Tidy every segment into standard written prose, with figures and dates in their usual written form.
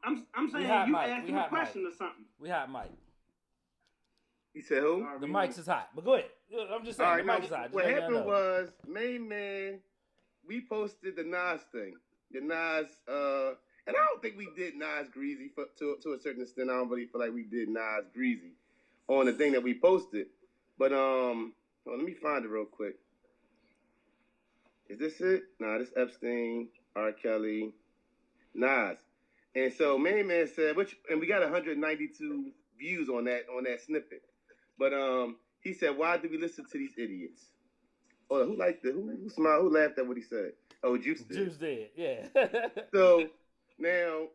I'm saying you asked him a question or something. We hot Mike. He said who? The mics is hot. But go ahead. I'm just saying all right, the mics is hot. What happened was, main man, we posted the Nas thing. The Nas, and I don't think we did Nas Greasy to a certain extent. I don't really feel like we did Nas Greasy on the thing that we posted. But let me find it real quick. Is this it? Nah, this Epstein, R. Kelly, Nas. And so main man said, and we got 192 views on that snippet. But he said, why do we listen to these idiots? Oh, who liked it? Who smiled? Who laughed at what he said? Oh, Juice did. Juice did, yeah. So now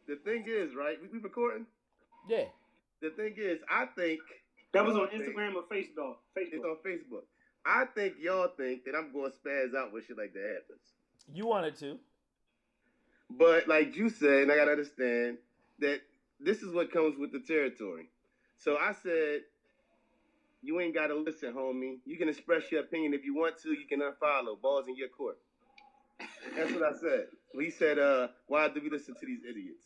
the thing is, right? We recording? Yeah. The thing is, I think that was on Instagram or Facebook. It's on Facebook. I think y'all think that I'm going to spaz out when shit like that happens. You wanted to. But like you said, and I got to understand that this is what comes with the territory. So I said, you ain't got to listen, homie. You can express your opinion. If you want to, you can unfollow. Ball's in your court. That's what I said. He said, why do we listen to these idiots?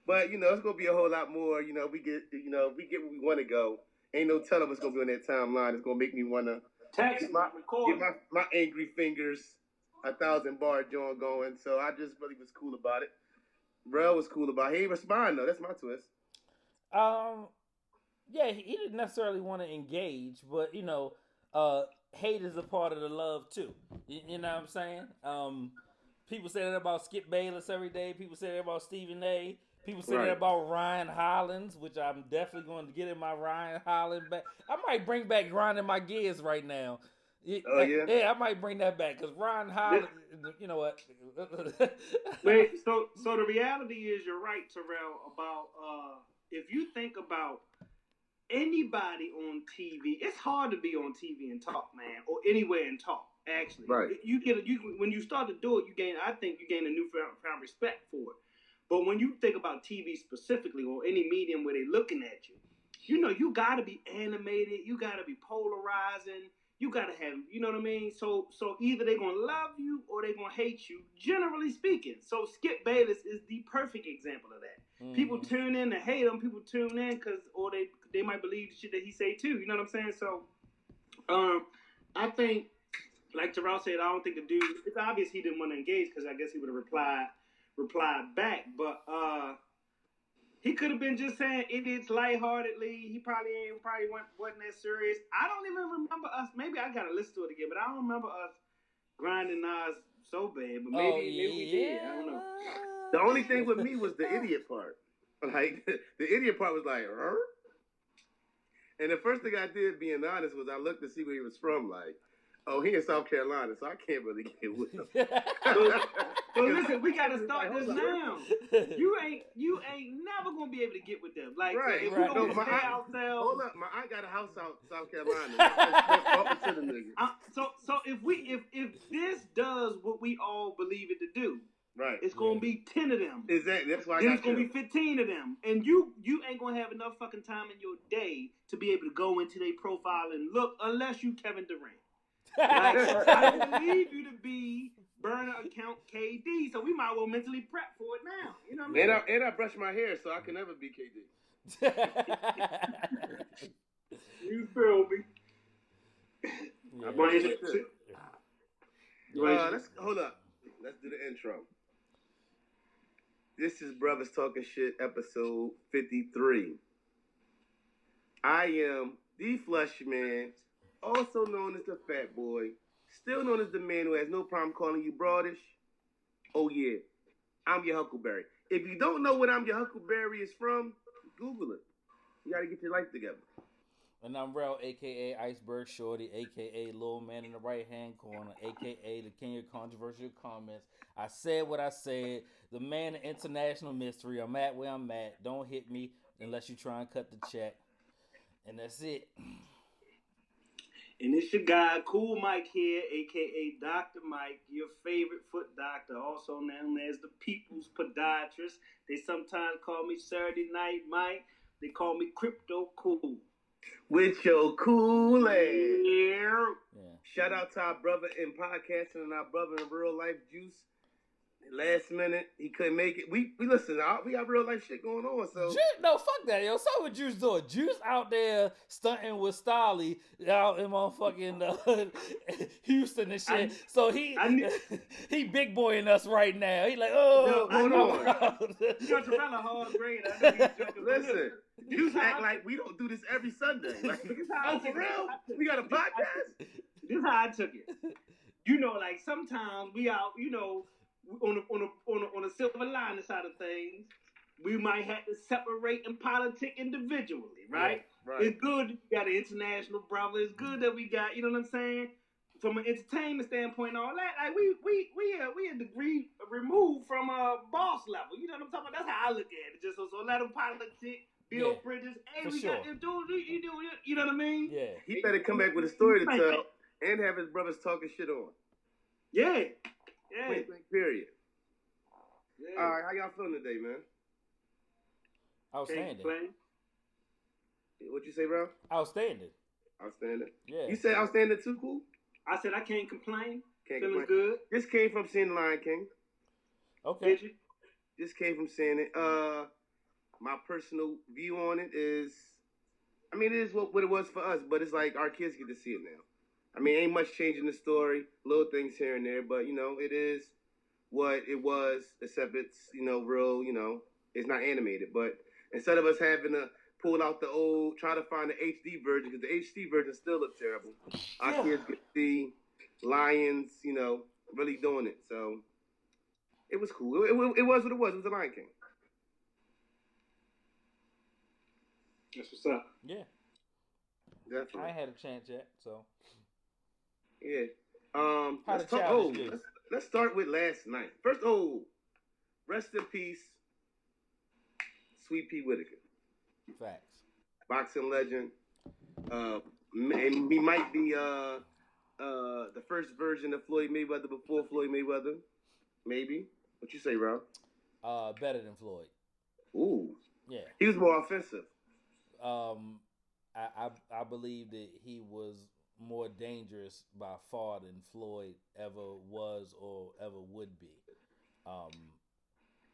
But, it's going to be a whole lot more. We get where we want to go. Ain't no telling what's going to be on that timeline. It's going to make me want to get my angry fingers 1,000 bar joint going. So I just really was cool about it. Rel was cool about it. He didn't respond, though. That's my twist. Yeah, he didn't necessarily want to engage, but, hate is a part of the love, too. You know what I'm saying? People say that about Skip Bayless every day. People say that about Stephen A. People say that about Ryan Hollins, which I'm definitely going to get in my Ryan Hollins back. I might bring back grinding my gears right now. Yeah, I might bring that back because Ryan Hollins, you know what? Wait, so the reality is, you're right, Terrell, about if you think about anybody on TV, it's hard to be on TV and talk, man, or anywhere and talk. Actually, right? When you start to do it, I think you gain a newfound respect for it. But when you think about TV specifically, or any medium where they're looking at you, you got to be animated, you got to be polarizing, you got to have, you know what I mean? So either they're going to love you or they're going to hate you, generally speaking. So Skip Bayless is the perfect example of that. Mm-hmm. People tune in to hate him, people tune in or they might believe the shit that he say too, you know what I'm saying? So I think, like Terrell said, I don't think the dude, it's obvious he didn't want to engage because I guess he would have replied back, but he could have been just saying idiots lightheartedly. He probably wasn't that serious. I don't even remember us. Maybe I gotta listen to it again, but I don't remember us grinding Nas so bad. But maybe we did. I don't know. The only thing with me was the idiot part. Like the idiot part was like, huh? And the first thing I did, being honest, was I looked to see where he was from. Like, oh, he in South Carolina, so I can't really get with him. So listen, we gotta start this now. You ain't never gonna be able to get with them. Like, right. If we don't no, compare ourselves. Hold up, my aunt got a house out South Carolina. To the nigga. So if this does what we all believe it to do, right, it's gonna be 10 of them. Exactly. That's why. Then it's gonna be 15 of them, and you ain't gonna have enough fucking time in your day to be able to go into their profile and look, unless you Kevin Durant. Like, I don't believe you to be burner account KD, so we might well mentally prep for it now. You know what I mean? And I brush my hair, so I can never be KD. You feel me? Let's hold up. Let's do the intro. This is Brothers Talking Shit, episode 53. I am the Flush Man, also known as the Fat Boy, still known as the man who has no problem calling you broadish. Oh yeah, I'm your Huckleberry. If you don't know what I'm your Huckleberry is from, Google it. You gotta get your life together. And I'm Rel, a.k.a. Iceberg Shorty, a.k.a. Little Man in the Right-Hand Corner, a.k.a. the King of Controversial Comments. I said what I said. The man of international mystery. I'm at where I'm at. Don't hit me unless you try and cut the check. And that's it. And it's your guy, Cool Mike here, a.k.a. Dr. Mike, your favorite foot doctor, also known as the People's Podiatrist. They sometimes call me Saturday Night Mike. They call me Crypto Cool. With your cool ass. Yeah. Shout out to our brother in podcasting and our brother in real life, Juice. Last minute, he couldn't make it. We listen. We got real life shit going on. So No, fuck that, yo. So what Juice doing? Juice out there stunting with Stolly out in motherfucking Houston and shit. So he big boying us right now. He like, oh, hold on. Trevella hard grade. I know he's joking. Listen, you act like we don't do this every Sunday. Like, oh, for real? We got a podcast? This is how I took it. You know, like sometimes we out, you know, on a silver lining side of things, we might have to separate and politic individually, right? Yeah, right. It's good we got an international brother. It's good that we got, you know what I'm saying? From an entertainment standpoint, all that, like we a degree removed from a boss level. You know what I'm talking about? That's how I look at it. Just so let them politic, build bridges. Hey, we got them dudes. You know what I mean? Yeah. He better come back with a story to tell and have his brothers talking shit on. Yeah. Point blank, period. Yeah. All right, how y'all feeling today, man? Outstanding. What you say, bro? Outstanding. Yeah. You said outstanding too, cool? I said I can't complain. Feeling good. This came from seeing The Lion King. Okay. Did you? This came from seeing it. My personal view on it is, I mean, it is what it was for us, but it's like our kids get to see it now. I mean, ain't much changing the story, little things here and there, but, you know, it is what it was, except it's, you know, real, you know, it's not animated. But instead of us having to pull out the old, try to find the HD version, because the HD version still looks terrible, our kids get to see lions, you know, really doing it. So it was cool. It was what it was. It was The Lion King. That's what's up. Yeah. Definitely. I ain't had a chance yet, so. Yeah. Let's start with last night. First, rest in peace, Sweet Pea Whitaker. Facts. Boxing legend. And he might be the first version of Floyd Mayweather before Floyd Mayweather. Maybe. What you say, Rob? Better than Floyd. Ooh. Yeah. He was more offensive. I believe that he was more dangerous by far than Floyd ever was or ever would be.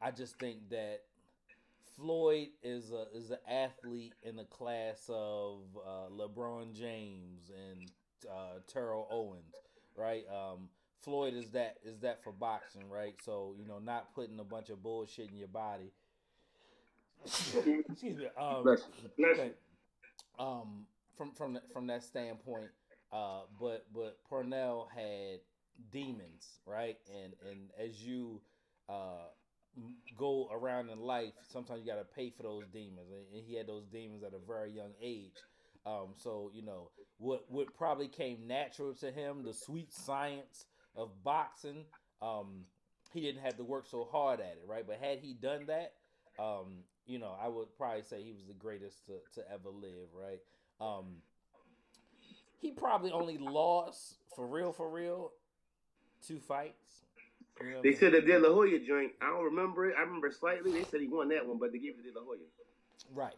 I just think that Floyd is an athlete in the class of LeBron James and Terrell Owens, right? Floyd is that for boxing, right? So, you know, not putting a bunch of bullshit in your body. Excuse me. From that standpoint, but Purnell had demons, right? And as you go around in life, sometimes you got to pay for those demons, and he had those demons at a very young age. So, you know, what probably came natural to him, the sweet science of boxing, he didn't have to work so hard at it, right? But had he done that, you know, I would probably say he was the greatest to ever live, right? He probably only lost for real 2 fights. You know they said the De La Hoya joint. I don't remember it. I remember slightly. They said he won that one, but they gave it to De La Hoya. Right.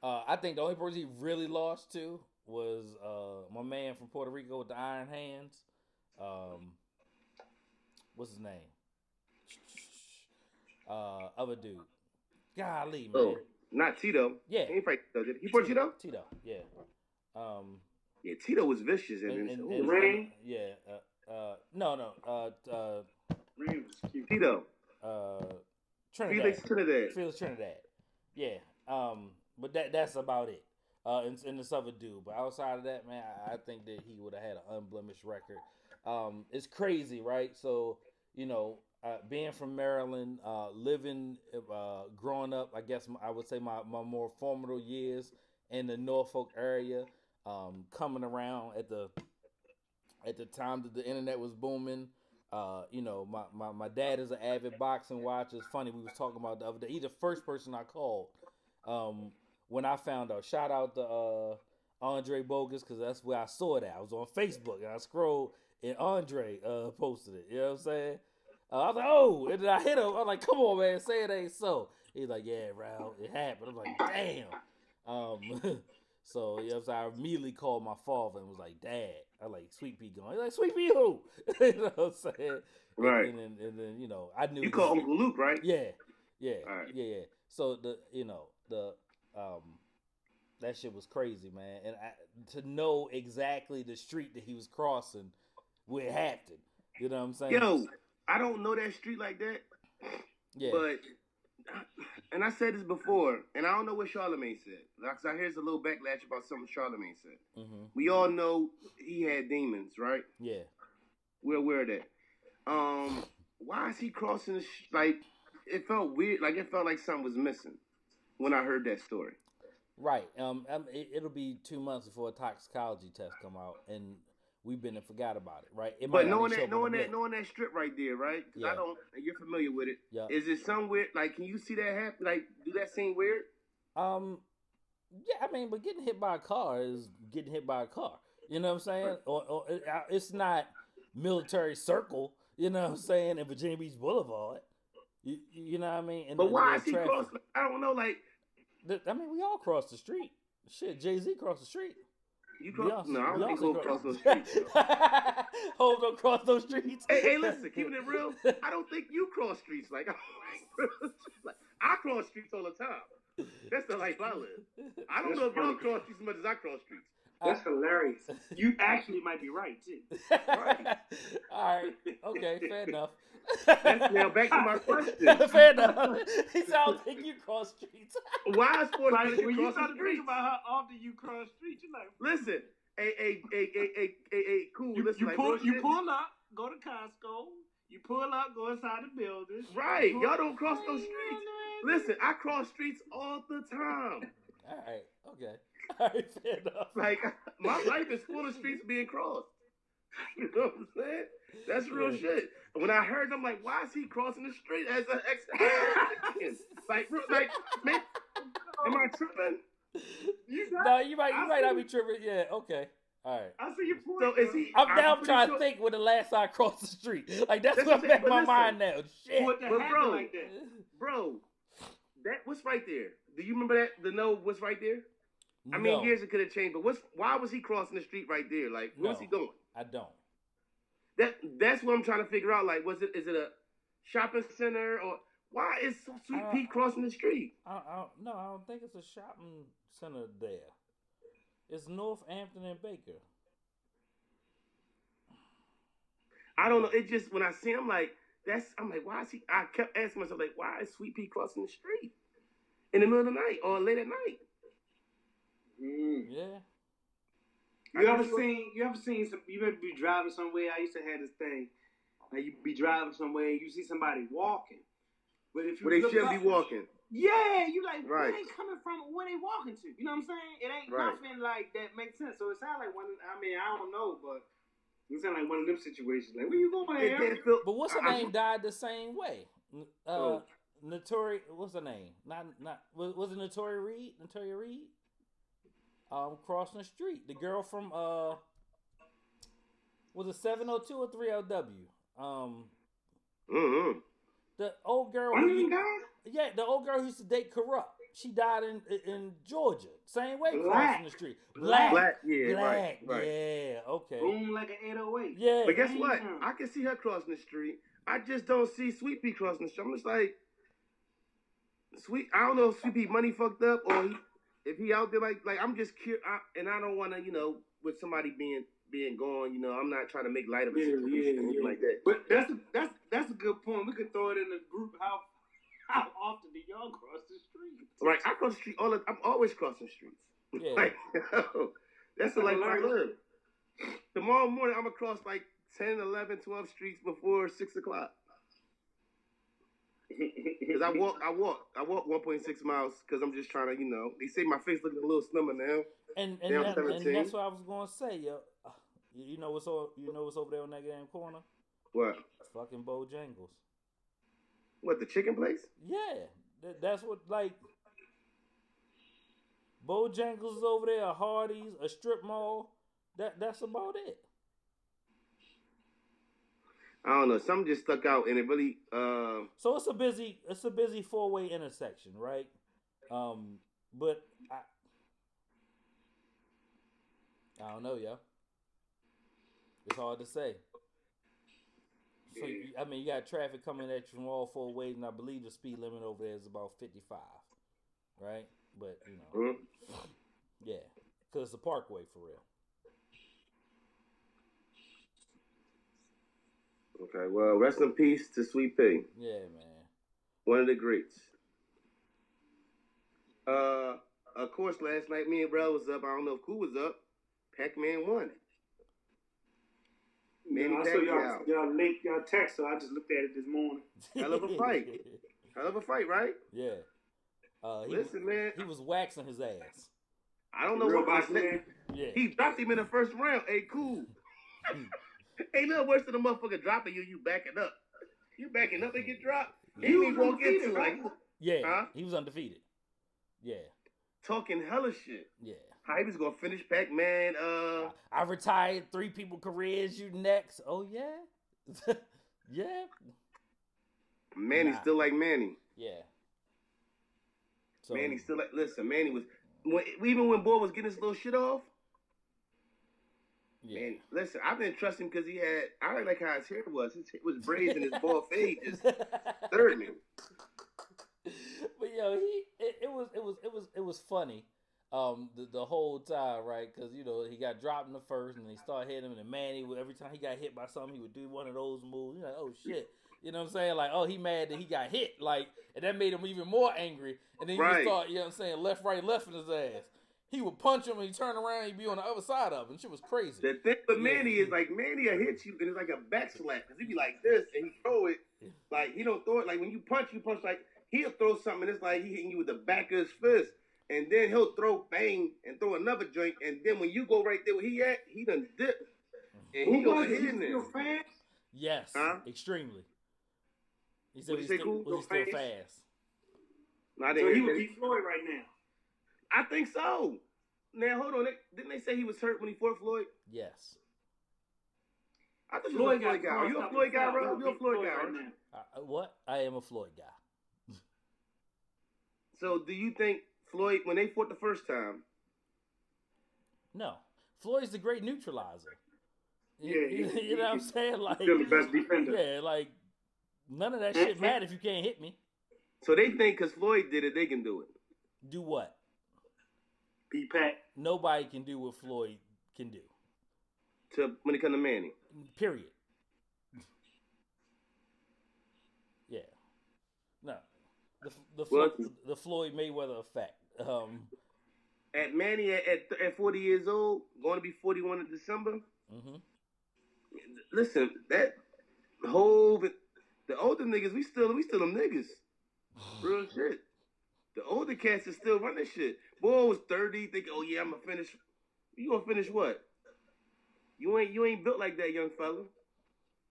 I think the only person he really lost to was my man from Puerto Rico with the iron hands. What's his name? Other dude. Golly, man. Oh, not Tito. Yeah. He ain't fight Tito, did he? He fought Tito? Tito, yeah. Yeah, Tito was vicious in it. Ring? Yeah. No. Ring was cute. Tito. Trinidad. Felix Trinidad. Yeah. But that's about it. And this other dude. But outside of that, man, I think that he would have had an unblemished record. It's crazy, right? So, you know, being from Maryland, growing up, I guess I would say my more formative years in the Norfolk area, coming around at the time that the internet was booming. You know, my dad is an avid boxing watcher. It's funny, we was talking about the other day. He's the first person I called when I found out. Shout out to Andre Bogus, because that's where I saw it at. I was on Facebook and I scrolled and Andre posted it. You know what I'm saying? I was like, oh, and then I hit him. I was like, come on, man, say it ain't so. He's like, yeah, Ralph, it happened. I'm like, damn. So so I immediately called my father and was like, "Dad, I like Sweet Pea gone." He's like, "Sweet Pea who?" You know what I'm saying? Right. And then I knew You call Uncle Luke, right? Yeah, yeah, All right. yeah. So the that shit was crazy, man. And to know exactly the street that he was crossing where it happened. You know what I'm saying? Yo, I don't know that street like that. Yeah. But, and I said this before, and I don't know what Charlamagne said. Because I hear a little backlash about something Charlamagne said. Mm-hmm. We all know he had demons, right? Yeah. We're aware of that. Why is he crossing the like? It felt weird. Like it felt like something was missing when I heard that story. Right. It'll be 2 months before a toxicology test come out, and we've been and forgot about it, right? It But might knowing only that, show knowing that strip right there, right? Because Yeah. I don't. You're familiar with it. Yeah. Is it somewhere like? Can you see that happen? Like, do that seem weird? Yeah, I mean, but getting hit by a car is getting hit by a car. You know what I'm saying? Or it's not Military Circle. You know what I'm saying? In Virginia Beach Boulevard. You know what I mean? And, But why and is he traffic. crossing? I don't know. Like, I mean, we all cross the street. Shit, Jay-Z crossed the street. you cross? Beyonce- No, I don't think Beyonce he'll cross those streets. Yo. Hold don't cross those streets. Hey, listen, keeping it real. I don't think you cross streets like I cross streets all the time. That's the life I live. I don't That's know if y'all funny. cross streets as much as I cross streets. That's hilarious. You actually might be right too. Right. All right. Okay. Fair enough. Now back to my question. Fair enough. He said, "I don't think you cross streets." Why is sports Like like, when you cross start the to think streets? about how often you cross streets, you're like, Listen, cool. you, Listen, you like, pull real you shit. pull up, go to Costco. You pull up, go inside the building. Right, Pull- y'all don't cross those streets. Listen, I cross streets all the time. All right. Okay. All right. Fair enough. Like, my life is full of streets being crossed. You know what I'm saying? That's real Yeah. shit. When I heard, I'm like, why is he crossing the street as an ex? like, man, am I tripping? No, you might not be tripping. Yeah. Okay. All right. I see your point. So is he? I'm pretty trying sure- to think when the last time I crossed the street. Like that's That's what what I'm I'm in my saying, but mind now. Shit. What the But happened bro, like that? Bro, that what's right there? Do you remember that? The no, what's right there? I No, mean, years it could have changed, but why was he crossing the street right there? Like, where was No. he going? I don't. That's what I'm trying to figure out. Like, is it a shopping center or why is Sweet Pea crossing the street? No, I don't think it's a shopping center there. It's Northampton and Baker. I don't know. It just when I see him, like I'm like, why is he? I kept asking myself, like, why is Sweet Pea crossing the street in the middle of the night or late at night? Yeah. You ever seen some? You ever be driving somewhere? I used to have this thing. Like you be driving somewhere, and you see somebody walking, but if you But they look shouldn't up, be walking. yeah, you like Right. where they coming from? Where they walking to? You know what I'm saying? It ain't Right. nothing like that makes sense. So it sounds like one. I mean, I don't know, but it sounds like one of them situations. Like where you going? It Here? didn't feel. But what's her name died the same way? Oh. Notori. What's her name? Not. Was it Notori Reed? Notoria Reed. Crossing the street. The girl from was it 702 or 3LW? The old girl. One of who- them guys? Yeah, the old girl who used to date Corrupt. She died in Georgia. Same way Black. crossing the street. Black. yeah, Black. right. Yeah. Okay. Boom like an 808. Yeah. But guess what? Damn. I can see her crossing the street. I just don't see Sweet Pea crossing the street. I'm just like, I don't know if Sweet Pea money fucked up or if he out there like I'm just curious. And I don't want to, with somebody being gone, I'm not trying to make light of a situation or anything like that. But that's a good point. We could throw it in the group. How often do y'all cross the street? Right, I cross the street I'm always crossing streets. Yeah. Like, that's the life I live. Tomorrow morning, I'm gonna cross like 10, 11, 12 streets before 6 o'clock. Because I walk 1.6 miles because I'm just trying to, they say my face looking a little slimmer now. And Down and 17. that's what I was gonna say, yo. You know what's over there on that damn corner? What? Fucking Bojangles. What, the chicken place? Yeah, that's what like. Bojangles is over there, a Hardee's, a strip mall. That's about it. I don't know. Something just stuck out, and it really. So it's a busy 4-way intersection, right? But I don't know, yo. It's hard to say. So I mean, you got traffic coming at you from all four ways, and I believe the speed limit over there is about 55, right? But yeah, because it's a parkway for real. Okay, well, rest in peace to Sweet Pea. Yeah, man. One of the greats. Of course, last night me and Bro was up. I don't know if Cool was up. Pac-Man won. Manny Pacquiao. Y'all text, so I just looked at it this morning. Hell of a fight. Hell of a fight, right? Yeah. Listen, man. He was waxing his ass. I don't know what boxing man. Yeah. He dropped him in the first round. Hey, Cool. Ain't nothing worse than a motherfucker dropping you. You backing up. You backing up and get dropped. He won't get to like. Yeah. Huh? He was undefeated. Yeah. Talking hella shit. Yeah. How he was gonna finish Pac-Man? I retired 3 people careers. You next? Oh yeah. Yeah. Manny's still like Manny. Yeah. So, Manny still like. Listen, Manny was even when Boy was getting his little shit off. Yeah. Man, listen, I didn't trust him because he had. I like how his hair was. His hair was braids and his bald fade just stirred me. But yo, it was funny, the whole time, right? Because he got dropped in the first, and he started hitting him, and Manny, every time he got hit by something, he would do one of those moves. You're like, oh shit, you know what I'm saying? Like, oh, he mad that he got hit, like, and that made him even more angry. And then he would start, you know what I'm saying, left, right, left in his ass. He would punch him, and he turn around, and he'd be on the other side of him. Shit was crazy. The thing with Manny is like Manny will hit you, and it's like a back slap because he be like this, and he throw it like he don't throw it like when you punch like. He'll throw something, and it's like he hitting you with the back of his fist. And then he'll throw bang and throw another joint. And then when you go right there where he at, he done dip. And he goes hit in there. Fast? Yes, extremely. He said was he still fast. No, so he would beat Floyd right now. I think so. Now, hold on. Didn't they say he was hurt when he fought Floyd? Yes. I thought you was a Floyd guy. Are you a Floyd guy, bro? You're a Floyd guy, right? What? I am a Floyd guy. So, do you think Floyd, when they fought the first time? No. Floyd's the great neutralizer. Yeah. You know what I'm saying? Like, still the best defender. Yeah, like, none of that shit matter if you can't hit me. So, they think because Floyd did it, they can do it. Do what? Beat Pat. Nobody can do what Floyd can do. When it comes to Manny. Period. Yeah. No. The Floyd Mayweather effect. At Manny at 40 years old, going to be 41 in December. Mm-hmm. Listen, that whole the older niggas, we still them niggas. Real shit. The older cats is still running shit. Boy was 30, thinking, oh yeah, I'm gonna finish. You gonna finish what? You ain't built like that, young fella.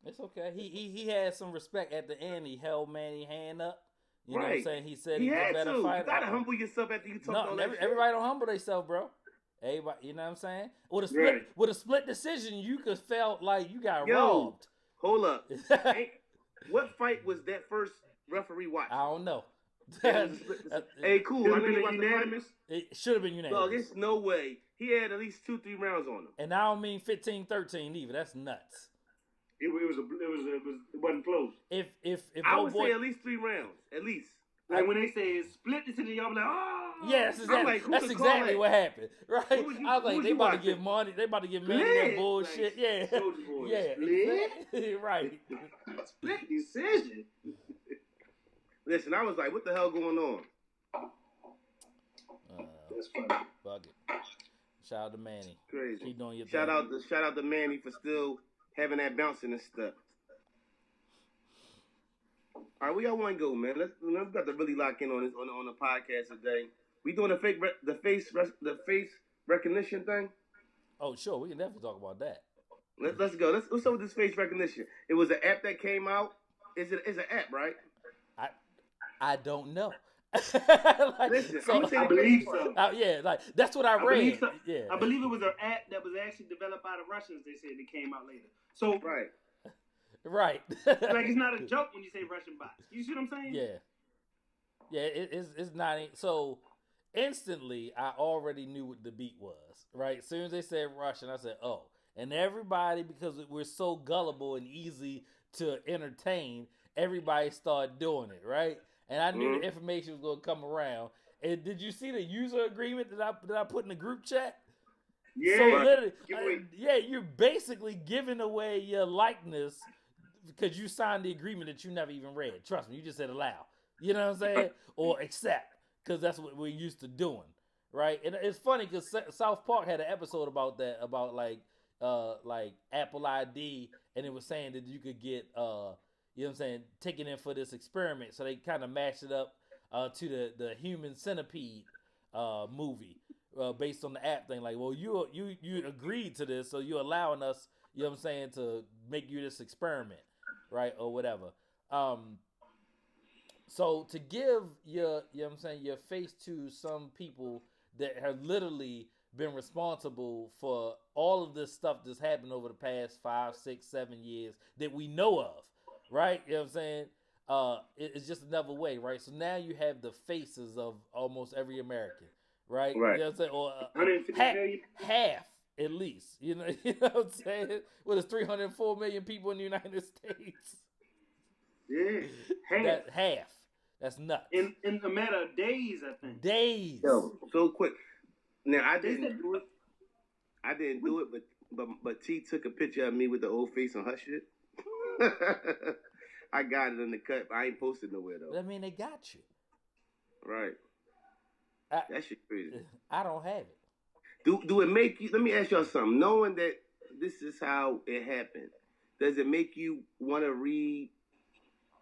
It's okay. He had some respect at the end. He held Manny hand up. You know what I'm saying? He said he he's had a better to. fighter. You gotta humble yourself after you talk all that shit. Everybody don't humble themselves, bro. Everybody, you know what I'm saying? With a split decision, you could felt like you got robbed. Hold up. What fight was that first referee watch? I don't know. Hey, Cool. I mean, unanimous. It should have been unanimous. Dog, there's no way. He had at least 2-3 rounds on him. And I don't mean 15-13 either. That's nuts. It wasn't close. If I would say at least 3 rounds, at least. Like when they say split decision, y'all be like, oh. Yeah, that's exactly what happened, right? I was like, they about to give money. They about to give money that bullshit. Like, yeah, exactly. Right. Split decision. Listen, I was like, what the hell going on? That's funny. Fuck it. Shout out to Manny. Crazy. Keep doing your shout out to Manny for still having that bouncing and stuff. All right, we got one go, man. Let's got to really lock in on this on the podcast today. We doing the face recognition thing. Oh, sure, we can definitely talk about that. Let's go. Let's start with this face recognition. It was an app that came out. It's an app, right? I don't know. Listen, I believe so. Yeah, like that's what I read. Yeah, I believe it was an app that was actually developed by the Russians. They said it came out later. So right. Like it's not a joke when you say Russian bots. You see what I'm saying? Yeah. It's not. So instantly, I already knew what the beat was, right? As soon as they said Russian, I said, oh. And everybody, because we're so gullible and easy to entertain, everybody started doing it, right? And I knew the information was going to come around. And did you see the user agreement that I put in the group chat? Yeah. So literally, you're basically giving away your likeness because you signed the agreement that you never even read. Trust me, you just said allow. You know what I'm saying? Or accept, because that's what we're used to doing, right? And it's funny because South Park had an episode about that, about like Apple ID, and it was saying that you could get, you know what I'm saying, taken in for this experiment. So they kind of matched it up to the Human Centipede movie. Based on the app thing, like, well, you agreed to this, so you're allowing us, you know what I'm saying, to make you this experiment, right, or whatever. So to give your, you know what I'm saying, your face to some people that have literally been responsible for all of this stuff that's happened over the past 5, 6, 7 years that we know of, right? You know what I'm saying? It's just another way, right? So now you have the faces of almost every American. Right? You know what I'm saying? Or half at least. You know what I'm saying? Well, there's 304 million people in the United States. Yeah, half. That's nuts. In a matter of days, I think. Days. Yo, so quick. Now I didn't do it, but T took a picture of me with the old face on her shit. I got it in the cut, but I ain't posted nowhere though. I mean, they got you. Right. That shit crazy. I don't have it. Do it make you? Let me ask y'all something. Knowing that this is how it happened, does it make you want to read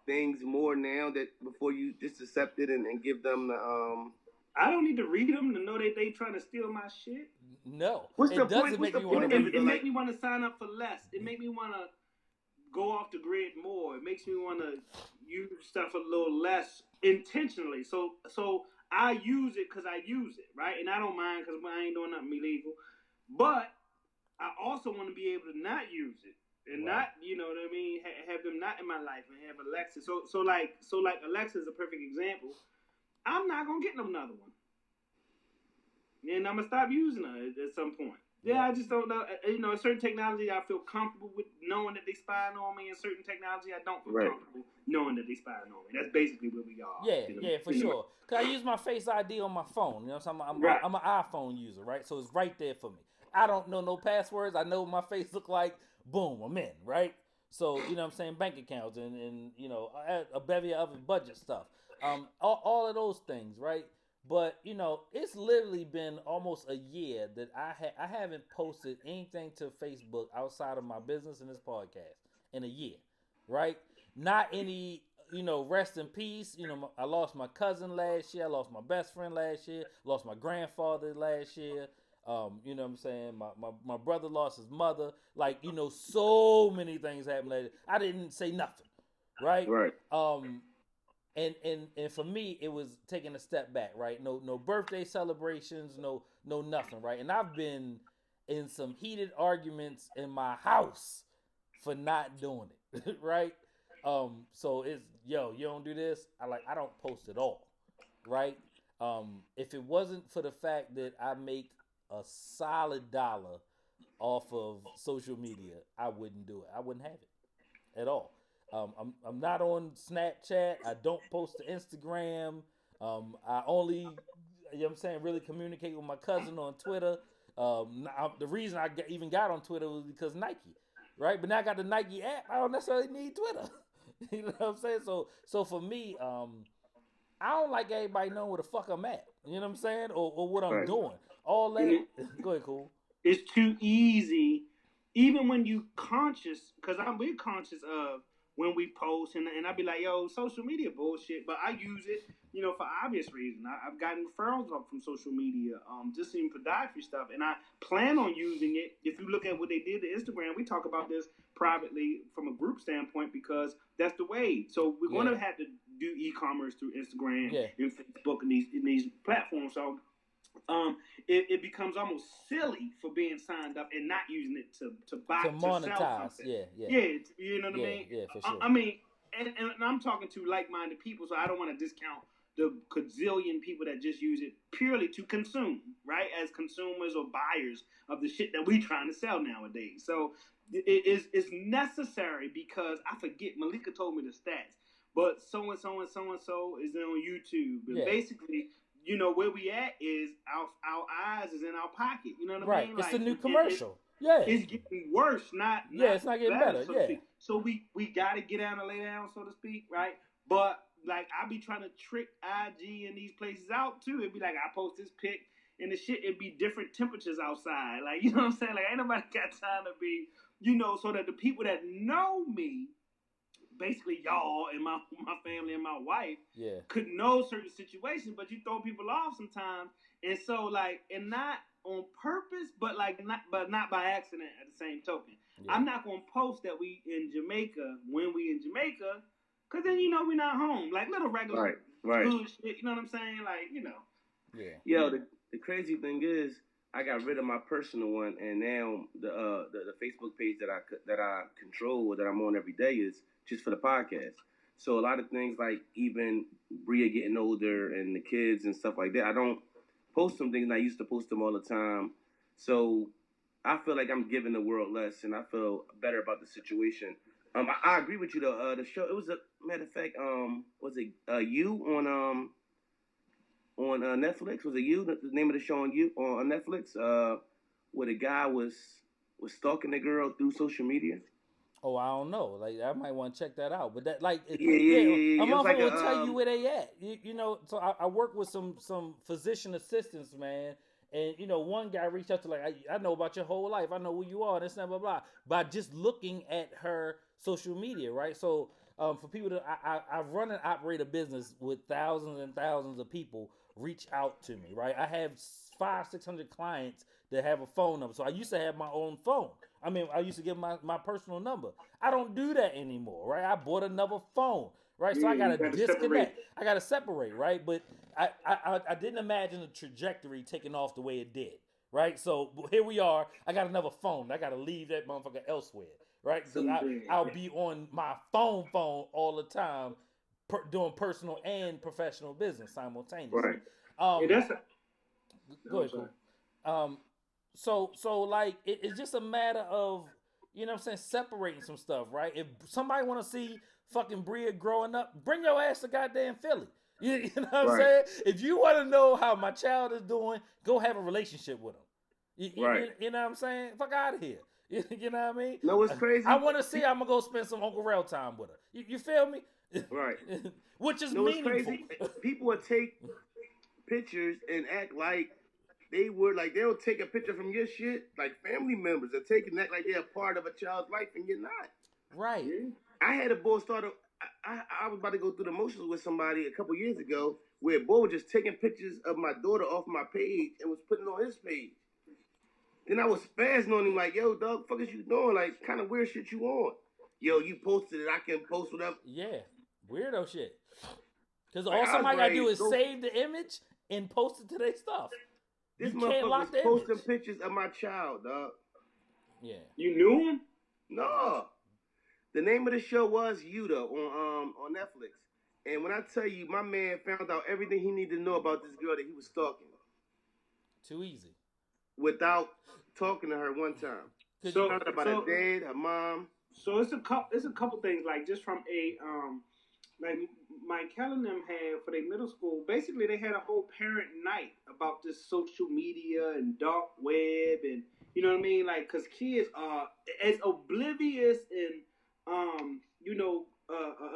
things more now that before you just accept it and give them the I don't need to read them to know that they trying to steal my shit. No. What's the doesn't point? make you want to read it. It make me want to sign up for less. It make me want to go off the grid more. It makes me want to use stuff a little less intentionally. So I use it because I use it, right? And I don't mind because I ain't doing nothing illegal. But I also want to be able to not use it and not, you know what I mean, have them not in my life and have Alexa. So like Alexa is a perfect example. I'm not gonna get another one, and I'm gonna stop using her at some point. Yeah, I just don't know. You know, certain technology I feel comfortable with knowing that they spying on me, and certain technology I don't feel comfortable knowing that they spying on me. That's basically where we are. Yeah, for sure. Cause I use my Face ID on my phone. You know what I'm saying? I'm an iPhone user, right? So it's right there for me. I don't know no passwords. I know what my face look like. Boom, I'm in, right? So, you know what I'm saying, bank accounts and you know, a bevy of other budget stuff. All of those things, right? But, you know, it's literally been almost a year that I haven't posted anything to Facebook outside of my business and this podcast in a year, right? Not any, you know, rest in peace. You know, I lost my cousin last year. I lost my best friend last year. Lost my grandfather last year. You know what I'm saying? My brother lost his mother. Like, you know, so many things happened later. I didn't say nothing, right? Right. And for me, it was taking a step back, right? No birthday celebrations, no nothing, right? And I've been in some heated arguments in my house for not doing it, right? So it's, yo, you don't do this, I don't post at all, right? If it wasn't for the fact that I make a solid dollar off of social media, I wouldn't do it. I wouldn't have it at all. I'm not on Snapchat. I don't post to Instagram. I only, you know what I'm saying, really communicate with my cousin on Twitter. The reason I even got on Twitter was because Nike, right? But now I got the Nike app. I don't necessarily need Twitter. You know what I'm saying? So for me, I don't like everybody knowing where the fuck I'm at. You know what I'm saying? Or what I'm doing. All that. Go ahead, cool. It's too easy, even when you conscious, because we're conscious of when we post, and I be like, yo, social media bullshit, but I use it, you know, for obvious reasons. I've gotten referrals up from social media, just in podiatry stuff, and I plan on using it. If you look at what they did to Instagram, we talk about this privately from a group standpoint because that's the way. So we're going to have to do e-commerce through Instagram and Facebook and these platforms. So it becomes almost silly for being signed up and not using it to buy, to monetize. Sell something. Yeah, you know what I mean? Yeah, for sure. I mean, and I'm talking to like-minded people, so I don't want to discount the gazillion people that just use it purely to consume, right? As consumers or buyers of the shit that we trying to sell nowadays. So it's necessary because I forget, Malika told me the stats, but so and so and so and so is on YouTube. And basically, you know, where we at is our eyes is in our pocket. You know what I mean? It's like, a new commercial. It's getting worse, not it's not getting better. So we gotta get down and lay down, so to speak, right? But like I be trying to trick IG and these places out too. It'd be like I post this pic and the shit, it'd be different temperatures outside. Like, you know what I'm saying? Like ain't nobody got time to be, you know, so that the people that know me, basically y'all and my family and my wife, could know certain situations, but you throw people off sometimes. And so like, and not on purpose, but not by accident at the same token. I'm not gonna post that we in Jamaica when we in Jamaica, cause then you know we're not home. Like little regular food shit, you know what I'm saying? Like, you know. Yo, the crazy thing is I got rid of my personal one, and now the Facebook page that I control or that I'm on every day is just for the podcast. So a lot of things like even Bria getting older and the kids and stuff like that, I don't post some things, and I used to post them all the time. So I feel like I'm giving the world less, and I feel better about the situation. I agree with you though. The show, it was a matter of fact. Was it You on Netflix? Was it You? The name of the show on You on Netflix? Where the guy was stalking the girl through social media. Oh, I don't know. Like I might want to check that out. But that like A motherfucker will tell you where they at. You know. So I work with some physician assistants, man. And you know, one guy reached out to like, I know about your whole life. I know who you are. This and blah blah. By just looking at her social media, right? So for people that I run and operate a business with thousands and thousands of people reach out to me, right? I have 500-600 clients that have a phone number. So I used to have my own phone. I mean, I used to give my personal number. I don't do that anymore, right? I bought another phone, right? So I got to disconnect. I got to separate, right? But I didn't imagine the trajectory taking off the way it did, right? So here we are. I got another phone. I got to leave that motherfucker elsewhere, right? So I'll be on my phone all the time, doing personal and professional business simultaneously. Right. Go ahead. So like it's just a matter of, you know what I'm saying, separating some stuff, right? If somebody want to see fucking Bria growing up, bring your ass to goddamn Philly. You know what I'm saying? If you want to know how my child is doing, go have a relationship with him. You know what I'm saying? Fuck out of here. You know what I mean? No, it's crazy. I want to see. I'm gonna go spend some Uncle Rel time with her. You feel me? Right. Which is meaningful. It's crazy. People would take pictures and act like they were like they'll take a picture from your shit, like family members are taking that like they're a part of a child's life, and you're not. Right. I had a boy start. I was about to go through the motions with somebody a couple years ago, where a boy was just taking pictures of my daughter off my page and was putting it on his page. Then I was spazzing on him like, "Yo, dog, fuck is you doing? Like, kind of weird shit you on? Yo, you posted it. I can post whatever." Yeah, weirdo shit. Because all somebody gotta do is save the image and post it to their stuff. This motherfucker was posting pictures of my child, dog. Yeah. You knew him? No. The name of the show was Yuda on Netflix. And when I tell you, my man found out everything he needed to know about this girl that he was stalking. Too easy. Without talking to her one time. So found out about her dad, her mom. So it's a couple things, like just from a like Mike Kelly and them had for their middle school. Basically, they had a whole parent night about this social media and dark web, and you know what I mean, like because kids are as oblivious and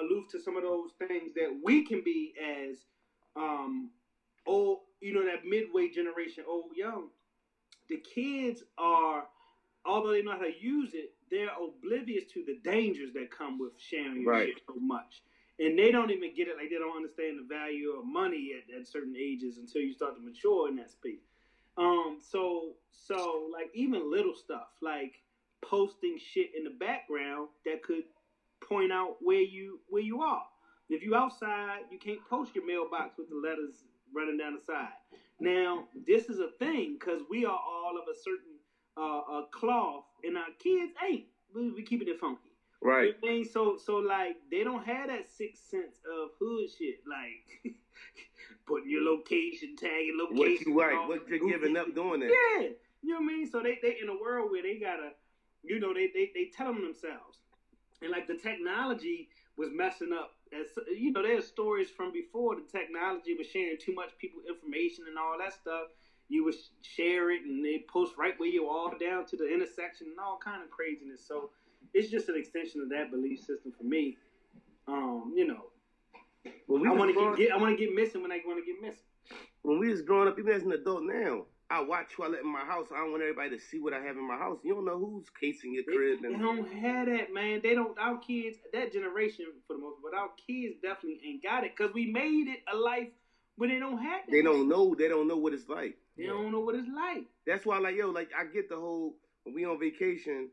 aloof to some of those things that we can be as old, you know, that midway generation, old young. The kids are, although they know how to use it, they're oblivious to the dangers that come with sharing your shit so much. And they don't even get it, like they don't understand the value of money at certain ages until you start to mature in that space. So like even little stuff, like posting shit in the background that could point out where you are. If you outside, you can't post your mailbox with the letters running down the side. Now, this is a thing because we are all of a certain cloth, and our kids ain't. We keeping it funky. Right. You know, so like they don't have that sixth sense of hood shit. Like putting your location, tagging What location. you right? What you're giving up doing that? Yeah, you know what I mean. So they in a world where they gotta, they tell them themselves, and like the technology was messing up. As there's stories from before the technology was sharing too much people information and all that stuff. You would share it and they post right where you are down to the intersection and all kind of craziness. So it's just an extension of that belief system for me. When I want to get missing when I want to get missing. When we was growing up, even as an adult now, I watch who I let in my house. I don't want everybody to see what I have in my house. You don't know who's casing your crib. They don't have that, man. They don't. Our kids, that generation for the most part, but our kids definitely ain't got it because we made it a life where they don't have that. They don't know. They don't know what it's like. They don't know what it's like. That's why, I get the whole, when we on vacation,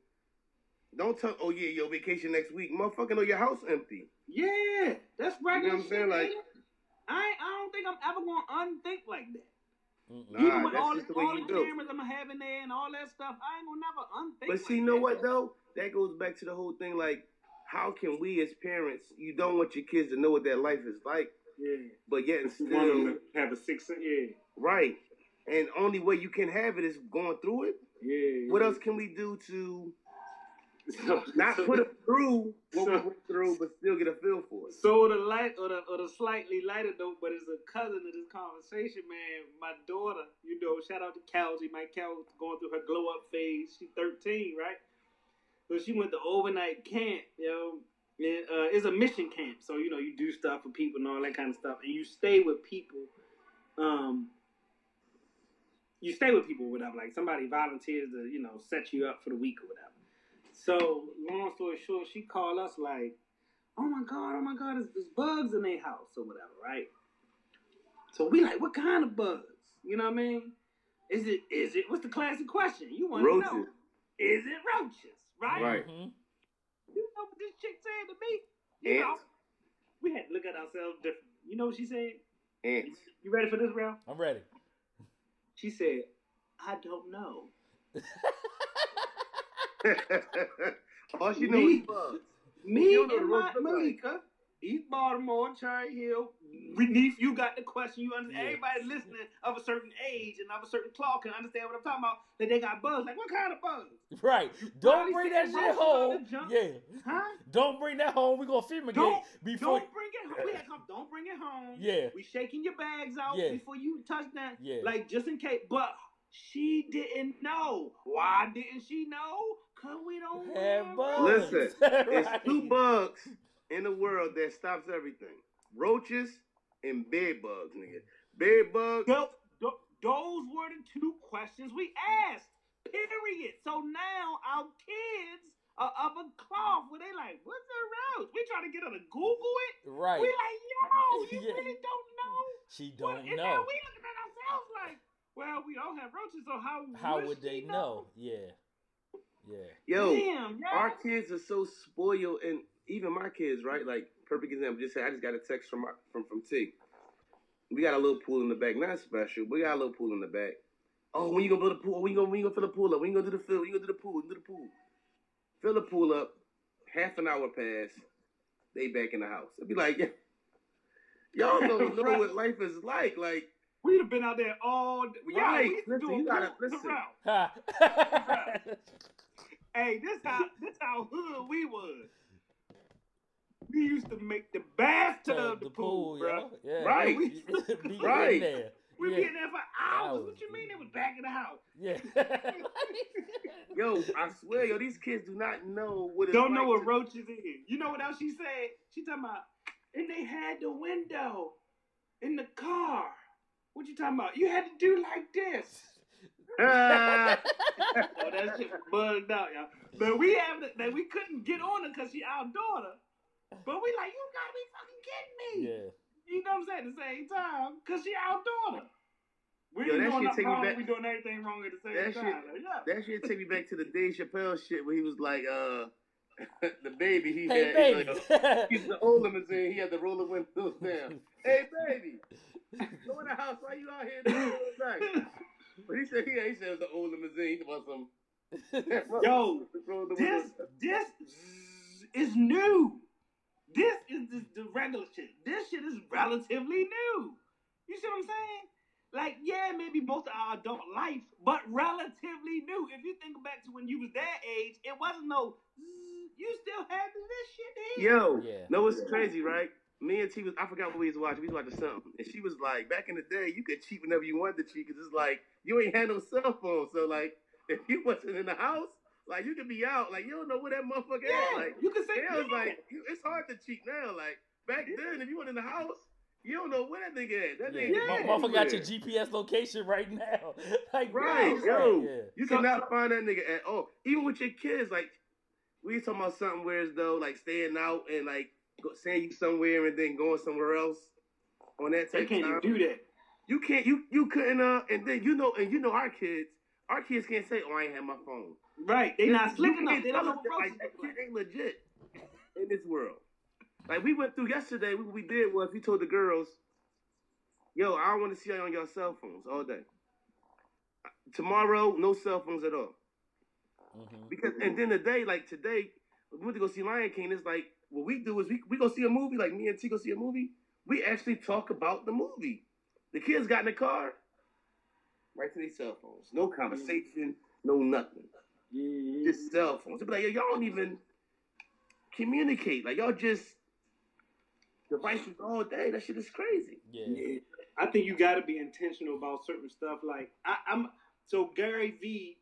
don't tell, oh yeah, your vacation next week. Motherfucker, know your house empty. Yeah, that's regular. You know what I'm saying? Like, I don't think I'm ever going to unthink like that. Nah, even with that's all just the the way you do. cameras I'm having there and all that stuff, I ain't gonna never unthink. But see, you know what though? That goes back to the whole thing. Like, how can we as parents? You don't want your kids to know what that life is like. Yeah. But yet and You want them still to have a sixth sense. Yeah. right. And only way you can have it is going through it. Yeah. What else can we do to not put it through what we went through, but still get a feel for it? So the slightly lighter note, but it's a cousin of this conversation, man. My daughter, shout out to Kelsey. My Kelsey going through her glow up phase. She's 13, right? So she went to overnight camp, And it's a mission camp, so you do stuff for people and all that kind of stuff, and you stay with people. You stay with people, whatever. Like somebody volunteers to, set you up for the week or whatever. So, long story short, she called us like, oh my God, there's bugs in their house or whatever, right? So we like, what kind of bugs? You know what I mean? Is it, what's the classic question? You want to know. Is it roaches, right? Right. Mm-hmm. You know what this chick said to me? Ants. We had to look at ourselves differently. You know what she said? Ants. You ready for this, Ralph? I'm ready. She said, I don't know. All she knows is bugs. Me and my Malika, East Baltimore, Cherry Hill. Beneath, you got the question. You understand? Yeah. Everybody listening of a certain age and of a certain claw can understand what I'm talking about. That they got bugs. Like, what kind of bugs? Right. Don't bring that shit home. Yeah. Huh? Don't bring that home. We're going to fumigate before. Don't bring it home. Don't bring it home. Yeah. We shaking your bags out before you touch that. Yeah. Like, just in case. But she didn't know. Why didn't she know? Because we don't have bugs. Listen, it's two bugs in the world that stops everything. Roaches and bed bugs, nigga. Bed bugs. Those were the two questions we asked. Period. So now our kids are of a cloth where they like, what's a roach? We trying to get her to Google it. Right. We like, yo, you really don't know. She don't know. And now we looking at ourselves like, well, we don't have roaches, so how would they know? Yeah. Yo, our kids are so spoiled, and even my kids, right? Like, perfect example. I just got a text from T. We got a little pool in the back, not special. We got a little pool in the back. Oh, when you gonna build a pool? When you gonna fill the pool up? When you gonna do the fill? When you gonna do the pool? Do the pool. Fill the pool up. Half an hour pass. They back in the house. It'd be like, y'all don't know what life is like. Like, we'd have been out there all day. Right. Listen, you gotta listen. Hey, this how hood we was. We used to make the bathtub the pool, bro. Yeah. Right. Right. We be in there for hours. What you mean? It was back in the house. Yeah. Yo, I swear, these kids do not know what it's Don't like know what roaches is. You know what else she said? She talking about, and they had the window in the car. What you talking about? You had to do like this. Ah. Oh, that shit bugged out, y'all. But we couldn't get on her because she our daughter. But we like, you gotta be fucking kidding me. Yeah. You know what I'm saying? At the same time, because she our daughter. We Yo, ain't that doing shit take me wrong. back. We doing everything wrong at the same time. That shit take me back to the Dave Chappelle shit where he was like, the baby he hey, had. Baby. He's the old limousine. He had to roll the windows down. Hey, baby. Go in the house. Why you out here doing all night? But he said it was the old limousine. He was some. Yo, this is new. This is the regular shit. This shit is relatively new. You see what I'm saying? Like, yeah, maybe most of our adult life, but relatively new. If you think back to when you was that age, it wasn't no. You still had this shit then. Yo, no, it's crazy, right? Me and T was, I forgot what we was watching. We was watching something, and she was like, back in the day, you could cheat whenever you wanted to cheat, because it's like you ain't had no cell phone, so like if you wasn't in the house, like you could be out, like you don't know where that motherfucker at. Like you can say it's like it's hard to cheat now. Like back then, if you went in the house, you don't know where that nigga at. That nigga, motherfucker got your GPS location right now. Like, right, yo, you cannot find that nigga at all. Even with your kids, like we talking about something where as though like staying out and like saying you somewhere and then going somewhere else on that type of time. They can't even do that. You can't. You couldn't. And then you know our kids. Our kids can't say, "Oh, I ain't have my phone." Right. They not slick enough. They don't know what like that kid ain't legit in this world. Like we went through yesterday. What we did was we told the girls, "Yo, I don't want to see you on your cell phones all day. Tomorrow, no cell phones at all." Mm-hmm. Because and then the day like today, we went to go see Lion King. It's like what we do is we go see a movie. Like me and T go see a movie. We actually talk about the movie. The kids got in the car, right to their cell phones. No conversation, no nothing. Just cell phones. They be like, yo, y'all don't even communicate. Like y'all just devices all day. That shit is crazy. Yeah. I think you got to be intentional about certain stuff. Like I'm so Gary V.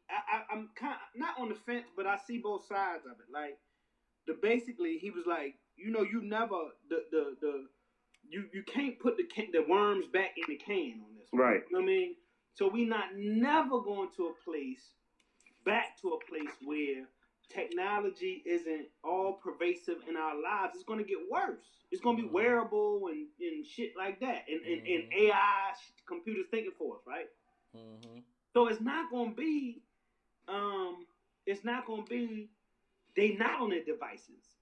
I'm kind of not on the fence, but I see both sides of it. Like basically he was like, you never you can't put the worms back in the can on this one. Right. You know what I mean? So we not never going back to a place where technology isn't all pervasive in our lives. It's going to get worse. It's going to be wearable and shit like that. And AI computers thinking for us, right? Mm-hmm. So it's not going to be, they not on their devices.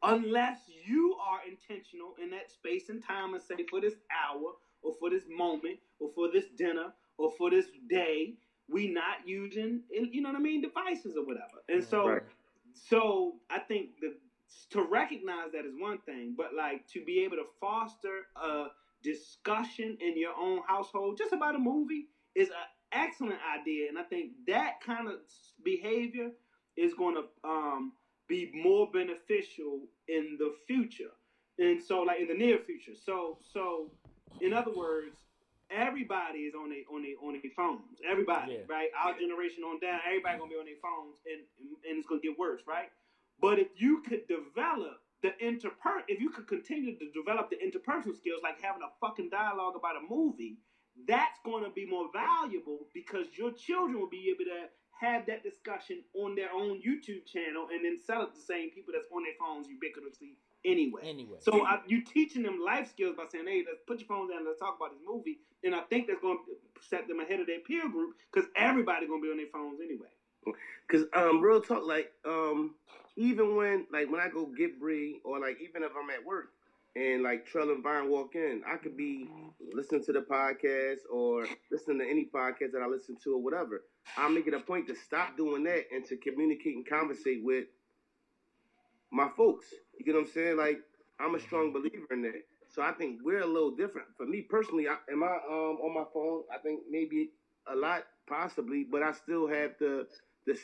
Unless you are intentional in that space and time and say for this hour or for this moment or for this dinner or for this day, we not using, devices or whatever. And so I think to recognize that is one thing, but like to be able to foster a discussion in your own household just about a movie is an excellent idea. And I think that kind of behavior is going to be more beneficial in the future, and so like in the near future. So in other words, everybody is on their phones. Everybody, right? Our generation on down, everybody gonna be on their phones, and it's gonna get worse, right? But if you could develop if you could continue to develop the interpersonal skills, like having a fucking dialogue about a movie, that's going to be more valuable because your children will be able to have that discussion on their own YouTube channel and then sell it to the same people that's on their phones ubiquitously anyway. So you teaching them life skills by saying, hey, let's put your phones down and let's talk about this movie. And I think that's going to set them ahead of their peer group because everybody's going to be on their phones anyway. Because real talk, like even when I go get Bree or like even if I'm at work and like Trell and Vine walk in, I could be listening to the podcast or listening to any podcast that I listen to or whatever. I'm making a point to stop doing that and to communicate and conversate with my folks. You get what I'm saying? Like, I'm a strong believer in that. So I think we're a little different. For me personally, am I on my phone? I think maybe a lot, possibly, but I still have the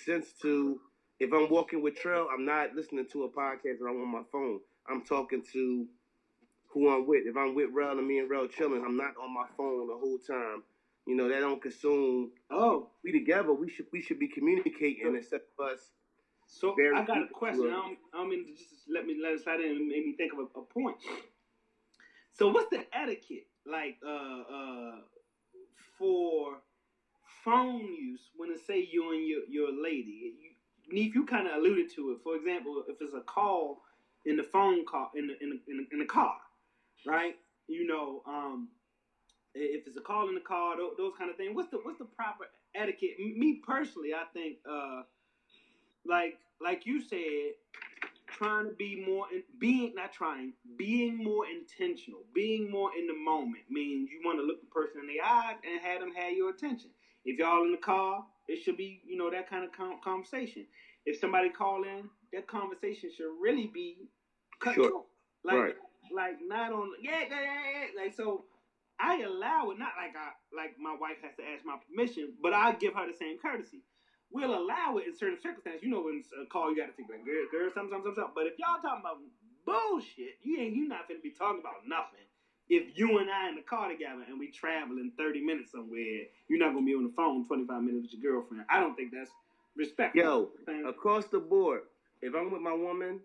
sense to, if I'm walking with Trell, I'm not listening to a podcast or I'm on my phone. I'm talking to who I'm with. If I'm with Rel and me and Rel chilling, I'm not on my phone the whole time. You know, that don't consume. Oh, we together. We should be communicating instead of us. So I got a question. I mean, just let it slide in and make me think of a point. So what's the etiquette like for phone use when it say you and your lady? Neef, you kind of alluded to it. For example, if it's a call in the phone call in the car, right? You know, if it's a call in the car, those kind of things. What's the proper etiquette? Me personally, I think, like you said, trying to be more being more intentional, being more in the moment means you want to look the person in the eye and have them have your attention. If y'all in the car, it should be that kind of conversation. If somebody call in, that conversation should really be cut short. Like not on like so. I allow it, not like my wife has to ask my permission, but I give her the same courtesy. We'll allow it in certain circumstances. You know, when it's a call, you got to think like, girl, something. But if y'all talking about bullshit, you're not finna be talking about nothing. If you and I in the car together and we traveling 30 minutes somewhere, you're not gonna be on the phone 25 minutes with your girlfriend. I don't think that's respectful. Yo, across the board, if I'm with my woman,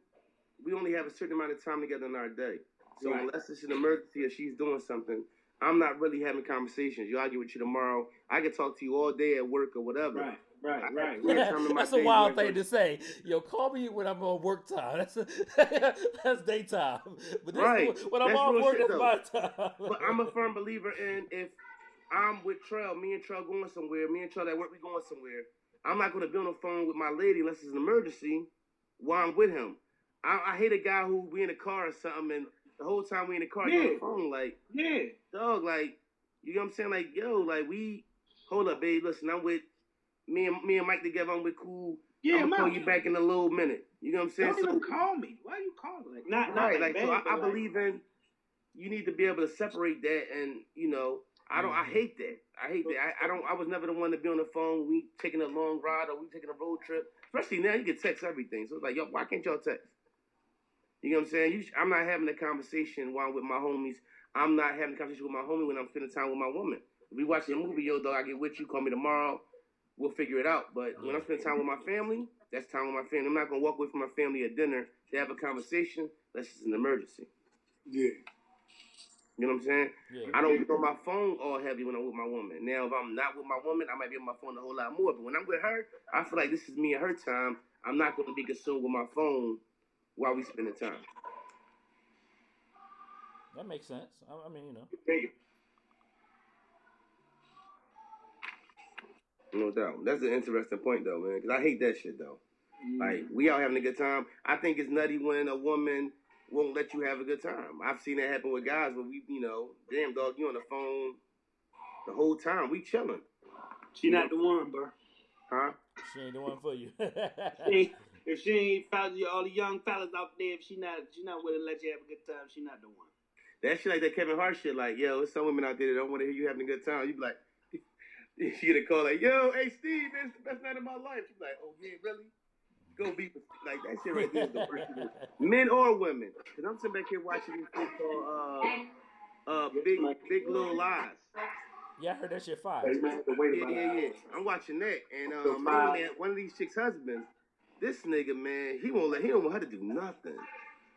we only have a certain amount of time together in our day. So unless it's an emergency or she's doing something, I'm not really having conversations. You argue with you tomorrow. I can talk to you all day at work or whatever. Right. That's a wild thing to say. Yo, call me when I'm on work time. That's daytime. But when I'm off work, that's my time. But I'm a firm believer in if I'm with Trell, me and Trell going somewhere, me and Trell at work, we going somewhere. I'm not going to be on the phone with my lady unless it's an emergency while I'm with him. I hate a guy who we in the car or something and the whole time we in the car, you're on the phone, like, dog, like, you know what I'm saying? Like, yo, like, hold up, babe, listen, I'm with, me and Mike together, I'm with cool. Yeah, I'm going to call you back in a little minute. You know what I'm saying? Don't even call me. Why are you calling? Like, not right, like, so I believe in, you need to be able to separate that and, you know, I hate that. I was never the one to be on the phone. We taking a long ride or we taking a road trip. Especially now, you can text everything. So it's like, yo, why can't y'all text? You know what I'm saying? I'm not having a conversation while I'm with my homies. I'm not having a conversation with my homie when I'm spending time with my woman. If we watching a movie, yo, dog, I get with you, call me tomorrow. We'll figure it out. But when I'm spending time with my family, that's time with my family. I'm not going to walk away from my family at dinner to have a conversation. That's just an emergency. Yeah. You know what I'm saying? Yeah. I don't get on my phone all heavy when I'm with my woman. Now, if I'm not with my woman, I might be on my phone a whole lot more. But when I'm with her, I feel like this is me and her time. I'm not going to be consumed with my phone while we spending time. That makes sense. I mean, you know. No doubt. That's an interesting point, though, man, because I hate that shit, though. Like, we out having a good time. I think it's nutty when a woman won't let you have a good time. I've seen that happen with guys where we, you know, damn, dog, you on the phone the whole time. We chilling. She not the one, bro. Huh? She ain't the one for you. If she ain't found you, all the young fellas out there, if she not willing to let you have a good time, she not the one. That shit like that Kevin Hart shit, like, yo, there's some women out there that don't want to hear you having a good time. You be like, she get a call like, yo, hey, Steve, man, it's the best night of my life. She be like, oh, yeah, really? Go be like that shit right there is the worst shit. Men or women. Because I'm sitting back here watching this thing called Big Little Lies. Yeah, I heard that shit fire. Yeah. I'm watching that. And man, one of these chicks' husbands, this nigga, man, he don't want her to do nothing.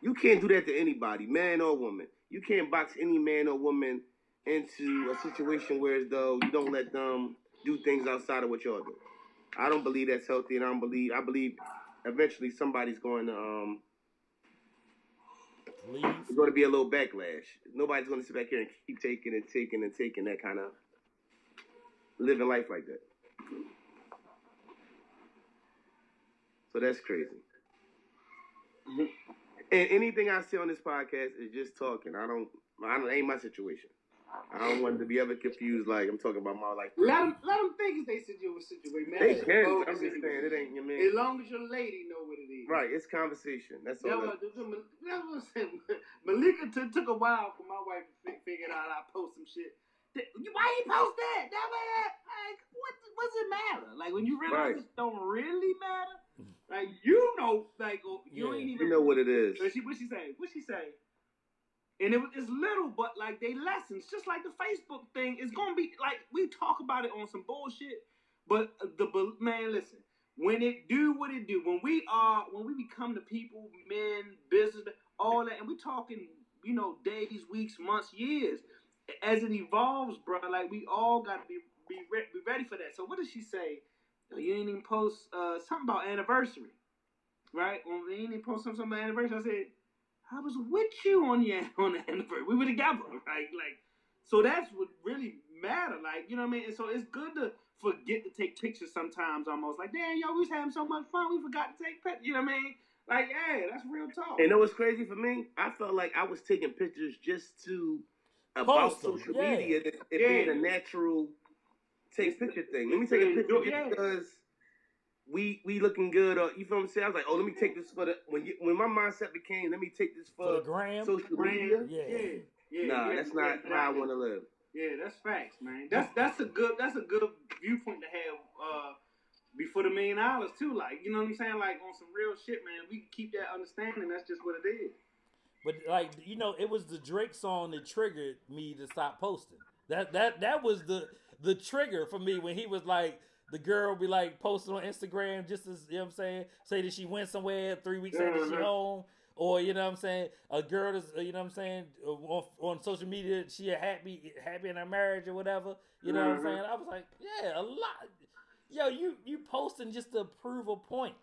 You can't do that to anybody, man or woman. You can't box any man or woman into a situation where as though you don't let them do things outside of what y'all do. I don't believe that's healthy, and I believe eventually somebody's going to leave. There's going to be a little backlash. Nobody's going to sit back here and keep taking that kind of living life like that. So that's crazy. Mm-hmm. And anything I say on this podcast is just talking. I don't ain't my situation. I don't want to be ever confused like I'm talking about my life. Let them think it's their situation. They can. I'm just saying it ain't your man. As long as your lady know what it is. Right. It's conversation. That's all. That's what I'm saying. Malika took a while for my wife to figure out I post some shit. Why you post that? Like, what's it matter? Like when you realize it don't really matter. Like you know, like you ain't even. You know what it is. What she say? And it's little, but like they lessons, just like the Facebook thing. It's gonna be like we talk about it on some bullshit, but man, listen. When it do what it do, when we become the people, men, business, all that, and we talking, you know, days, weeks, months, years, as it evolves, bro. Like we all gotta be ready for that. So what did she say? You ain't even post something about anniversary, right? When you ain't even post something about anniversary, I said. I was with you on the anniversary. We were together, right? Like, so that's what really mattered. Like, you know what I mean? And so it's good to forget to take pictures sometimes almost. Like, damn, yo, we was having so much fun. We forgot to take pictures. You know what I mean? Like, yeah, that's real talk. And you know what's crazy for me? I felt like I was taking pictures just to about social media. It being a natural take picture thing. Let me take a picture because we looking good, or you feel what I'm saying? I was like, oh, let me take this for the when my mindset became, let me take this for the gram, social media. Yeah. Nah, that's not how I want to live. Yeah, that's facts, man. That's a good viewpoint to have before the $1 million too. Like, you know what I'm saying? Like on some real shit, man. We can keep that understanding. That's just what it is. But like, you know, it was the Drake song that triggered me to stop posting. That was the trigger for me when he was like, the girl be like posting on Instagram just as, you know what I'm saying, say that she went somewhere 3 weeks after she home, or you know what I'm saying, a girl is, you know what I'm saying, on social media she happy in her marriage or whatever, you know what I'm saying. I was like, yeah, a lot. Yo, you posting just to prove a point.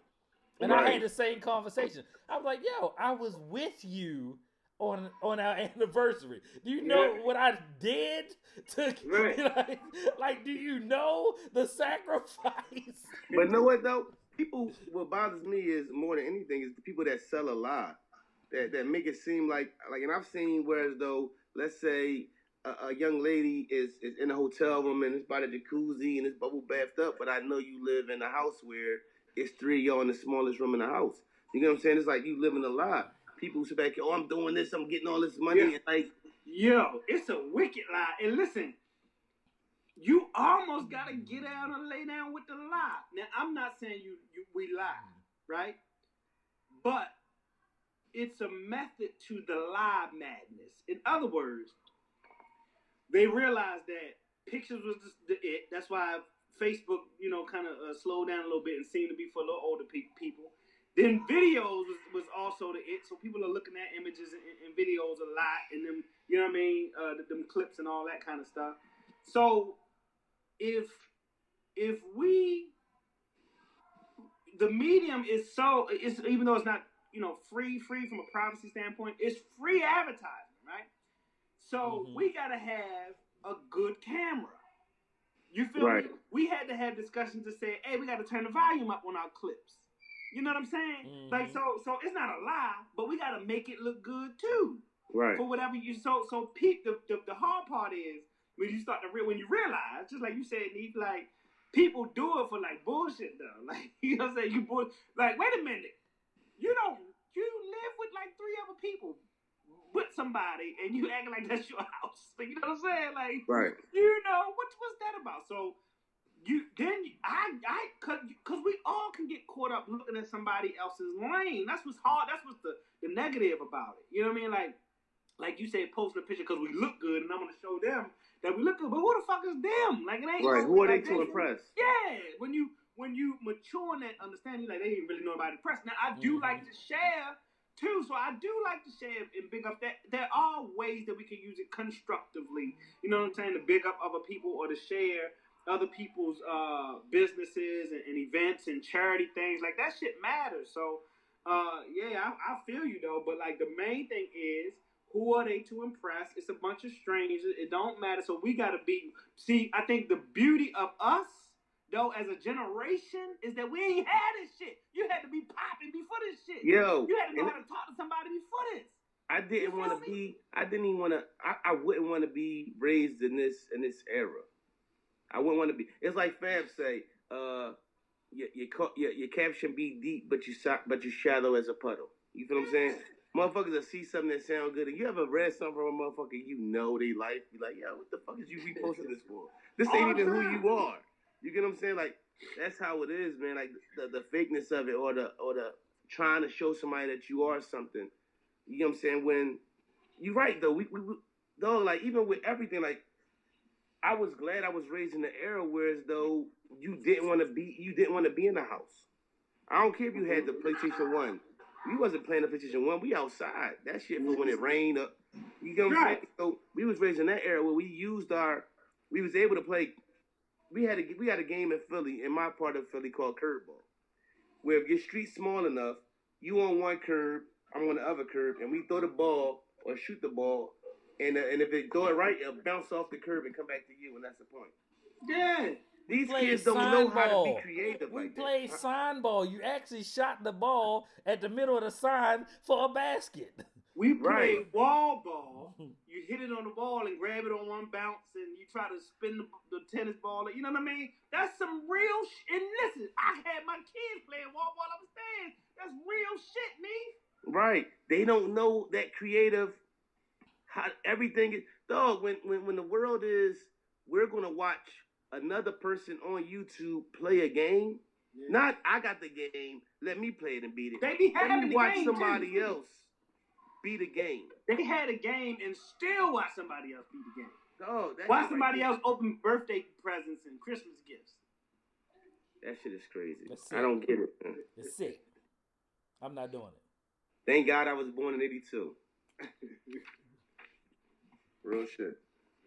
And I had the same conversation. I was like, yo, I was with you on our anniversary. Do you know what I did to like do you know the sacrifice? But know what though? People, what bothers me is more than anything is the people that sell a lie. That make it seem like, and I've seen where as though, let's say a young lady is in a hotel room and it's by the jacuzzi and it's bubble bathed up, but I know you live in a house where it's 3 of y'all in the smallest room in the house. You know what I'm saying? It's like you living a lie. People sit back, oh, I'm doing this, I'm getting all this money, and like, yo, it's a wicked lie. And listen, you almost gotta get out and lay down with the lie. Now, I'm not saying we lie, right? But it's a method to the lie madness. In other words, they realized that pictures was the it. That's why Facebook, you know, kind of slowed down a little bit and seemed to be for a little older people. Then videos was also the it. So people are looking at images and videos a lot, and them, you know what I mean, them clips and all that kind of stuff. So if we, the medium is so, it's, even though it's not, you know, free from a privacy standpoint, it's free advertising, right? So we gotta have a good camera. You feel me? We had to have discussions to say, hey, we gotta turn the volume up on our clips. You know what I'm saying? Like, so it's not a lie, but we gotta make it look good too. Right. For whatever you so peep. The hard part is when you start to when you realize, just like you said, Neef, like people do it for like bullshit though. Like, you know what I'm saying? Like, wait a minute, you live with like 3 other people with somebody and you acting like that's your house. Like, you know what I'm saying? Like, you know what's that about? So. Cause we all can get caught up looking at somebody else's lane. That's what's hard. That's what's the negative about it. You know what I mean? Like you said, posting a picture because we look good, and I'm gonna show them that we look good. But who the fuck is them? Like, it ain't right. Who are they to impress? Yeah. When you mature in that understanding, like they ain't really know about impress. Now I do like to share too, so I do like to share and big up that. There are ways that we can use it constructively. You know what I'm saying? To big up other people or to share other people's businesses and events and charity things. Like, that shit matters. So, I feel you, though. But, like, the main thing is, who are they to impress? It's a bunch of strangers. It don't matter. So, we got to be... See, I think the beauty of us, though, as a generation, is that we ain't had this shit. You had to be popping before this shit. Yo. You had to know how to talk to somebody before this. I wouldn't want to be raised in this era. I wouldn't want to be. It's like Fab say, your caption be deep, but you shallow as a puddle. You feel what I'm saying? Motherfuckers will see something that sound good, and you ever read something from a motherfucker you know they life, be like, yo, what the fuck is you reposting this for? This ain't even who you are. You get what I'm saying? Like, that's how it is, man. Like the fakeness of it, or the trying to show somebody that you are something. You know what I'm saying? When you're right though, we like, even with everything, like, I was glad I was raised in the era where as though you didn't want to be in the house. I don't care if you had the PlayStation 1. We wasn't playing the PlayStation 1. We outside. That shit for when it rained up. You know what I'm saying? So we was raised in that era where we was able to play. We had a game in Philly, in my part of Philly, called Curveball, where if your street's small enough, you on one curb, I'm on the other curb, and we throw the ball or shoot the ball. And if it go it right, it'll bounce off the curb and come back to you, and that's the point. Yeah. These kids don't know how to be creative. We played sign ball. You actually shot the ball at the middle of the sign for a basket. We played wall ball. You hit it on the wall and grab it on one bounce, and you try to spin the tennis ball. You know what I mean? That's some real shit. And listen, I had my kids playing wall ball upstairs. That's real shit, me. Right. They don't know that creative. how everything is. Dog, when the world is, we're gonna watch another person on YouTube play a game. Yeah. Not I got the game. Let me play it and beat it. They be having Let me watch game somebody too. else beat a game. They had a game and still watch somebody else beat the game. Oh, watch somebody else open birthday presents and Christmas gifts. That shit is crazy. I don't get it. It's sick. I'm not doing it. Thank God I was born in '82. Real shit.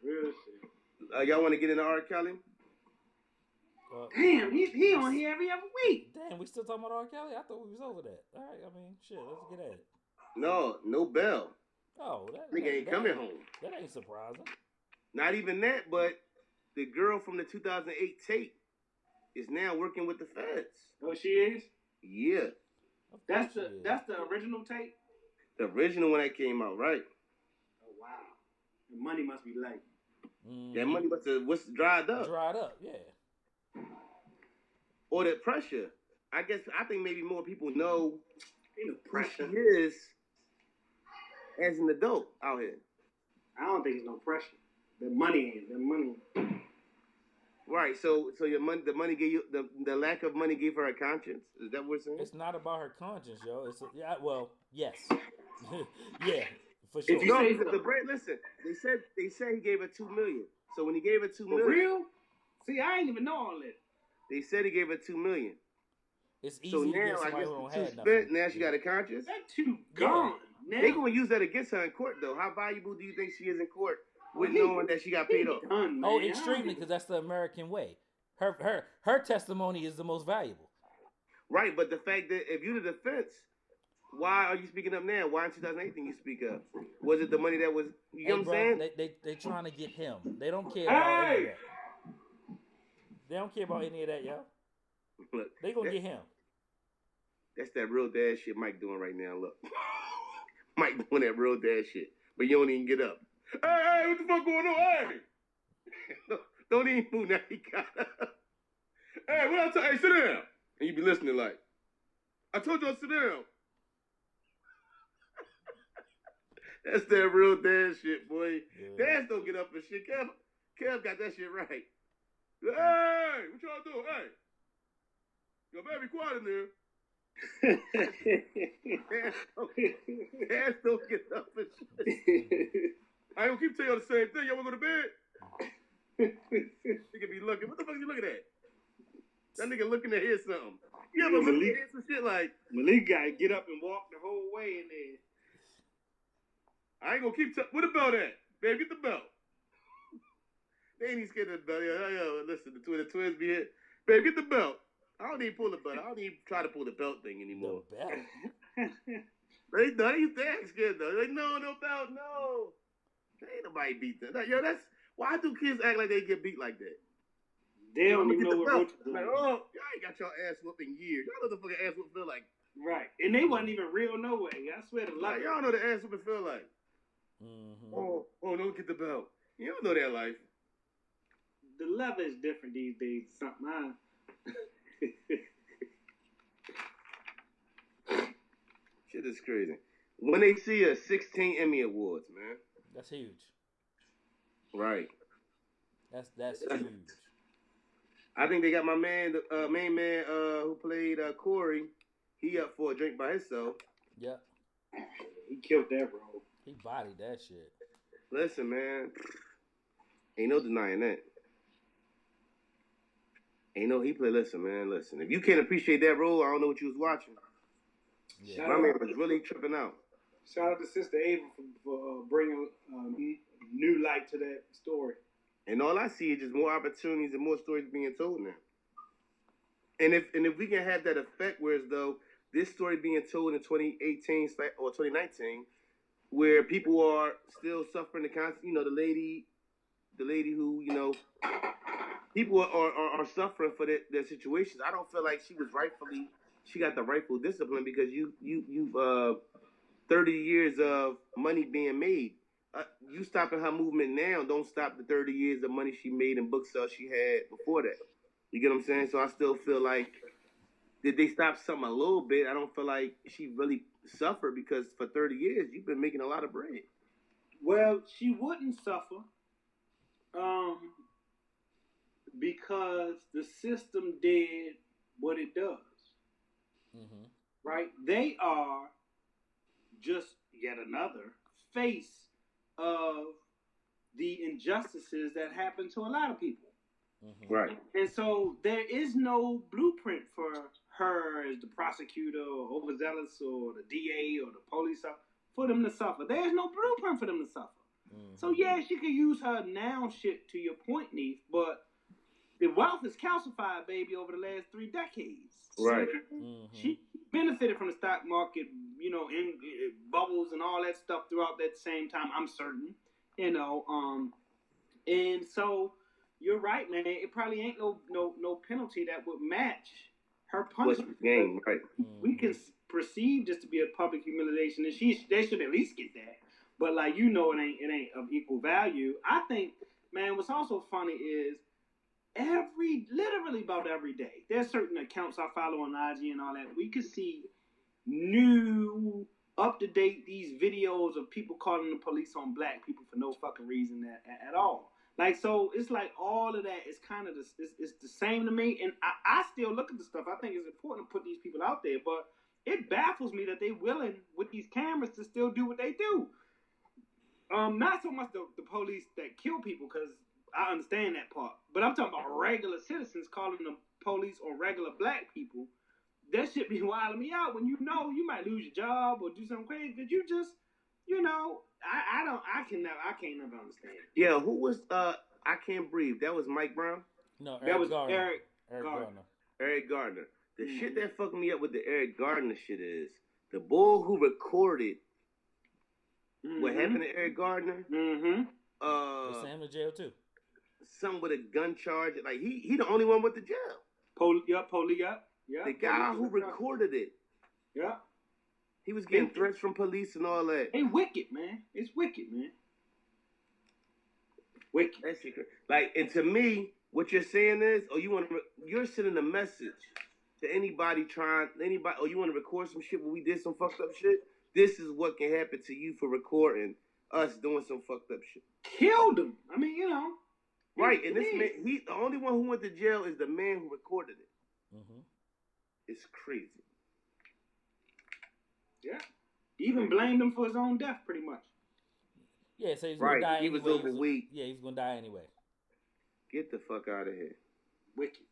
Real shit. Y'all want to get into R. Kelly? Damn, he on here every other week. Damn, we still talking about R. Kelly? I thought we was over that. All right, I mean, shit, let's get at it. No bell. Oh, that nigga ain't coming home. That ain't surprising. Not even that, but the girl from the 2008 tape is now working with the feds. Oh, she is? Yeah. That's the original tape? The original one that came out, right? Oh, wow. The money must be light. That money must have dried up. Dried up, yeah. Or the pressure. I think maybe more people know Ain't no pressure. who she is as an adult out here. I don't think it's no pressure. The money. Right. So the money gave you the lack of money gave her a conscience. Is that what we're saying? It's not about her conscience, yo. Yes. Yeah, for sure. If you say listen, they said he gave her $2 million. So when he gave her $2 million, for real? See, I ain't even know all that. They said he gave her $2 million. It's easy so to now get somebody I guess who don't two have spent. nothing. Now she got a conscience. That two gone. Yeah. They gonna use that against her in court, though. How valuable do you think she is in court with knowing that she got paid off? Oh, extremely, because that's the American way. Her testimony is the most valuable. Right, but the fact that if you're the defense, why are you speaking up now? Why in 2018 you speak up? Was it the money that was? You know what I'm saying? They trying to get him. They don't care about any of that. They don't care about any of that, yo. Look, they gonna get him. That's that real dad shit Mike doing right now. Look, Mike doing that real dad shit, but you don't even get up. Hey, what the fuck going on? Hey, don't even move now. He got up. Hey, what I tell? Hey, sit down. And you be listening like, I told you to sit down. That's that real dad shit, boy. Yeah. Dads don't get up and shit. Kev got that shit right. Hey, what y'all doing? Hey, yo, baby, quiet in there. Dads don't get up and shit. I ain't gonna keep telling you the same thing. Y'all wanna go to bed? Nigga be looking. What the fuck are you looking at? That nigga looking to hear something. You ever look to hear some shit like Malik gotta get up and walk the whole way in there. I ain't gonna keep where the belt at? Babe, get the belt. They ain't even scared of the belt. Yo, listen, the twins be here. Babe, get the belt. I don't even pull the belt. I don't even try to pull the belt thing anymore. The belt? They ain't scared though. They no belt, no. Ain't nobody beat them. Yo, why do kids act like they get beat like that? They don't even know what to do. Like, oh, y'all ain't got your ass whooped in years. Y'all know the fucking ass whoop feel like. Right. And they wasn't even real no way. I swear to God. Y'all know the ass whooping feel like. Mm-hmm. Oh, don't get the belt. You don't know that life. The level is different these days. Something Shit is crazy. When they see 16 Emmy Awards, man. That's huge. Right. That's huge. I think they got my man, the main man who played Corey. He up for a drink by himself. Yep. He killed that role. He bodied that shit. Listen, man. Ain't no denying that. He played. Listen, man. Listen. If you can't appreciate that role, I don't know what you was watching. Yeah. My man was really tripping out. Shout out to Sister Ava for bringing new light to that story. And all I see is just more opportunities and more stories being told now. And if we can have that effect, whereas though this story being told in 2018 or 2019, where people are still suffering the consequences, the lady who, people are suffering for their situations. I don't feel like she got the rightful discipline because you've 30 years of money being made. You stopping her movement now, don't stop the 30 years of money she made and book sales she had before that. You get what I'm saying? So I still feel like, did they stop something a little bit? I don't feel like she really suffered because for 30 years, you've been making a lot of bread. Well, she wouldn't suffer, um, because the system did what it does. Mm-hmm. Right? They are just yet another face of the injustices that happen to a lot of people. Mm-hmm. Right. And so there is no blueprint for her as the prosecutor or overzealous or the DA or the police for them to suffer. There's no blueprint for them to suffer. Mm-hmm. So yeah, she could use her now shit to your point, Neef, but the wealth is calcified, baby, over the last 3 decades. Right. Mm-hmm. She benefited from the stock market, you know, in bubbles and all that stuff throughout that same time, I'm certain. You know, and so you're right, man. It probably ain't no penalty that would match her punishment. Game, right? We can perceive this to be a public humiliation, and they should at least get that. But like you know, it ain't of equal value. I think, man. What's also funny is literally about every day, there's certain accounts I follow on IG and all that. We could see new, up to date these videos of people calling the police on black people for no fucking reason at all. Like, so it's like all of that is kind of it's the same to me. And I still look at the stuff. I think it's important to put these people out there, but it baffles me that they're willing with these cameras to still do what they do. Not so much the police that kill people, because I understand that part, but I'm talking about regular citizens calling the police on regular black people. That shit be wilding me out when you know you might lose your job or do something crazy that you just, you know, I can't never understand it. Yeah, who was I Can't Breathe? That was Mike Brown? No, that was Gardner. Eric Gardner. Eric Gardner. The shit that fucked me up with the Eric Gardner shit is the bull who recorded what happened to Eric Gardner. They sent him to jail too. Some with a gun charge. Like he the only one went to jail. Yeah. The guy who recorded it. Yeah. He was getting threats from police and all that. Hey, wicked, man. It's wicked, man. Wicked. That shit. Like, and to me, what you're saying is, you're sending a message to anybody, or you want to record some shit where we did some fucked up shit. This is what can happen to you for recording us doing some fucked up shit. Killed him. I mean, you know. Right, and this man, the only one who went to jail is the man who recorded it. Mm-hmm. It's crazy. Yeah. He even blamed him for his own death, pretty much. Yeah, so he's gonna die anyway. He was overweight. Yeah, he's gonna die anyway. Get the fuck out of here. Wicked.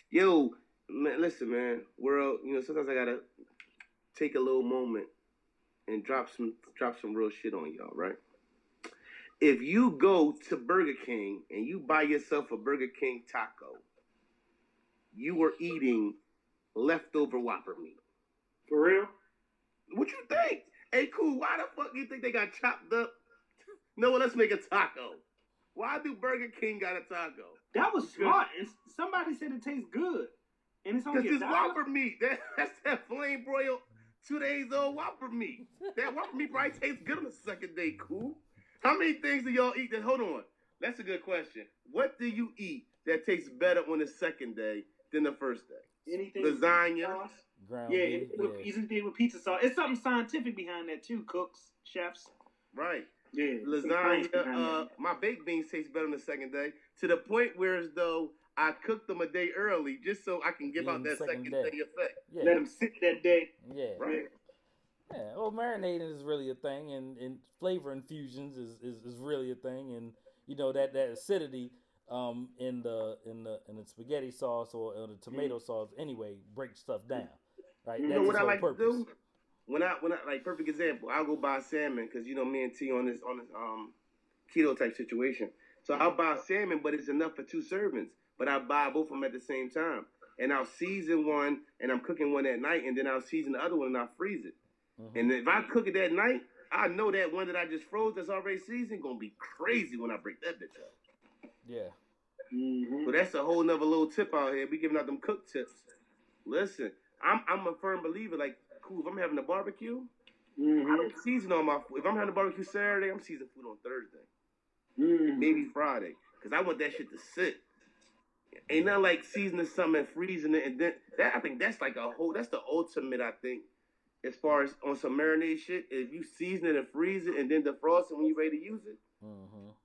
Yo, man, listen, man. World, you know, sometimes I gotta take a little moment and drop some real shit on y'all, right? If you go to Burger King and you buy yourself a Burger King taco, you were eating leftover Whopper meat. For real? What you think? Hey, cool, why the fuck you think they got chopped up? No, let's make a taco. Why do Burger King got a taco? That was smart. And somebody said it tastes good. And it's only $1. Whopper meat. That's that flame broiled 2 days old Whopper meat. That Whopper meat probably tastes good on the second day, cool. How many things do y'all eat that, hold on, that's a good question. What do you eat that tastes better on the second day than the first day? Anything. Lasagna. Ground beef, anything with pizza sauce. It's something scientific behind that too, cooks, chefs. Right. Yeah. Lasagna, my baked beans taste better on the second day, to the point where as though I cooked them a day early just so I can give out that second day effect. Yeah. Let them sit that day. Yeah. Right. Yeah, well, marinating is really a thing, and flavor infusions is really a thing, and you know that acidity in the spaghetti sauce or the tomato sauce anyway breaks stuff down, right? You know what I like to do? When I like, perfect example, I'll go buy salmon because you know me and T on this keto type situation, so I'll buy salmon, but it's enough for 2 servings, but I buy both of them at the same time, and I'll season one, and I'm cooking one at night, and then I'll season the other one and I'll freeze it. Mm-hmm. And if I cook it that night, I know that one that I just froze that's already seasoned gonna be crazy when I break that bitch up. Yeah. Mm-hmm. So that's a whole nother little tip out here. We giving out them cook tips. Listen, I'm a firm believer. Like, cool, if I'm having a barbecue, I don't season on my food. If I'm having a barbecue Saturday, I'm seasoning food on Thursday, maybe Friday, because I want that shit to sit. Ain't nothing like seasoning something and freezing it, and then I think that's like that's the ultimate. I think as far as on some marinade shit, if you season it and freeze it and then defrost it when you ready to use it,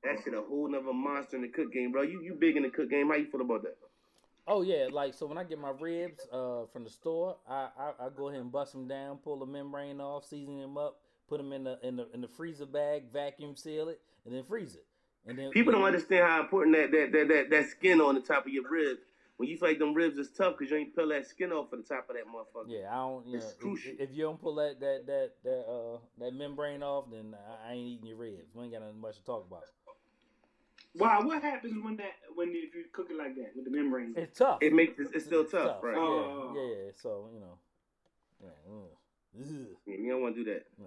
that shit a whole nother monster in the cook game, bro. You big in the cook game. How you feel about that? Oh yeah, like so when I get my ribs from the store, I go ahead and bust them down, pull the membrane off, season them up, put them in the freezer bag, vacuum seal it, and then freeze it. And then people don't understand how important that skin on the top of your ribs. When you feel like them ribs is tough because you ain't peel that skin off for the top of that motherfucker. Yeah, I don't. You know, if you don't pull that membrane off, then I ain't eating your ribs. We ain't got nothing much to talk about. Wow, what happens when if you cook it like that with the membrane? It's tough. It's still tough, right? Yeah. So you know, yeah, you don't want to do that. No.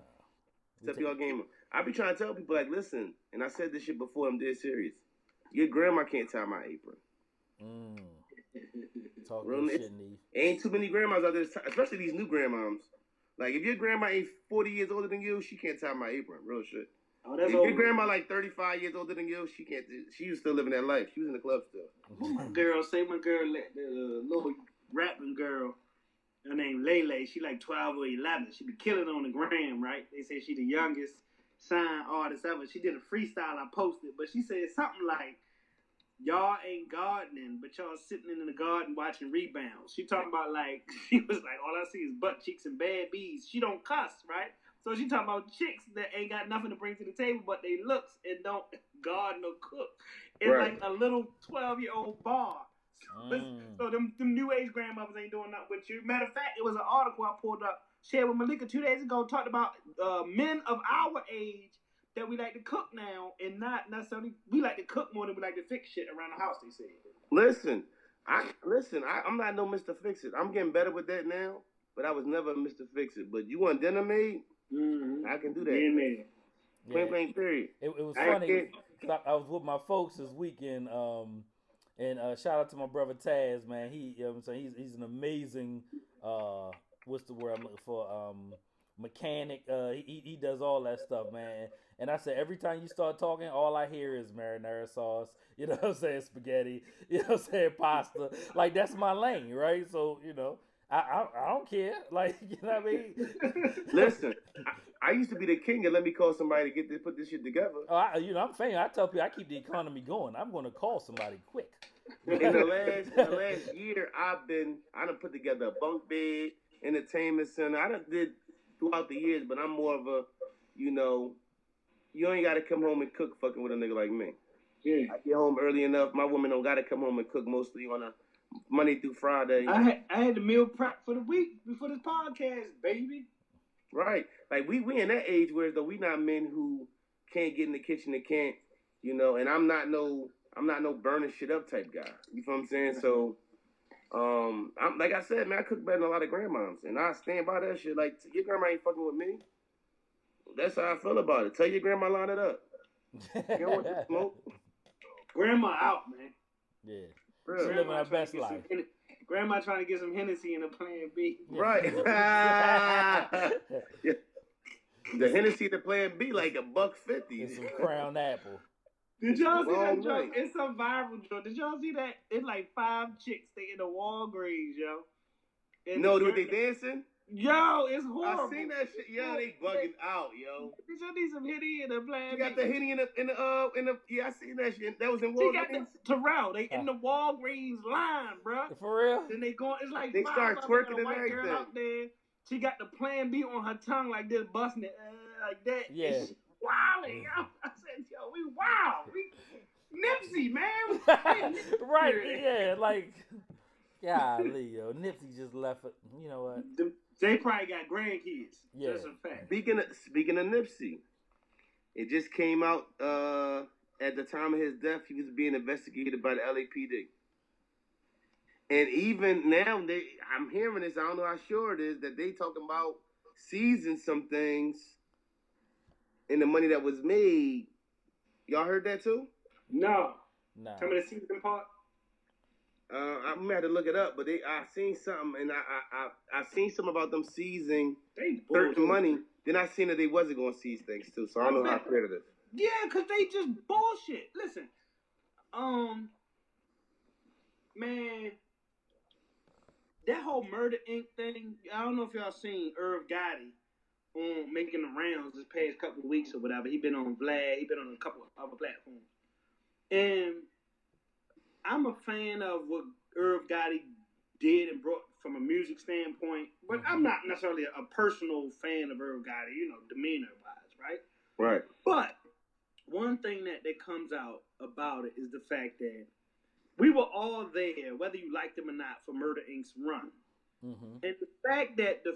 Except y'all gamer. I be trying to tell people like, listen, and I said this shit before. I'm dead serious. Your grandma can't tie my apron. Talk real shit, Neve. Ain't too many grandmas out there, especially these new grandmoms. Like if your grandma ain't 40 years older than you, she can't tie my apron. Real shit. Oh, that's if your grandma like 35 years older than you, she can't. She was still living that life. She was in the club still. My girl, the little rapping girl, her name Lele. She like 12 or 11. She be killing on the gram, right? They say she the youngest sign artist ever. She did a freestyle I posted, but she said something like, "Y'all ain't gardening, but y'all sitting in the garden watching rebounds." She talking about like, she was like, all I see is butt cheeks and bad bees. She don't cuss, right? So she talking about chicks that ain't got nothing to bring to the table but they looks and don't garden or cook. It's like a little 12-year-old bar. So them new age grandmothers ain't doing nothing with you. Matter of fact, it was an article I pulled up, shared with Malika 2 days ago, talked about men of our age that we like to cook now, and not necessarily we like to cook more than we like to fix shit around the house. They say. Listen, I'm not no Mr. Fix It. I'm getting better with that now, but I was never Mr. Fix It. But you want dinner made? I can do that. Yeah, man. Plain blank period. It was funny. I was with my folks this weekend, and shout out to my brother Taz, man. He, you know what I'm saying, he's an amazing what's the word I'm looking for? Mechanic. He does all that stuff, man. And I said, every time you start talking, all I hear is marinara sauce. You know what I'm saying? Spaghetti. You know what I'm saying? Pasta. Like, that's my lane, right? So, you know, I don't care. Like, you know what I mean? Listen, I used to be the king and let me call somebody to put this shit together. Oh, I'm saying, I tell people I keep the economy going. I'm going to call somebody quick. In the last year, I done put together a bunk bed, entertainment center. I done did throughout the years, but I'm more of a, you know, you ain't got to come home and cook fucking with a nigga like me. Yeah. I get home early enough. My woman don't got to come home and cook mostly on a Monday through Friday. I had the meal prep for the week before this podcast, baby. Right. Like, we in that age where though we not men who can't get in the kitchen and can't, you know, and I'm not no burning shit up type guy. You feel what I'm saying? So, I'm like I said, man, I cook better than a lot of grandmoms, and I stand by that shit. Like, your grandma ain't fucking with me. That's how I feel about it. Tell your grandma line it up. You don't want to smoke. Grandma out, man. Yeah. Real. She living her best life. Grandma trying to get some Hennessy in a Plan B. Right. Yeah. The Hennessy to Plan B like $1.50. And some Crown Apple. Did y'all see that joke? It's some viral joke. Did y'all see that? It's like 5 chicks. They in the Walgreens, yo. And no, do they dancing? Yo, it's horrible. I seen that shit. Yeah, they bugging out, yo. Did y'all need some Henny in the Plan B? You got the Henny in the yeah, I seen that shit. That was in Walgreens. She got the Terrell. They in the Walgreens line, bro. For real? Then they going. It's like they start twerking and white girl out there. She got the Plan B on her tongue like this, busting it like that. Yeah. Wilding. I said, yo, we wild. We Nipsey, man. Right, yeah, like, golly, yo. Nipsey just left it. You know what? They probably got grandkids. Yeah. That's a fact. Speaking of Nipsey, it just came out at the time of his death, he was being investigated by the LAPD. And even now, I'm hearing this, I don't know how sure it is, that they talking about seizing some things and the money that was made. Y'all heard that too? No. Nah. Tell me the season part. I'm gonna have to look it up, but I seen something, and I seen something about them seizing certain money. Then I seen that they wasn't gonna seize things too, so I don't know how clear it is. Yeah, cause they just bullshit. Listen, man, that whole Murder Inc. thing. I don't know if y'all seen Irv Gotti on making the rounds this past couple of weeks or whatever. He been on Vlad. He been on a couple of other platforms, and I'm a fan of what Irv Gotti did and brought from a music standpoint, but I'm not necessarily a personal fan of Irv Gotti, demeanor wise, right? Right. But one thing that comes out about it is the fact that we were all there, whether you liked them or not, for Murder Inc.'s run. Mm-hmm. And the fact that the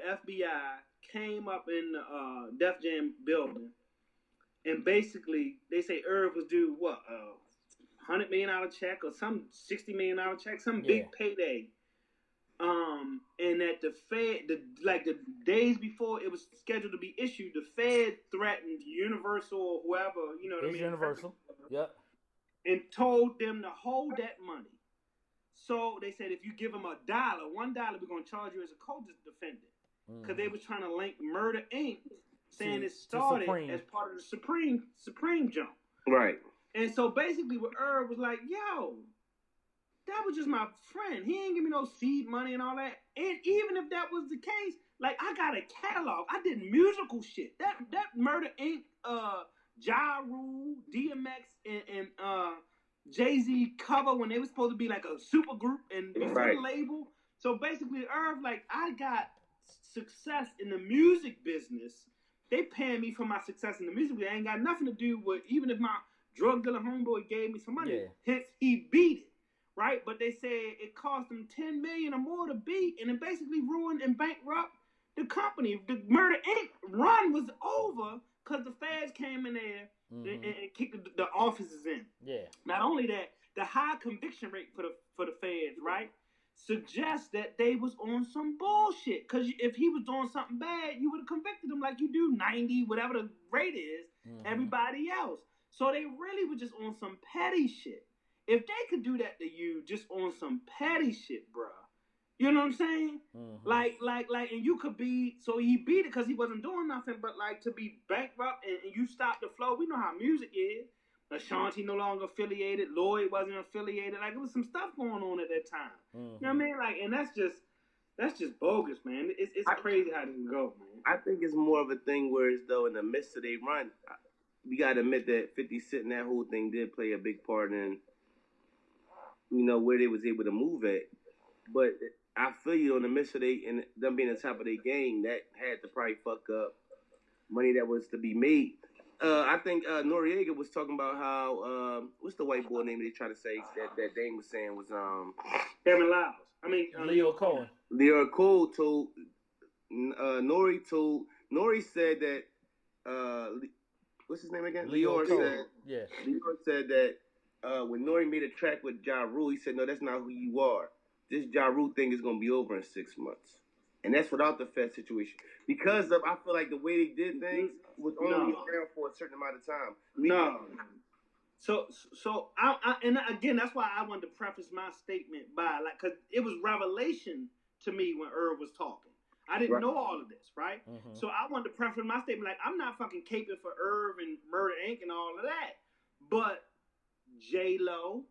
FBI came up in the Def Jam building, and basically they say Irv was due what, $100 million check or some $60 million check, some big payday. And that the Fed, the days before it was scheduled to be issued, the Fed threatened Universal or whoever, Universal. Yep. And told them to hold that money. So they said, if you give them $1, $1, we're going to charge you as a co-defendant. Because they was trying to link Murder Inc., saying it started as part of the Supreme jump. Right. And so basically what Irv was like, yo, that was just my friend. He ain't give me no seed money and all that. And even if that was the case, like, I got a catalog. I did musical shit. That Murder Inc., Ja Rule, DMX, and Jay-Z cover when they were supposed to be like a super group and be a label. So basically, Irv, like, I got success in the music business. They paying me for my success in the music business. It ain't got nothing to do with, even if my drug dealer homeboy gave me some money. Hence, he beat it. Right? But they said it cost them $10 million or more to beat, and it basically ruined and bankrupt the company. The Murder Inc. run was over because the feds came in there and kicked the officers in. Yeah. Not only that, the high conviction rate for the feds, right, suggests that they was on some bullshit. Because if he was doing something bad, you would have convicted him like you do 90, whatever the rate is, everybody else. So they really were just on some petty shit. If they could do that to you just on some petty shit, bruh, you know what I'm saying? Like, and you could be, so he beat it because he wasn't doing nothing, but like to be bankrupt and you stop the flow. We know how music is. Ashanti no longer affiliated. Lloyd wasn't affiliated. Like, there was some stuff going on at that time. You know what I mean? Like, and that's just bogus, man. It's crazy how this can go, man. I think it's more of a thing where it's though in the midst of their run, we gotta admit that 50 Cent and that whole thing did play a big part in, where they was able to move at. But I feel you in the midst of and them being on top of their game, that had to probably fuck up money that was to be made. I think Noriega was talking about how what's the white boy name they try to say that Dame was saying was Kevin Lyles. I mean Leo Cole. Leo Cole told Nori said that what's his name again? Leo said Leo said that when Nori made a track with Ja Rule, he said, no, that's not who you are. This Ja Rule thing is going to be over in 6 months. And that's without the Fed situation. Because of, I feel like the way they did things was only around for a certain amount of time. So I and again, that's why I wanted to preface my statement by, like, because it was revelation to me when Irv was talking. I didn't know all of this, right? So I wanted to preface my statement like, I'm not fucking caping for Irv and Murder Inc. and all of that. But J-Lo,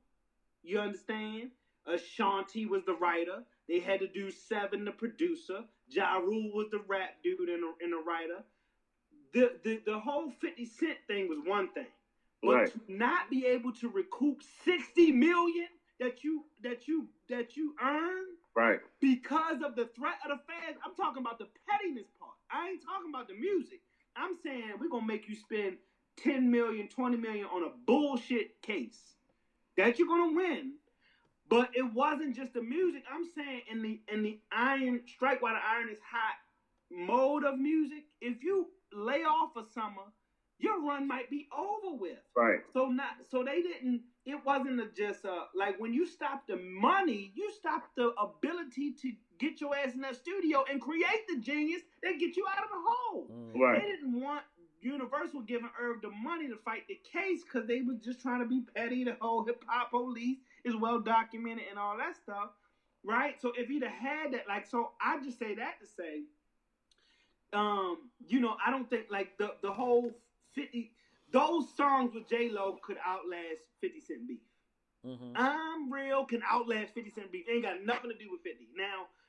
you understand? Ashanti was the writer. They had to do Seven, the producer. Ja Rule was the rap dude and the writer. The whole 50 Cent thing was one thing. But to not be able to recoup $60 million that you earned because of the threat of the feds, I'm talking about the pettiness part. I ain't talking about the music. I'm saying we're gonna make you spend $10 million, $20 million on a bullshit case that you're gonna win. But it wasn't just the music. I'm saying in the iron strike while the iron is hot mode of music, if you lay off a summer, your run might be over with. Right. So they didn't. It wasn't just like when you stop the money, you stop the ability to get your ass in that studio and create the genius that get you out of the hole. Right. They didn't want Universal giving Irv the money to fight the case because they was just trying to be petty. The whole hip hop police is well documented and all that stuff, right? So if he'd have had that, like, so I just say that to say, I don't think like the whole 50 those songs with J-Lo could outlast 50 Cent beef. I'm real can outlast 50 Cent beef. It ain't got nothing to do with 50.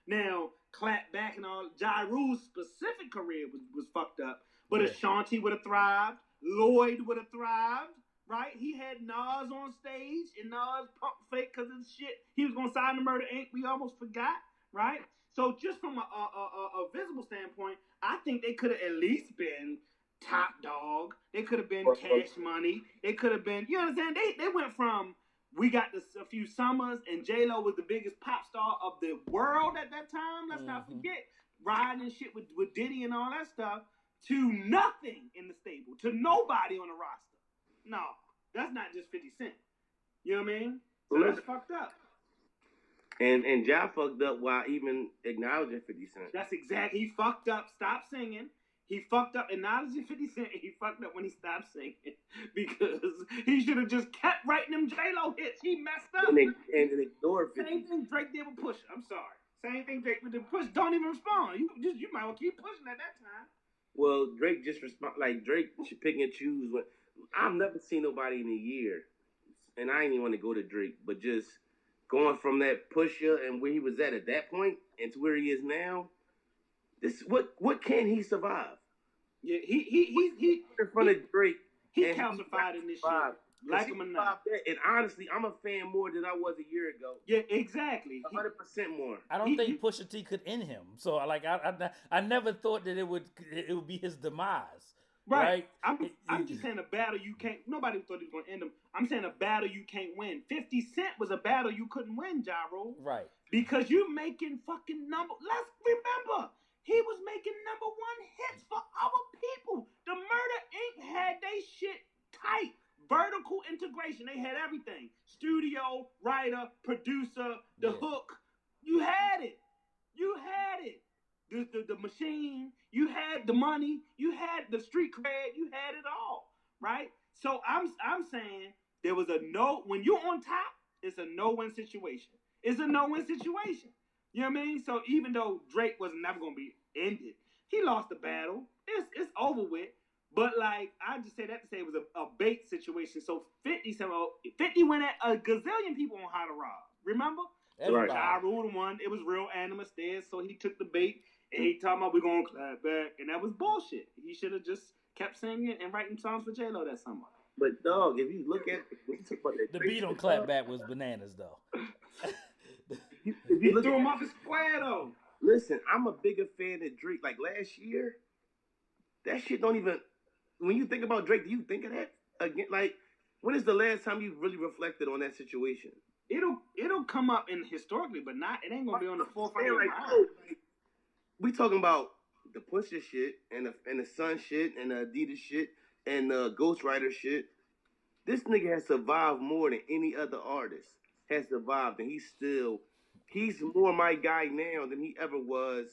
Now, clap back and all. Ja Rule's specific career was fucked up. But Ashanti would have thrived. Lloyd would have thrived. Right? He had Nas on stage, and Nas pumped fake because of shit. He was going to sign to Murder Inc. We almost forgot. Right? So just from a visible standpoint, I think they could have at least been Top Dog. They could have been Cash Money. They could have been, you understand? They went from, we got a few summers, and J-Lo was the biggest pop star of the world at that time. Let's not forget. Riding and shit with Diddy and all that stuff, to nothing in the stable, to nobody on the roster. No, that's not just 50 Cent. You know what I mean? So that's fucked up. And Ja fucked up while even acknowledging 50 Cent. That's exactly. He fucked up. Stop singing. He fucked up acknowledging 50 Cent. He fucked up when he stopped singing because he should have just kept writing them J-Lo hits. He messed up. And ignored 50. Same thing Drake did with Pusha. I'm sorry. Same thing Drake with Pusha. Don't even respond. You might well keep pushing at that time. Well, Drake just respond like Drake should pick and choose. I've never seen nobody in a year, and I ain't even want to go to Drake, but just going from that Pusha and where he was at that point and to where he is now. This what can he survive? Yeah, he in front of Drake. He calcified in this shit. Like him or not. And honestly, I'm a fan more than I was a year ago. Yeah, exactly. 100% more. I don't think Pusha T could end him. So like I never thought that it would be his demise. Right. I'm just saying a battle you can't. Nobody thought he was gonna end him. I'm saying a battle you can't win. 50 Cent was a battle you couldn't win, Ja Rule. Right. Because you making fucking number. Let's remember. He was making #1 hits for our people. The Murder Inc. had they shit tight. Vertical integration. They had everything. Studio, writer, producer, the hook. You had it. You had it. The machine. You had the money. You had the street cred. You had it all. Right? So I'm saying there was a no. When you're on top, it's a no-win situation. It's a no-win situation. You know what I mean? So even though Drake was never going to be ended, he lost the battle. It's over with. But, like, I just say that to say it was a bait situation. So 50 went at a gazillion people on How to Rob. Remember? Everybody. Ja Rule won. It was real animus there. So he took the bait and he talking about we're going to clap back. And that was bullshit. He should have just kept singing and writing songs for J-Lo that summer. But, dog, if you look at the beat on clap back was bananas, though. If you threw him off his square, though. Listen, I'm a bigger fan of Drake. Like, last year, that shit don't even... When you think about Drake, do you think of that again? Like, when is the last time you really reflected on that situation? It'll come up in historically, but not. It ain't gonna be on the forefront. Like, we talking about the Pusha shit and the Sun shit and the Adidas shit and the Ghostwriter shit. This nigga has survived more than any other artist has survived, and he's more my guy now than he ever was.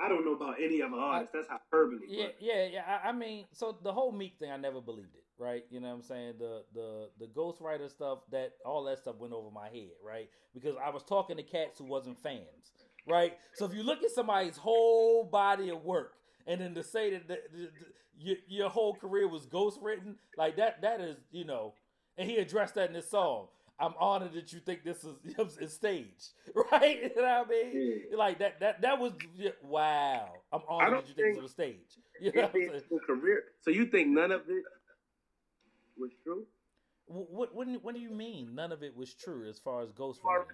I don't know about any other artists. That's hyperbole. Yeah. I mean, so the whole Meek thing, I never believed it, right? You know what I'm saying? The Ghostwriter stuff, all that stuff went over my head, right? Because I was talking to cats who wasn't fans, right? So if you look at somebody's whole body of work and then to say that your whole career was ghostwritten, like that is, you know, and he addressed that in his song. I'm honored that you think this is staged, right? You know what I mean? Yeah. Like that was wow. I'm honored that you think this was staged. You know what I'm saying? Career. So you think none of it was true? What do you mean none of it was true as far as ghostwriting?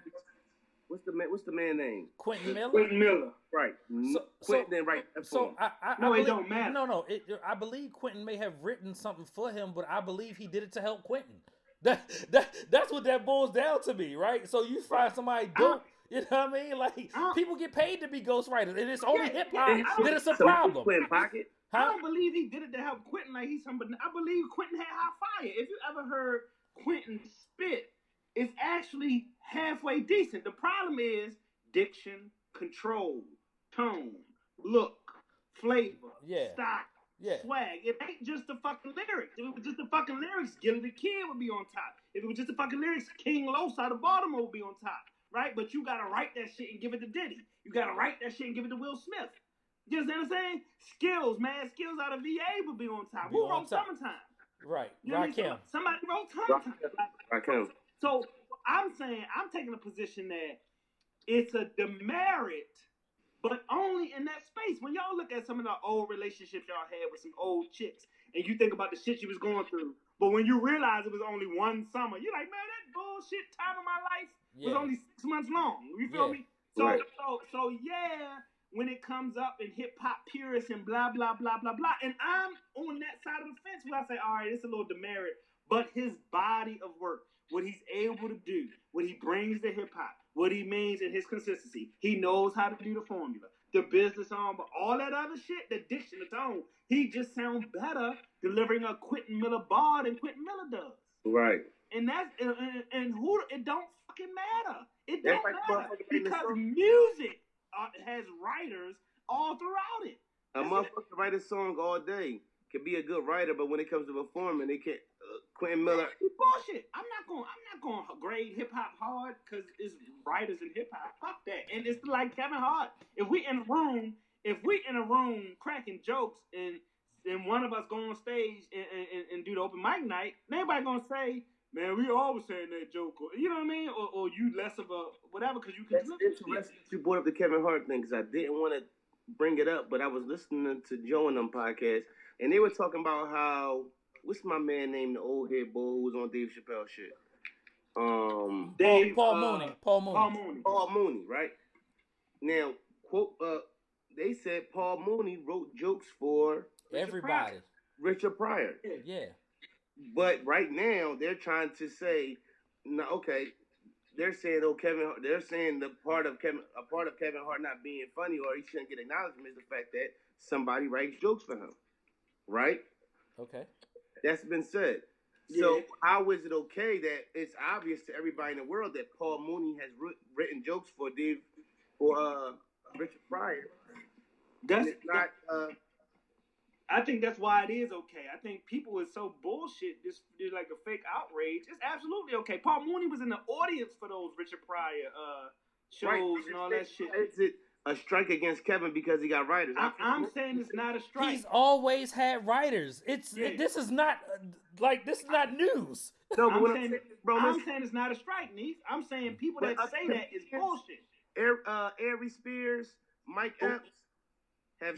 What's the man name? Quentin Miller. Quentin Miller. Right. Quentin didn't write that for him. It don't matter. No. I believe Quentin may have written something for him, but I believe he did it to help Quentin. That's what that boils down to me, right? So you find somebody dope, you know what I mean? Like people get paid to be ghostwriters, and it's only hip hop that it's a problem. Pocket. I don't believe he did it to help Quentin like he's somebody. I believe Quentin had hot fire. If you ever heard Quentin spit, it's actually halfway decent. The problem is diction, control, tone, look, flavor, style. Yeah. Swag. It ain't just the fucking lyrics. If it was just the fucking lyrics, Gilly the Kid would be on top. If it was just the fucking lyrics, King Los out of Baltimore would be on top. Right? But you gotta write that shit and give it to Diddy. You gotta write that shit and give it to Will Smith. You understand what I'm saying? Skills, man. Skills out of VA would be on top. Who wrote Summertime? Right. You know Rakim. Somebody wrote Summertime. Rakim. So I'm saying I'm taking a position that it's a demerit, but only in that space. When y'all look at some of the old relationships y'all had with some old chicks, and you think about the shit you was going through, but when you realize it was only one summer, you're like, man, that bullshit time of my life was only 6 months long. You feel me? So, Right. so yeah. When it comes up in hip hop purists and blah blah blah blah blah, and I'm on that side of the fence where I say, all right, it's a little demerit, but his body of work, what he's able to do, what he brings to hip hop, what he means in his consistency, he knows how to do the formula, the business on, but all that other shit, the diction, the tone, he just sounds better delivering a Quentin Miller bar than Quentin Miller does. Right. And that's and who it don't fucking matter. It don't That's matter like because music has writers all throughout it. A motherfucker write a song all day can be a good writer, but when it comes to performing, they can't. Quentin Miller. Bullshit. I'm not going to grade hip hop hard because it's writers in hip hop. Fuck that. And it's like Kevin Hart. If we in a room cracking jokes and one of us go on stage and do the open mic night, nobody gonna say, man, we always saying that joke, or, you know what I mean, or you less of a whatever because you can. That's interesting that you brought up the Kevin Hart thing because I didn't want to bring it up, but I was listening to Joe and them podcasts, and they were talking about how what's my man named the old head bull who was on Dave Chappelle shit. Paul Mooney, right? Now, quote, they said Paul Mooney wrote jokes for everybody. Richard Pryor. Yeah. But right now they're trying to say, no, okay. They're saying, they're saying a part of Kevin Hart not being funny or he shouldn't get acknowledgement is the fact that somebody writes jokes for him, right? Okay. That's been said. Yeah. So how is it okay that it's obvious to everybody in the world that Paul Mooney has written jokes for Richard Pryor? That's not. I think that's why it is okay. I think people is so bullshit. This is like a fake outrage. It's absolutely okay. Paul Mooney was in the audience for those Richard Pryor shows and all that shit. Is it a strike against Kevin because he got writers? I'm saying it's not a strike. He's always had writers. This is not this is not news. No, I'm saying it's not a strike, Neef. I'm saying people that say that is bullshit. Ari Spears, Mike Epps. I'm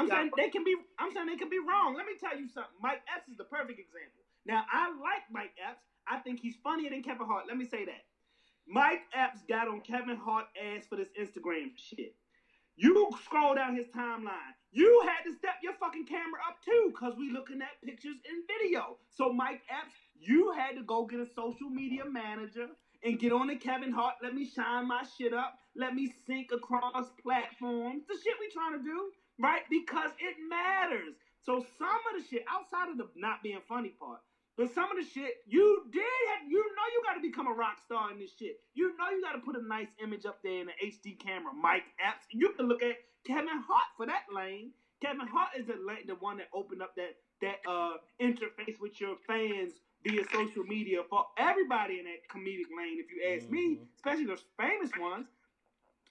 saying they can be wrong. Let me tell you something. Mike Epps is the perfect example. Now, I like Mike Epps. I think he's funnier than Kevin Hart. Let me say that. Mike Epps got on Kevin Hart ass for this Instagram shit. You scroll down his timeline. You had to step your fucking camera up too, because we looking at pictures and video. So Mike Epps, you had to go get a social media manager and get on the Kevin Hart. Let me shine my shit up. Let me sync across platforms. The shit we trying to do, right? Because it matters. So some of the shit, outside of the not being funny part, but some of the shit, you got to become a rock star in this shit. You know you got to put a nice image up there in an HD camera. Mike Epps. You can look at Kevin Hart for that lane. Kevin Hart is the one that opened up that interface with your fans via social media for everybody in that comedic lane. If you ask me, especially those famous ones,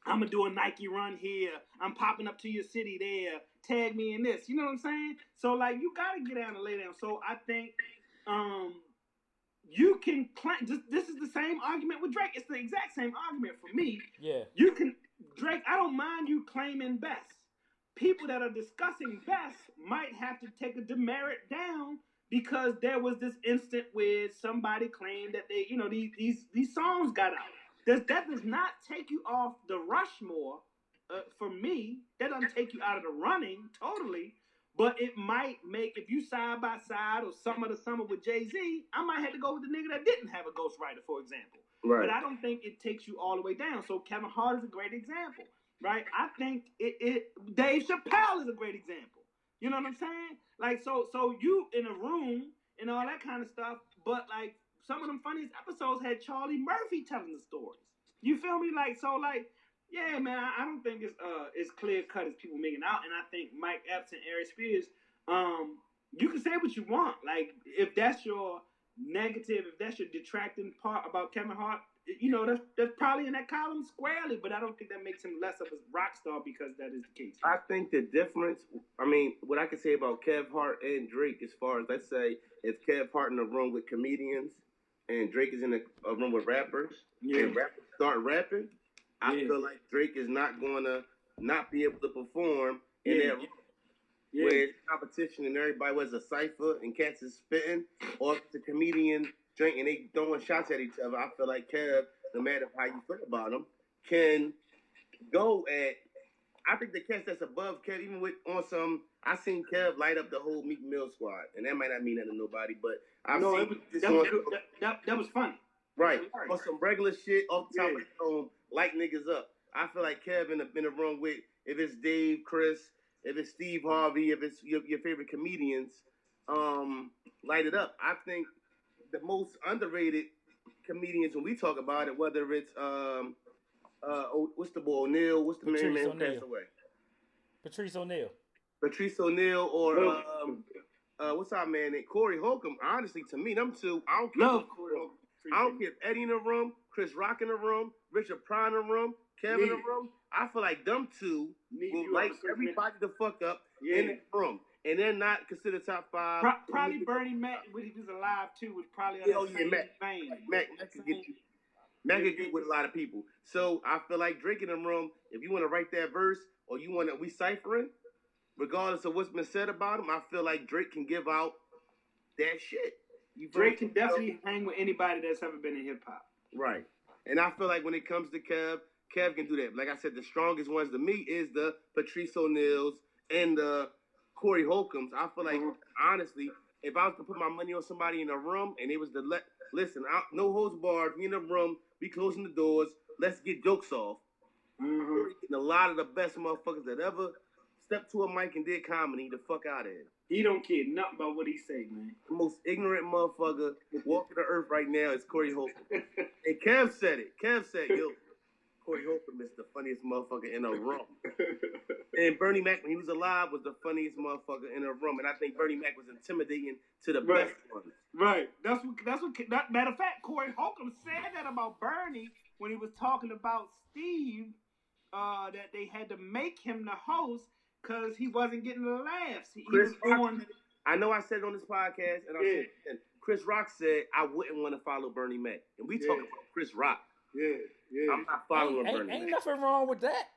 I'm going to do a Nike run here. I'm popping up to your city there. Tag me in this. You know what I'm saying? So, like, you got to get down and lay down. So, I think you can claim. This is the same argument with Drake. It's the exact same argument for me. Yeah. You can, Drake, I don't mind you claiming best. People that are discussing best might have to take a demerit down because there was this instant where somebody claimed that they, these songs got out. That does not take you off the Rushmore. For me, that doesn't take you out of the running totally, but it might make, if you side by side or Summer to Summer with Jay-Z, I might have to go with the nigga that didn't have a ghostwriter, for example. Right. But I don't think it takes you all the way down. So Kevin Hart is a great example, right? I think Dave Chappelle is a great example. You know what I'm saying? Like, so you in a room and all that kind of stuff, but like some of them funniest episodes had Charlie Murphy telling the stories. You feel me? Yeah, man, I don't think it's clear cut as people making out, and I think Mike Epps and Ari Spears, you can say what you want. Like, if that's your negative, if that's your detracting part about Kevin Hart, that's probably in that column squarely, but I don't think that makes him less of a rock star because that is the case. I think the difference, what I can say about Kev Hart and Drake as far as, let's say, if Kev Hart in a room with comedians and Drake is in a room with rappers, and rappers start rapping, I feel like Drake is not going to not be able to perform in that room. Where it's competition and everybody was a cipher and cats is spitting, or if it's a comedian drink and they throwing shots at each other, I feel like Kev, no matter how you feel about him, can go at. I think the cats that's above Kev, even with on some, I seen Kev light up the whole Meek Mill squad, and that might not mean nothing to nobody, but I've seen that was funny. Right, on some regular shit off the top of the dome, light niggas up. I feel like Kev in the room with if it's Dave, Chris, if it's Steve Harvey, if it's your favorite comedians, light it up. I think the most underrated comedians when we talk about it, whether it's what's the boy O'Neal, what's the man who passed away? Patrice O'Neal. Patrice O'Neal or what's our man named Corey Holcomb. Honestly, to me, them two, I don't care. Love Corey Holcomb. I don't care if Eddie in the room, Chris Rock in the room, Richard Pryor in the room, Kevin in the room. I feel like them two will light everybody the fuck up in the room. And they're not considered top 5. Probably Bernie Mac, when he was alive too, was probably Mac could get you. Mac could get with a lot of people. So I feel like Drake in the room, if you want to write that verse or you want to, we ciphering, regardless of what's been said about him, I feel like Drake can give out that shit. Drake can definitely hang with anybody that's ever been in hip hop. Right. And I feel like when it comes to Kev can do that. Like I said, the strongest ones to me is the Patrice O'Neals and the Corey Holcombs. I feel like, honestly, if I was to put my money on somebody in a room and it was to listen, no holds barred, we in the room, we closing the doors, let's get jokes off. Mm-hmm. A lot of the best motherfuckers that ever stepped to a mic and did comedy, the fuck out of here. He don't care nothing about what he say, man. The most ignorant motherfucker walking the earth right now is Corey Holcomb. And Kev said it. Kev said, yo, Corey Holcomb is the funniest motherfucker in a room. And Bernie Mac, when he was alive, was the funniest motherfucker in a room. And I think Bernie Mac was intimidating to the best ones. Right. That's what. Matter of fact, Corey Holcomb said that about Bernie when he was talking about Steve. That they had to make him the host because he wasn't getting the laughs. I know I said it on this podcast, and Chris Rock said I wouldn't want to follow Bernie Mac, and we talking about Chris Rock. Yeah. I'm not following Bernie Mac. Ain't nothing wrong with that.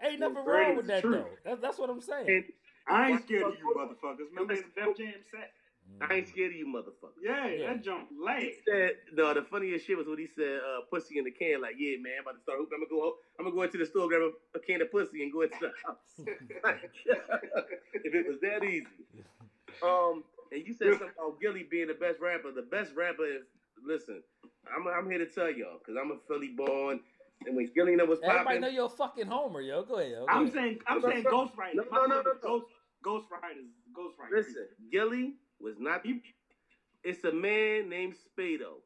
Ain't nothing wrong with that though. That's what I'm saying. And I ain't scared of you motherfuckers. Remember the Def Jam set? I ain't scared of you motherfuckers. Yeah. That jump last. He said, no, the funniest shit was when he said, pussy in the can, like, yeah, man, I'm about to start hooping. I'm gonna go into the store, grab a can of pussy and go into the house. If it was that easy. And you said something about Gilly being the best rapper. The best rapper is, listen, I'm here to tell y'all, because I'm a Philly born, and when Gilly was popping. Everybody know you're a fucking homer, yo. Go ahead. Okay. I'm saying ghostwriter. No. Ghostwriters. Listen, Gilly was not. It's a man named Spado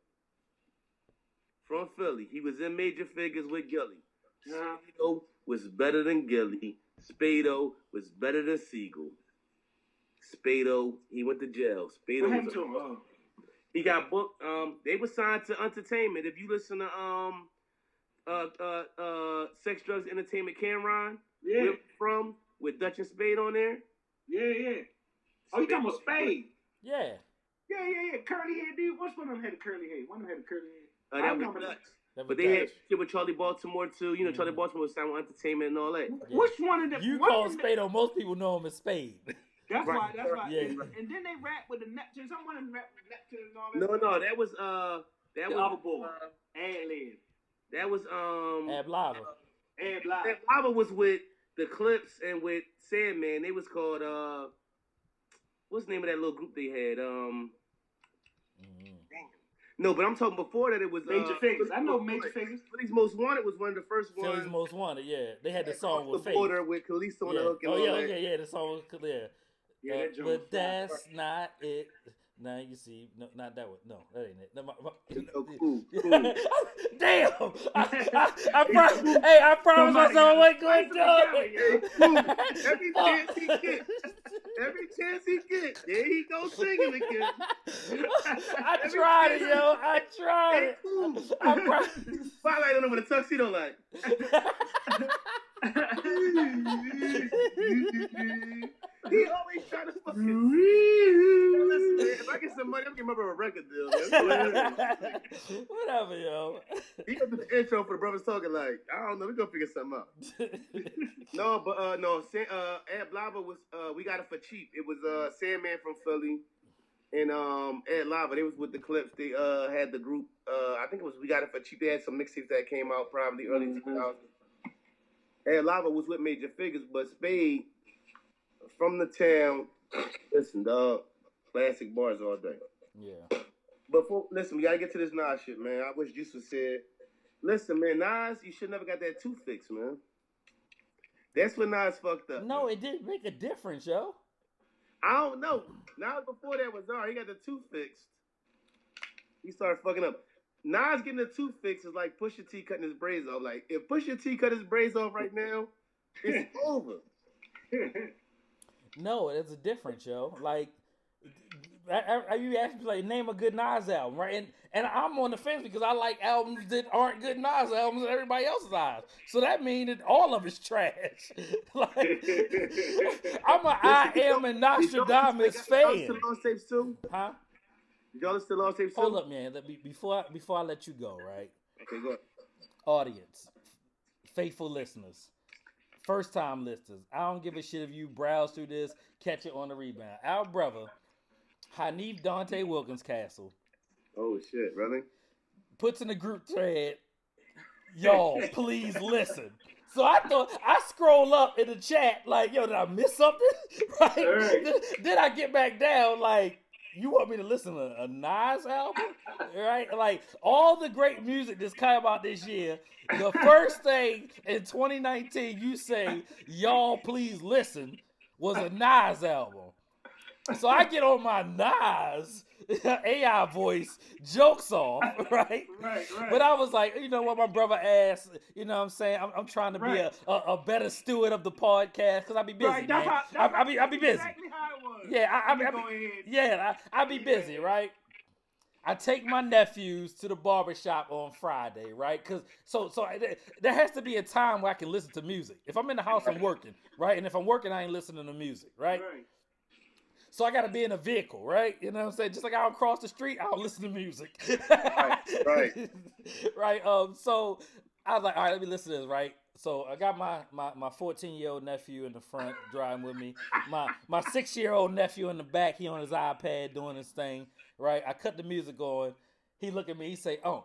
from Philly. He was in Major Figures with Gilly. Spado was better than Gilly. Spado was better than Siegel. Spado, he went to jail. Spado what happened to him? He got booked. They were signed to Entertainment. If you listen to Sex, Drugs, Entertainment, Cameron, with Dutch and Spade on there. Yeah. Oh, you talking about Spade? Yeah. Curly hair, dude. Which one of them had a curly hair? One of them had a curly hair. That was Dutch. But they had shit with Charlie Baltimore too. You know, Charlie Baltimore was signed with Entertainment and all that. Yeah. Which one of them? You call Spade, most people know him as Spade. That's why. Yeah. And then they rap with the Neptune. Someone rap with Neptune and all that. No, that was other boy. Ad-lib. That was Ab Lava. Ab Lava. Ab Lava was with the Clips and with Sandman. They was called what's the name of that little group they had? No, but I'm talking before that it was Major Figures. I know Major Figures. Philly's Most Wanted was one of the first ones. Philly's Most Wanted, yeah. They had the song with the Faith. Border with Khaleesi on the hook and all that. Yeah, the song with but that's not it. Now you see, no, not that one. No, that ain't it. No, cool. Damn! I promise myself I wasn't going to. Every chance he get, there he go singing again. I tried it, yo. I tried it. Spotlight on him with a tuxedo like. He always trying to fucking. Listen, man, if I get some money, I'm getting my brother a record deal. Man. Whatever, yo. He got the intro for the brothers talking like, I don't know, we gonna figure something out. No, Ed Lava was we got it for cheap. It was Sandman from Philly and Ed Lava. They was with the Clips. They had the group. I think it was We Got It for Cheap. They had some mixtapes that came out probably early 2000s. Ed Lava was with Major Figures, but Spade from the town. Listen, dog, classic bars all day. Yeah. But listen, we gotta get to this Nas shit, man. I wish Juice was said. Listen, man, Nas, you should never got that tooth fixed, man. That's when Nas fucked up. No, it didn't make a difference, yo. I don't know. Nas before that was he got the tooth fixed. He started fucking up. Nas getting the tooth fixed is like Pusha T cutting his braids off. Like, if Pusha T cut his braids off right now, it's over. No, it's a difference, yo. Like, you asked me, like, name a good Nas album, right? And I'm on the fence because I like albums that aren't good Nas albums in everybody else's eyes. So that means that all of it's trash. Like, I'm a I Am and Nostradamus fan. Y'all listen to Lost Tapes too? Huh? Y'all listen to Lost Tapes too? Hold up, man. Before I let you go, right? Okay, go ahead. Audience, faithful listeners, first time listeners. I don't give a shit if you browse through this, catch it on the rebound. Our brother, Hanif Dante Wilkins Castle. Oh shit, really? Puts in the group thread, y'all, please listen. So I thought, I scroll up in the chat like, yo, did I miss something? Right? Then I get back down like, you want me to listen to a Nas album? Right? Like, all the great music that's come out this year, the first thing in 2019 you say, y'all please listen, was a Nas album. So I get on my Nas AI voice, jokes off, right? Right. But I was like, you know what, my brother asked, you know what I'm saying? I'm trying to be a better steward of the podcast because I be busy, man. I be busy. Exactly how it was. Yeah, I be busy, right? I take my nephews to the barbershop on Friday, right? Cause so there has to be a time where I can listen to music. If I'm in the house, I'm working, right? And if I'm working, I ain't listening to music, right? So I got to be in a vehicle, right? You know what I'm saying? Just like I'll cross the street, I'll listen to music. Right. Right. So I was like, all right, let me listen to this, right? So I got my 14-year-old nephew in the front driving with me. My 6-year-old nephew in the back, he on his iPad doing his thing, right? I cut the music on. He look at me, he say, oh,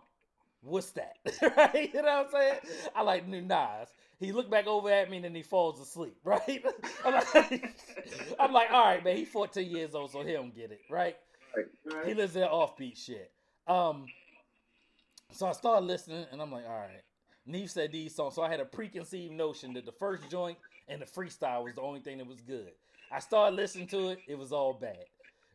what's that? Right? You know what I'm saying? I like new Nas. He looked back over at me and then he falls asleep, right? I'm like, all right, man, he's 14 years old, so he don't get it, right? He listens to that offbeat shit. So I started listening and I'm like, all right. Neve said these songs, so I had a preconceived notion that the first joint and the freestyle was the only thing that was good. I started listening to it, it was all bad,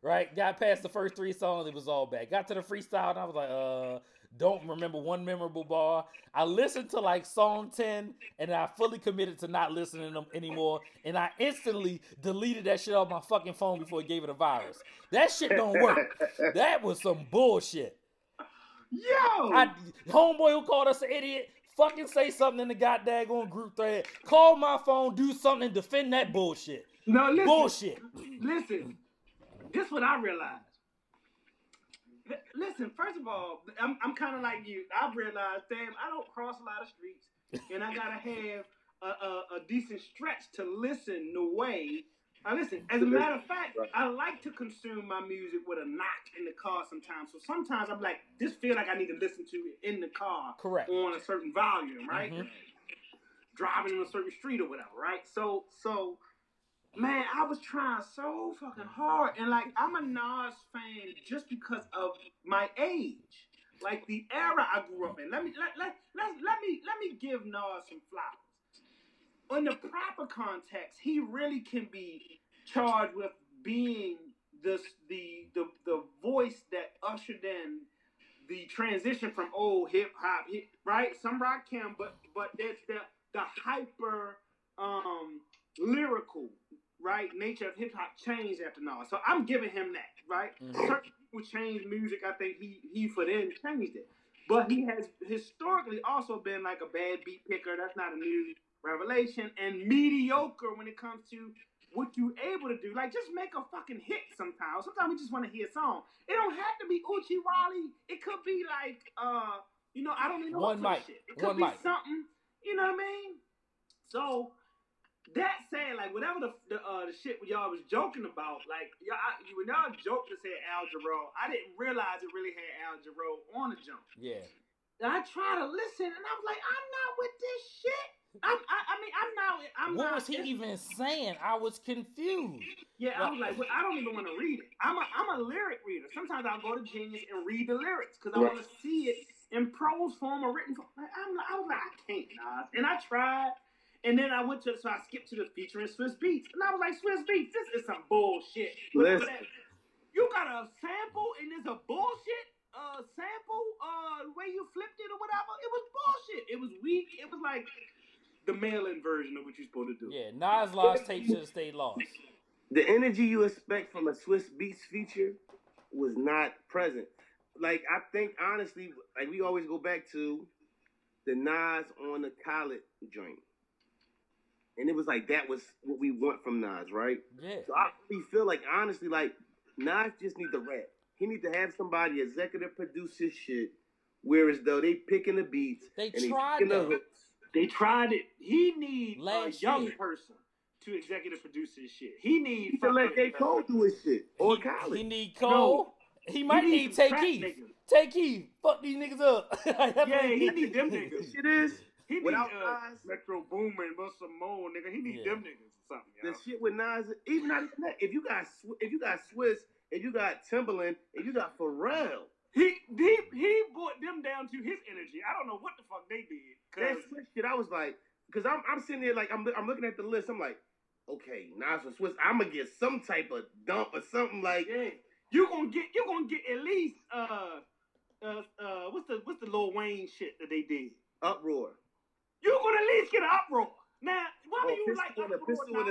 right? Got past the first 3 songs, it was all bad. Got to the freestyle and I was like, don't remember one memorable bar. I listened to like song 10 and I fully committed to not listening to them anymore. And I instantly deleted that shit off my fucking phone before it gave it a virus. That shit don't work. That was some bullshit. Yo! Homeboy who called us an idiot, fucking say something in the goddamn group thread. Call my phone, do something, and defend that bullshit. No, listen. Bullshit. Listen. This is what I realized. Listen, first of all, I'm kind of like you. I've realized, damn, I don't cross a lot of streets, and I gotta have a decent stretch to listen the way I listen. As a matter of fact, I like to consume my music with a knock in the car sometimes. So sometimes I'm like, this feel like I need to listen to it in the car, correct, on a certain volume, right? Mm-hmm. Driving on a certain street or whatever, right? So. Man, I was trying so fucking hard, and like I'm a Nas fan just because of my age, like the era I grew up in. Let me give Nas some flowers. In the proper context, he really can be charged with being the voice that ushered in the transition from old hip hop, right? Some rock can, but there's the hyper lyrical, right, nature of hip hop changed after Nas. So I'm giving him that, right? Mm-hmm. Certain people change music. I think he for then changed it. But he has historically also been like a bad beat picker. That's not a new revelation. And mediocre when it comes to what you able to do. Like, just make a fucking hit sometimes. Sometimes we just want to hear a song. It don't have to be Uchi Wally. It could be like, you know, I don't even know One mic. shit. It could One be mic. something, you know what I mean? So, that said, like, whatever the shit y'all was joking about, like, when y'all joked to say Al Jarreau, I didn't realize it really had Al Jarreau on the jump. Yeah. And I tried to listen, and I was like, I'm not with this shit. I'm What not. was he even saying? I was confused. Yeah, I was like, well, I don't even want to read it. I'm a lyric reader. Sometimes I'll go to Genius and read the lyrics because I want to see it in prose form or written form. Like, I was like, I can't, Nas. And I tried, and then I skipped to the featuring Swiss Beats, and I was like, Swiss Beats, this is some bullshit. Listen. You got a sample and there's a bullshit sample, the way you flipped it or whatever. It was bullshit. It was weak. It was like the mail-in version of what you're supposed to do. Yeah, Nas lost tape should have stayed lost. The energy you expect from a Swiss Beats feature was not present. Like, I think, honestly, like, we always go back to the Nas on the Khaled joint. And it was like, that was what we want from Nas, right? Yeah. So I really feel like, honestly, like, Nas just need to rap. He need to have somebody executive produce his shit, whereas though they picking the beats. They and tried they the that. hooks. They tried it. He need a young year. person to executive produce his shit. He need to let J. Cole do his shit. Or Khaled. He need Cole. No. He might need Tay Keith. Tay Keith. Fuck these niggas up. Yeah, he need them niggas. Shit is. He need Without Nas, Metro Boomin and Busta Moe, nigga. He need them niggas or something. The shit with Nas, even not even that. If you got Swiss, if you got Timbaland, if you got Pharrell, he brought them down to his energy. I don't know what the fuck they did. That Swiss shit, I was like, because I'm sitting there like I'm looking at the list. I'm like, okay, Nas and Swiss, I'm gonna get some type of dump or something like. Yeah. You gonna get at least what's the Lil Wayne shit that they did? Uproar. You gonna at least get an uproar. Now, whether you like Uproar or not,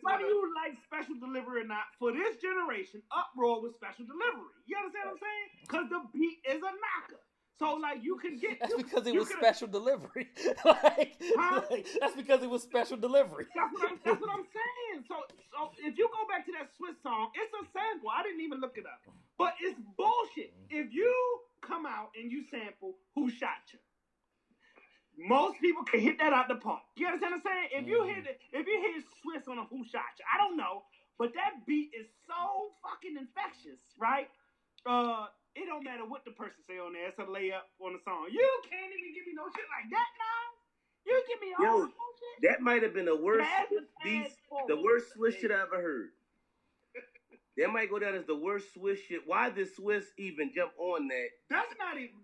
whether you like Special Delivery or not, for this generation, Uproar was Special Delivery. You understand what I'm saying? Because the beat is a knocker. So, like, you can get... That's because it was Special Delivery. like, that's because it was Special Delivery. That's what I'm saying. So if you go back to that Swiss song, it's a sample. I didn't even look it up. But it's bullshit. If you come out and you sample Who Shot You, most people can hit that out the park. You understand what I'm saying? If you hear Swiss on a Who Shot You, I don't know, but that beat is so fucking infectious, right? It don't matter what the person say on there. It's a layup on the song. You can't even give me no shit like that now. You give me all the bullshit. That might have been the worst Swiss shit I ever heard. That might go down as the worst Swiss shit. Why did Swiss even jump on that? That's not even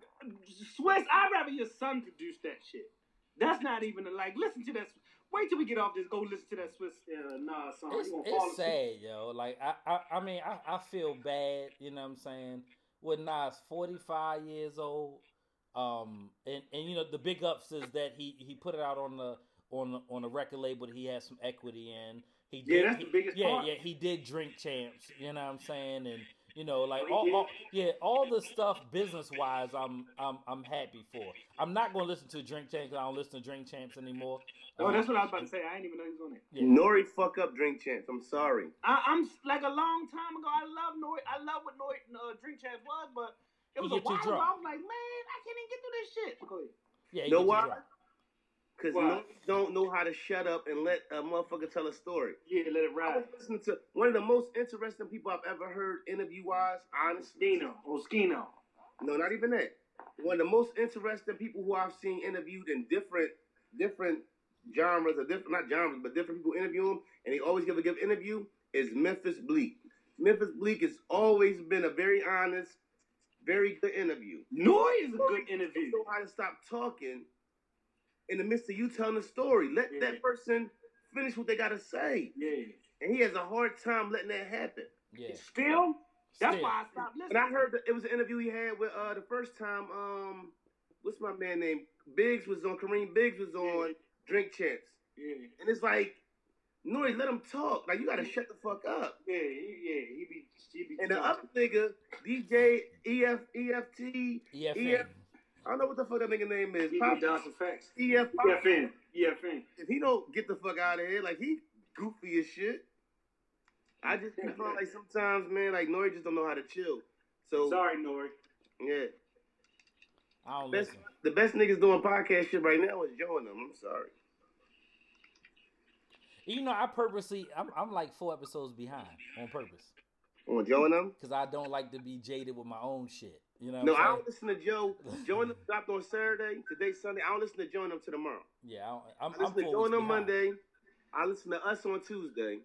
Swiss. I'd rather your son produce that shit. That's not even listen to that. Wait till we get off this. Go listen to that Swiss Nas song. It's sad, yo. Like I mean, I feel bad. You know what I'm saying? With Nas, 45 years old, and you know the big ups is that he put it out on the record label that he has some equity in. That's the biggest part. Yeah, he did Drink Champs. You know what I'm saying? And you know, like all the stuff business wise, I'm happy for. I'm not gonna listen to Drink Champs because I don't listen to Drink Champs anymore. Oh, that's what I was about to say. I didn't even know he was on it. Yeah. Nori fuck up Drink Champs. I'm sorry. I'm like a long time ago. I love Nori. I love what Nori Drink Champs was, but it was a while ago. I was like, man, I can't even get through this shit. Go ahead. Yeah, you know why? Because Nori don't know how to shut up and let a motherfucker tell a story. Yeah, let it ride. I was listening to one of the most interesting people I've ever heard interview-wise, honestly. Skino. No, not even that. One of the most interesting people who I've seen interviewed in different genres, or not genres, but different people interview him, and he always give a good interview, is Memphis Bleek. Memphis Bleek has always been a very honest, very good interview. Nori is a good interview. Know how to stop talking in the midst of you telling the story. Let that person finish what they gotta say. Yeah. And he has a hard time letting that happen. Yeah. Still? That's why I stopped listening. And I heard that it was an interview he had with the first time, what's my man name? Kareem Biggs was on Drink Champs. Yeah. And it's like, Nori, let him talk. Like, you gotta shut the fuck up. Yeah, he be and the other nigga, DJ EFT. I don't know what the fuck that nigga name is. Pop Johnson Facts. EFN. If he don't get the fuck out of here, like he goofy as shit. I just feel like sometimes, man, like Nori just don't know how to chill. So sorry, Nori. Yeah. I don't listen. The best niggas doing podcast shit right now is Joe and them. I'm sorry. You know, I purposely, I'm like 4 episodes behind on purpose. On Joe and them? Because I don't like to be jaded with my own shit. You know what No, I'm I saying? don't listen to Joe. Joe and them dropped on Saturday. Today's Sunday. I don't listen to Joe and them till tomorrow. Yeah, I listen to Joe and them Monday. I listen to us on Tuesday.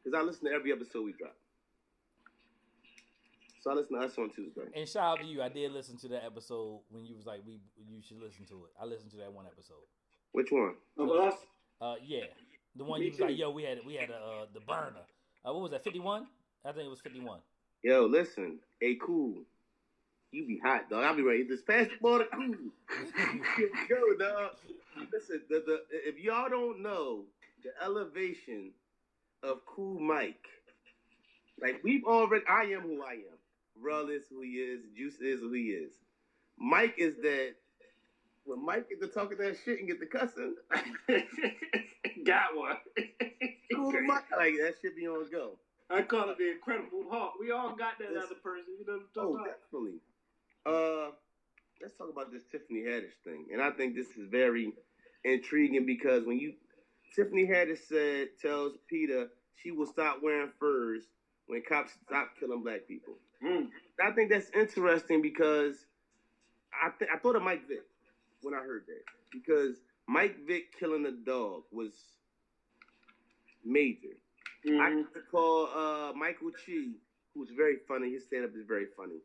Because I listen to every episode we drop. So I listen to us on Tuesday. And shout out to you. I did listen to that episode when you was like, you should listen to it. I listened to that one episode. Which one? Of us? Yeah. The one Me you was too. like, yo, we had the burner. What was that, 51? I think it was 51. Yo, listen. Hey, cool. You be hot, dog. I'll be ready. Just pass the ball to cool. Yo, dog. Listen, if y'all don't know the elevation of Cool Mike, like I am who I am. Rull is who he is. Juice is who he is. Mike is that. When Mike get to talking that shit and get to cussing, got one. Cool Mike, like that shit be on go. I call it the Incredible Hulk. We all got that other person. You know what I'm talking about? Definitely. Let's talk about this Tiffany Haddish thing, and I think this is very intriguing because when Tiffany Haddish tells Peter she will stop wearing furs when cops stop killing black people. I think that's interesting because I thought of Mike Vick when I heard that, because Mike Vick killing a dog was major. I can recall Michael Chi, who's very funny. His stand-up is very funny,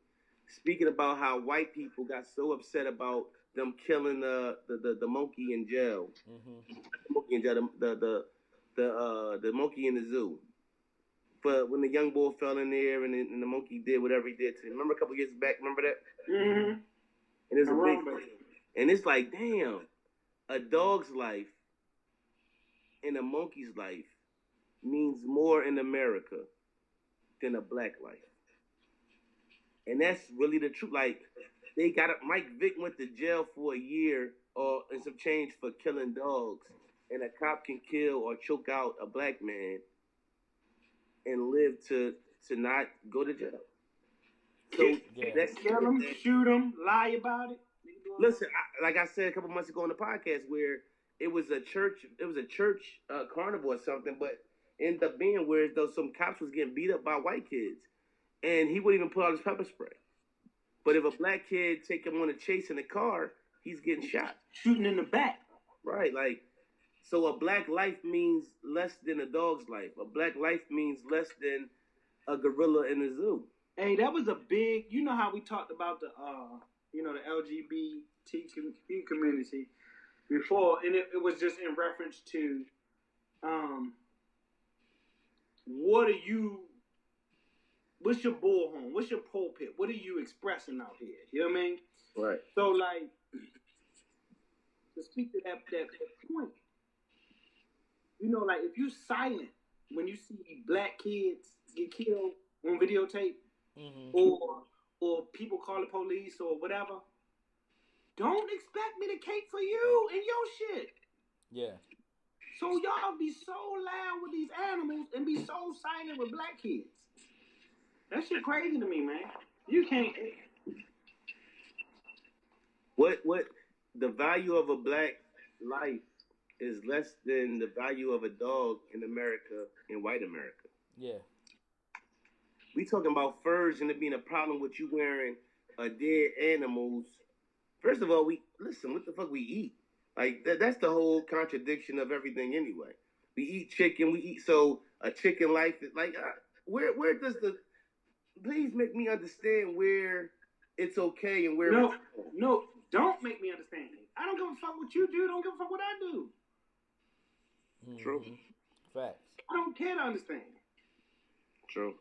speaking about how white people got so upset about them killing the monkey in jail. The monkey in jail, the monkey in the zoo. But when the young boy fell in there and the monkey did whatever he did to him. Remember a couple years back? Remember that? Mm-hmm. And it's a big thing. And it's like, damn, a dog's life and a monkey's life means more in America than a black life. And that's really the truth. Like, Mike Vick went to jail for a year and some change for killing dogs. And a cop can kill or choke out a black man and live to not go to jail. So let's kill him, shoot him, lie about it. Listen, like I said a couple months ago on the podcast, where it was a church carnival or something, but ended up being where though some cops was getting beat up by white kids, and he wouldn't even pull out his pepper spray. But if a black kid take him on a chase in the car, he's getting shot, shooting in the back. Right, like. So a black life means less than a dog's life. A black life means less than a gorilla in the zoo. Hey, that was a big. You know how we talked about the LGBT community before, and it was just in reference to what's your bullhorn? What's your pulpit? What are you expressing out here? You know what I mean? Right. So, like, to speak to that point, you know, like, if you silent when you see black kids get killed on videotape, or people call the police or whatever, don't expect me to cape for you and your shit. Yeah. So y'all be so loud with these animals and be so silent with black kids. That shit crazy to me, man. You can't. What the value of a black life is less than the value of a dog in America, in white America. Yeah. We talking about furs and it being a problem with you wearing dead animals. First of all, what the fuck we eat? Like, that's the whole contradiction of everything anyway. We eat chicken, so a chicken life is like, where does please make me understand where it's okay and where No, don't make me understand it. I don't give a fuck what you do, don't give a fuck what I do. True. Facts. I don't care to understand. True.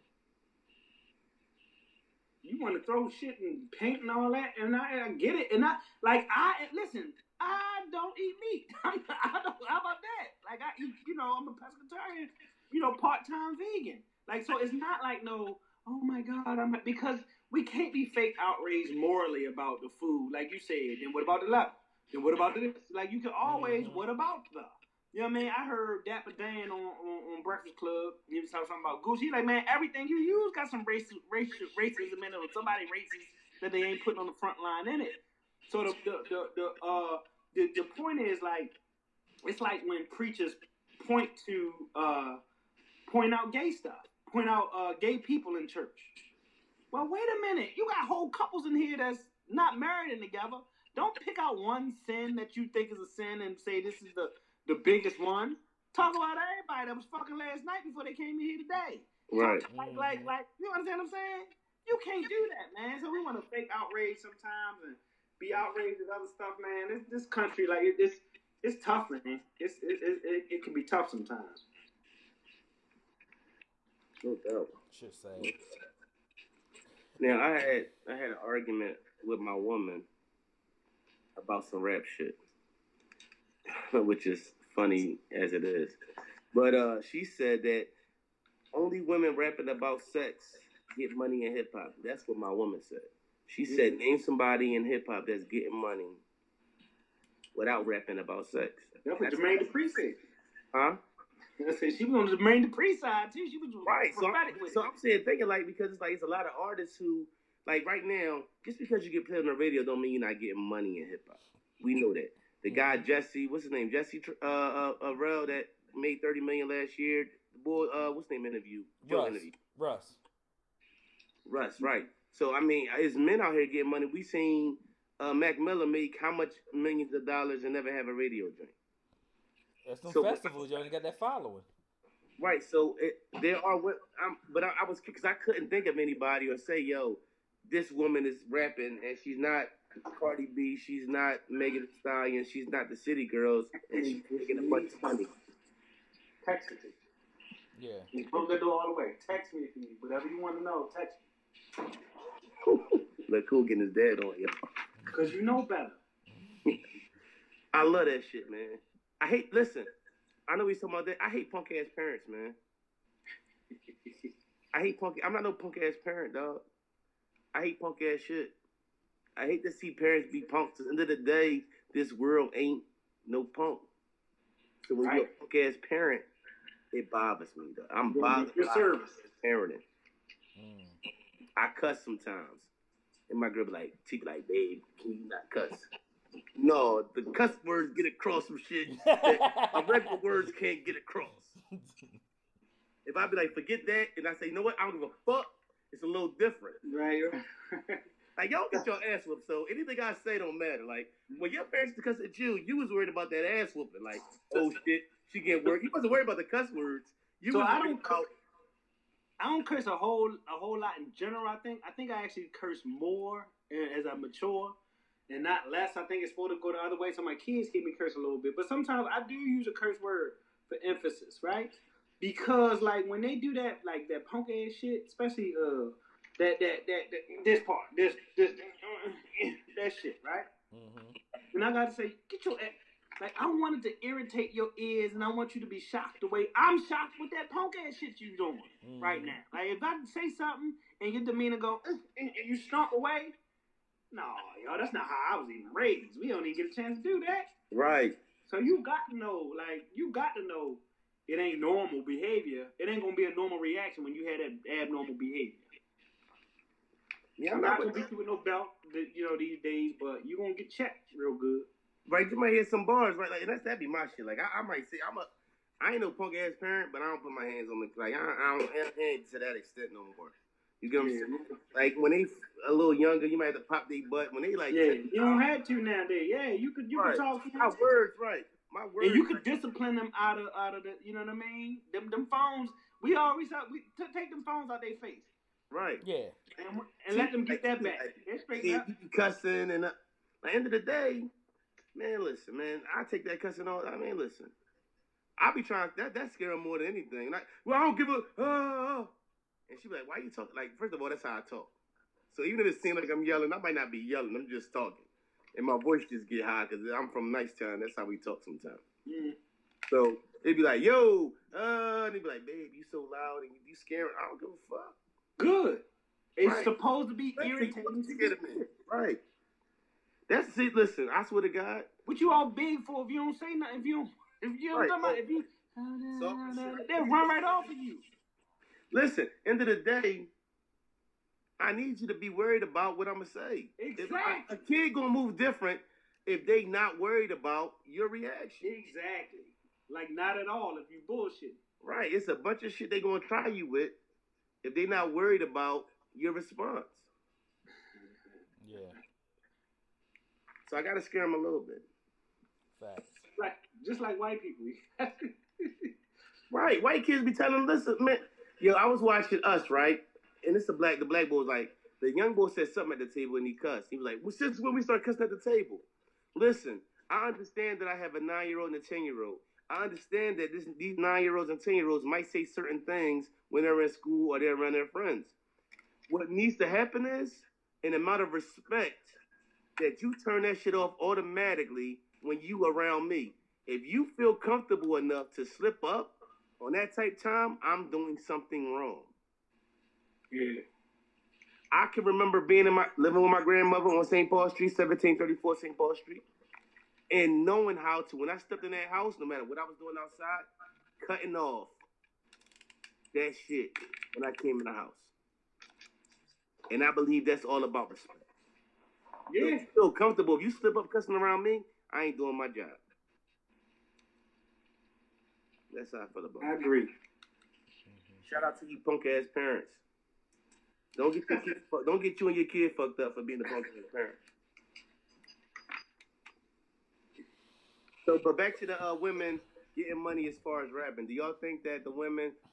You want to throw shit and paint and all that, and I get it. And listen, I don't eat meat. How about that? Like, I eat, I'm a pescatarian, part-time vegan. Like, so it's not like no, oh my God, because we can't be fake outraged morally about the food. Like you said, then what about the left? Then what about this? Like, you can always, what about the? You know what I mean? I heard Dapper Dan on Breakfast Club. He was talking about Gucci. He like, man, everything you use got some racism in it, or somebody racist that they ain't putting on the front line in it. So the point is, like, it's like when preachers point out gay stuff, point out gay people in church. Well, wait a minute. You got whole couples in here that's not married and together. Don't pick out one sin that you think is a sin and say this is the biggest one. Talk about everybody that was fucking last night before they came in here today. Right. Like, you understand what I'm saying? You can't do that, man. So we want to fake outrage sometimes and be outraged at other stuff, man. This country, like, it's tough, man. It can be tough sometimes. No doubt. Should say. Now I had an argument with my woman about some rap shit, which is funny as it is. But she said that only women rapping about sex get money in hip hop. That's what my woman said. She said, name somebody in hip hop that's getting money without rapping about sex. That's what Jermaine Dupri said. Huh? I said she was on the Jermaine Dupri side too. She was right. prophetic with it. So I'm saying, thinking like, because it's like it's a lot of artists who, like right now, just because you get played on the radio don't mean you're not getting money in hip hop. We know that. The guy Jesse, what's his name? Jesse Rel that made $30 million last year. The boy, what's his name? Russ, right. So I mean, it's men out here getting money. We seen Mac Miller make how much millions of dollars and never have a radio joint. That's some festivals, you only got that following. Right, so there are, but I was, because I couldn't think of anybody or say, yo, this woman is rapping and she's not Cardi B, she's not Megan Thee Stallion, she's not the City Girls, and she's making a bunch of money. Text me. Yeah. You broke that door all the way. Text me if you need whatever you want to know. Text me. Look, Cool getting his dad on you. Because you know better. I love that shit, man. I know he's talking about that. I hate punk ass parents, man. I'm not no punk ass parent, dog. I hate punk ass shit. I hate to see parents be punks. At the end of the day, this world ain't no punk. So when you're a punk ass parent, it bothers me, though. I'm bothered by parenting. I cuss sometimes. And my girl be like, babe, can you not cuss? No, the cuss words get across some shit that my regular words can't get across. If I be like, forget that, and I say, you know what, I don't give a fuck, it's a little different. Right. Like, y'all get your ass whooped, so anything I say don't matter. Like, when your parents cuss at you was worried about that ass whooping. Like, oh shit, she get worried. You wasn't worried about the cuss words. I don't curse a whole lot in general, I think. I think I actually curse more as I mature. And not less. I think it's supposed to go the other way. So my kids keep me curse a little bit. But sometimes I do use a curse word for emphasis, right? Because like when they do that, like that punk ass shit, especially this part, this that shit, right? Mm-hmm. And I gotta say, get your like I wanted to irritate your ears, and I want you to be shocked the way I'm shocked with that punk ass shit you doing right now. Like if I say something and your demeanor go and you stomp away. No, yo, that's not how I was even raised. We don't even get a chance to do that. Right. So you got to know it ain't normal behavior. It ain't gonna be a normal reaction when you had that abnormal behavior. Yeah, I'm not gonna beat you with no belt, these days, but you gonna get checked real good. Right, you might hit some bars, right? Like that'd be my shit. Like I might say I ain't no punk ass parent, but I don't put my hands on the like I ain't to that extent no more. You get what I'm saying? Like when they a little younger, you might have to pop their butt. When they like you don't have to nowadays. Yeah, you could talk to them. My words, right? My words. And you could discipline them out of the. You know what I mean? Them phones. We always take them phones out their face. Right. Yeah. And let them get that back. You be cussing and at the end of the day, man. Listen, man. I take that cussing all. I mean, listen. I be trying that scare them more than anything. Like, well, I don't give a. And she be like, why you talking? Like, first of all, that's how I talk. So even if it seems like I'm yelling, I might not be yelling. I'm just talking. And my voice just get high because I'm from Nicetown. That's how we talk sometimes. Mm. So they'd be like, yo, and they'd be like, babe, you so loud and you scaring. I don't give a fuck. Good. It's supposed to be irritating. Right. That's it. Listen, I swear to God. What you all big for if you don't say nothing? If you don't... If you know what I'm talking about, if you, they'll run right off of you. Listen, end of the day, I need you to be worried about what I'm gonna say. Exactly. A kid gonna move different if they not worried about your reaction. Exactly. Like not at all if you bullshit. Right. It's a bunch of shit they gonna try you with if they not worried about your response. Yeah. So I gotta scare them a little bit. Facts. Like just like white people. Right. White kids be telling them, listen, man. Yo, I was watching Us, right? And it's the black boy was like, the young boy said something at the table and he cussed. He was like, well, since when we start cussing at the table? Listen, I understand that I have a 9-year-old and a 10-year-old. I understand that these 9-year-olds and 10-year-olds might say certain things when they're in school or they're around their friends. What needs to happen is an amount of respect that you turn that shit off automatically when you around me. If you feel comfortable enough to slip up on that type time, I'm doing something wrong. Yeah. I can remember living with my grandmother on St. Paul Street, 1734 St. Paul Street, and knowing how to, when I stepped in that house, no matter what I was doing outside, cutting off that shit when I came in the house. And I believe that's all about respect. Yeah. You feel comfortable. If you slip up cussing around me, I ain't doing my job. That's how I feel about it. I agree. Shout out to you punk ass parents. Don't get you and your kid fucked up for being a punk ass parent. So, but back to the women getting money as far as rapping. Do y'all think that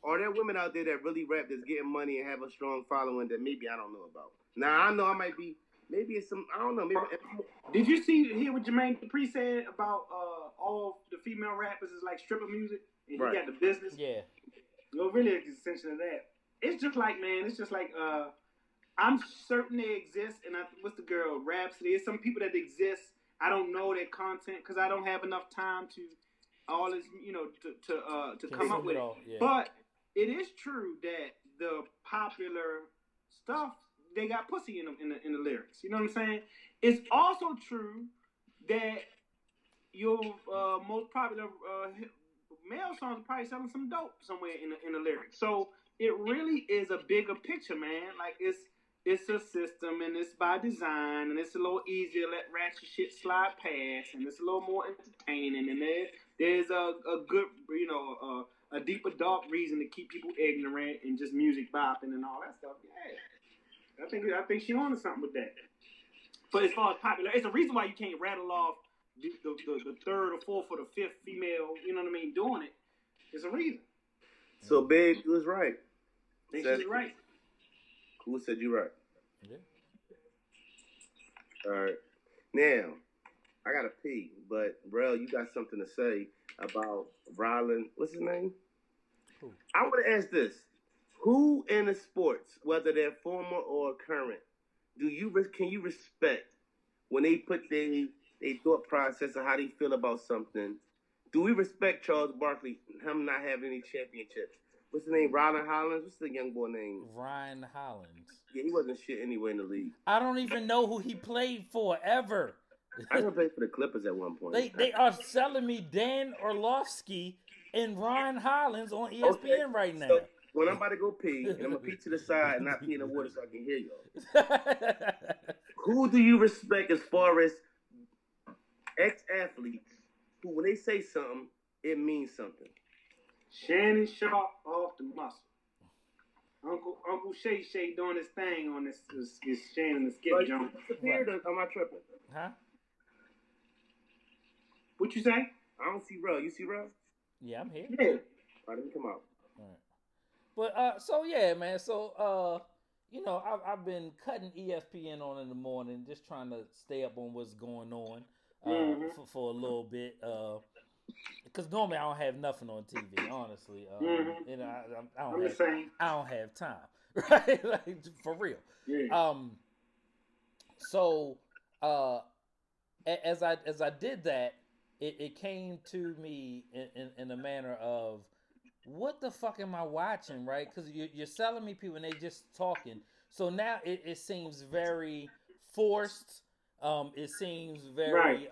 are there women out there that really rap that's getting money and have a strong following that maybe I don't know about? Now I know I might be. Maybe it's some. I don't know. Maybe. Did you hear what Jermaine Dupri said about all the female rappers is like stripper music and Right. he got the business? Yeah. No, really, it's extension of that. It's just like I'm certain they exist, and what's the girl Rhapsody? There's some people that exist. I don't know their content because I don't have enough time to all this, to come up with it. Yeah. But it is true that the popular stuff they got pussy in them in the lyrics. You know what I'm saying? It's also true that your most popular male songs are probably selling some dope somewhere in the lyrics. So it really is a bigger picture, man. Like it's a system and it's by design and it's a little easier to let ratchet shit slide past and it's a little more entertaining and there's a good a deeper dark reason to keep people ignorant and just music bopping and all that stuff. Yeah, I think she on to something with that. But as far as popular, it's a reason why you can't rattle off the third or fourth or the fifth female, you know what I mean, doing it. There's a reason. So, babe, you was right. I think she's right. Who said you right? Yeah. All right. Now, I gotta pee, but Rel, you got something to say about Rylan. What's his name? Who? I want to ask this: who in the sports, whether they're former or current, can you respect when they put their thought process of how they feel about something? Do we respect Charles Barkley, him not having any championships? What's his name? Rylan Hollins? What's the young boy name? Ryan Hollins. Yeah, he wasn't shit anyway in the league. I don't even know who he played for ever. I was playing for the Clippers at one point. They are selling me Dan Orlovsky and Ryan Hollins on ESPN right now. So when I'm about to go pee, and I'm gonna pee to the side and not pee in the water so I can hear y'all. Who do you respect as far as ex-athletes who, when they say something, it means something? Shannon Sharp off the muscle. Uncle Shay doing his thing on this Shannon and Skip Jones. Disappeared or am I tripping? Huh? What you say? I don't see Rel. You see Rel? Yeah, I'm here. Yeah. All right, let me come out. All right. But so yeah, man. So I've been cutting ESPN on in the morning, just trying to stay up on what's going on for a little bit. Because normally I don't have nothing on TV, honestly. I don't have time, right? Like, for real. Yeah. So as I did that, it came to me in a manner of, what the fuck am I watching, right? Because you're selling me people and they just talking. So now it seems very forced. It seems very, Right.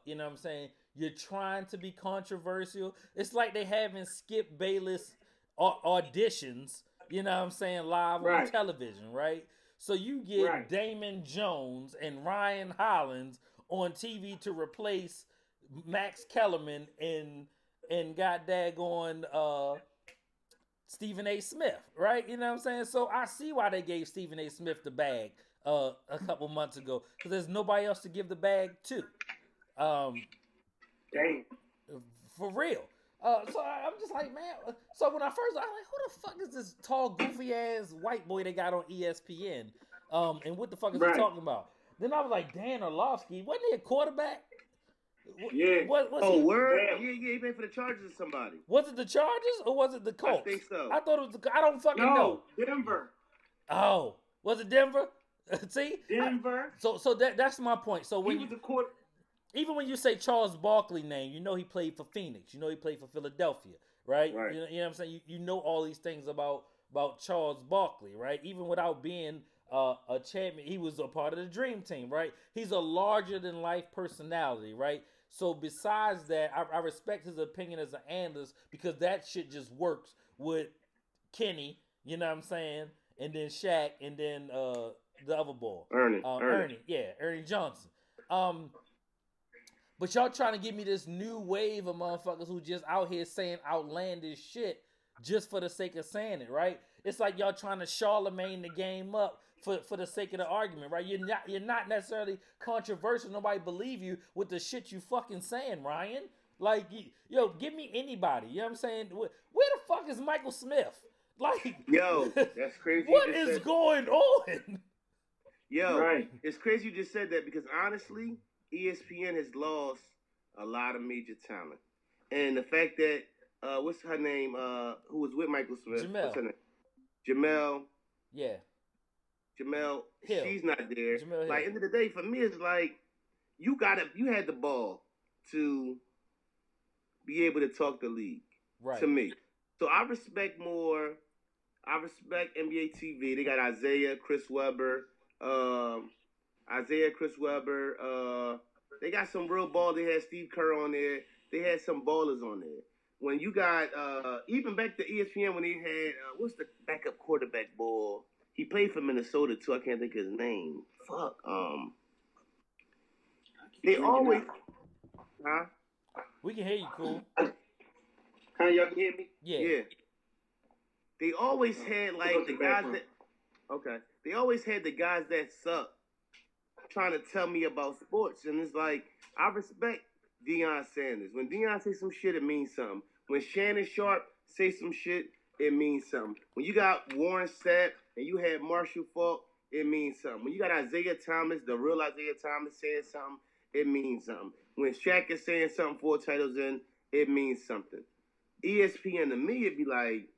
you know what I'm saying? You're trying to be controversial. It's like they having Skip Bayless auditions, you know what I'm saying, live on Right. television, right? So you get Right. Damon Jones and Ryan Hollins on TV to replace Max Kellerman and got daggone Stephen A. Smith, right? You know what I'm saying? So I see why they gave Stephen A. Smith the bag a couple months ago, because there's nobody else to give the bag to. Damn. For real. So I'm just like, man. So when I first, I was like, who the fuck is this tall, goofy ass white boy they got on ESPN? And what the fuck is he Right. talking about? Then I was like, Dan Orlovsky, wasn't he a quarterback? Yeah. Was Oh, he, word? Yeah. Yeah, he played for the Chargers or somebody. was it the Chargers or was it the Colts? I think so. I thought it was the. I don't fucking know. No, Denver. Oh, was it Denver? See, Denver. so that's my point. So when He you was a quarter. even when you say Charles Barkley name, you know he played for Phoenix. You know he played for Philadelphia, right? Right. You know what I'm saying? You know all these things about Charles Barkley, right? Even without being a champion, he was a part of the Dream Team, right? He's a larger than life personality, right? So besides that, I respect his opinion as an analyst because that shit just works with Kenny, you know what I'm saying? And then Shaq, and then the other boy, Ernie Johnson. But y'all trying to give me this new wave of motherfuckers who just out here saying outlandish shit just for the sake of saying it, right? It's like y'all trying to Charlemagne the game up for the sake of the argument, right? You're not necessarily controversial. Nobody believe you with the shit you fucking saying, Ryan. Like, yo, give me anybody. You know what I'm saying? Where the fuck is Michael Smith? Like, Yo, that's crazy. What is going on? Yo, Right. It's crazy you just said that because honestly, ESPN has lost a lot of major talent. And the fact that, what's her name, who was with Michael Smith? Jamel. What's her name? Jamel. Yeah. Jamel, Hill. she's not there. Jamel Hill. Like, end of the day, for me, it's like, you had the ball to be able to talk the league. Right. To me. So I respect NBA TV. They got Isaiah, Chris Webber. They got some real ball. They had Steve Kerr on there. They had some ballers on there. When you got, even back to ESPN when they had, what's the backup quarterback ball? He played for Minnesota too. I can't think of his name. Fuck. They always, huh? We can hear you, cool. How y'all can hear me? Yeah. They always had like the guys that. Okay. They always had the guys that suck trying to tell me about sports, and it's like I respect Deion Sanders. When Deion say some shit, it means something. When Shannon Sharp say some shit, it means something. When you got Warren Sapp and you had Marshall Faulk, it means something. When you got Isaiah Thomas, the real Isaiah Thomas saying something, it means something. When Shaq is saying something 4 titles in, it means something. ESPN to me, it'd be like,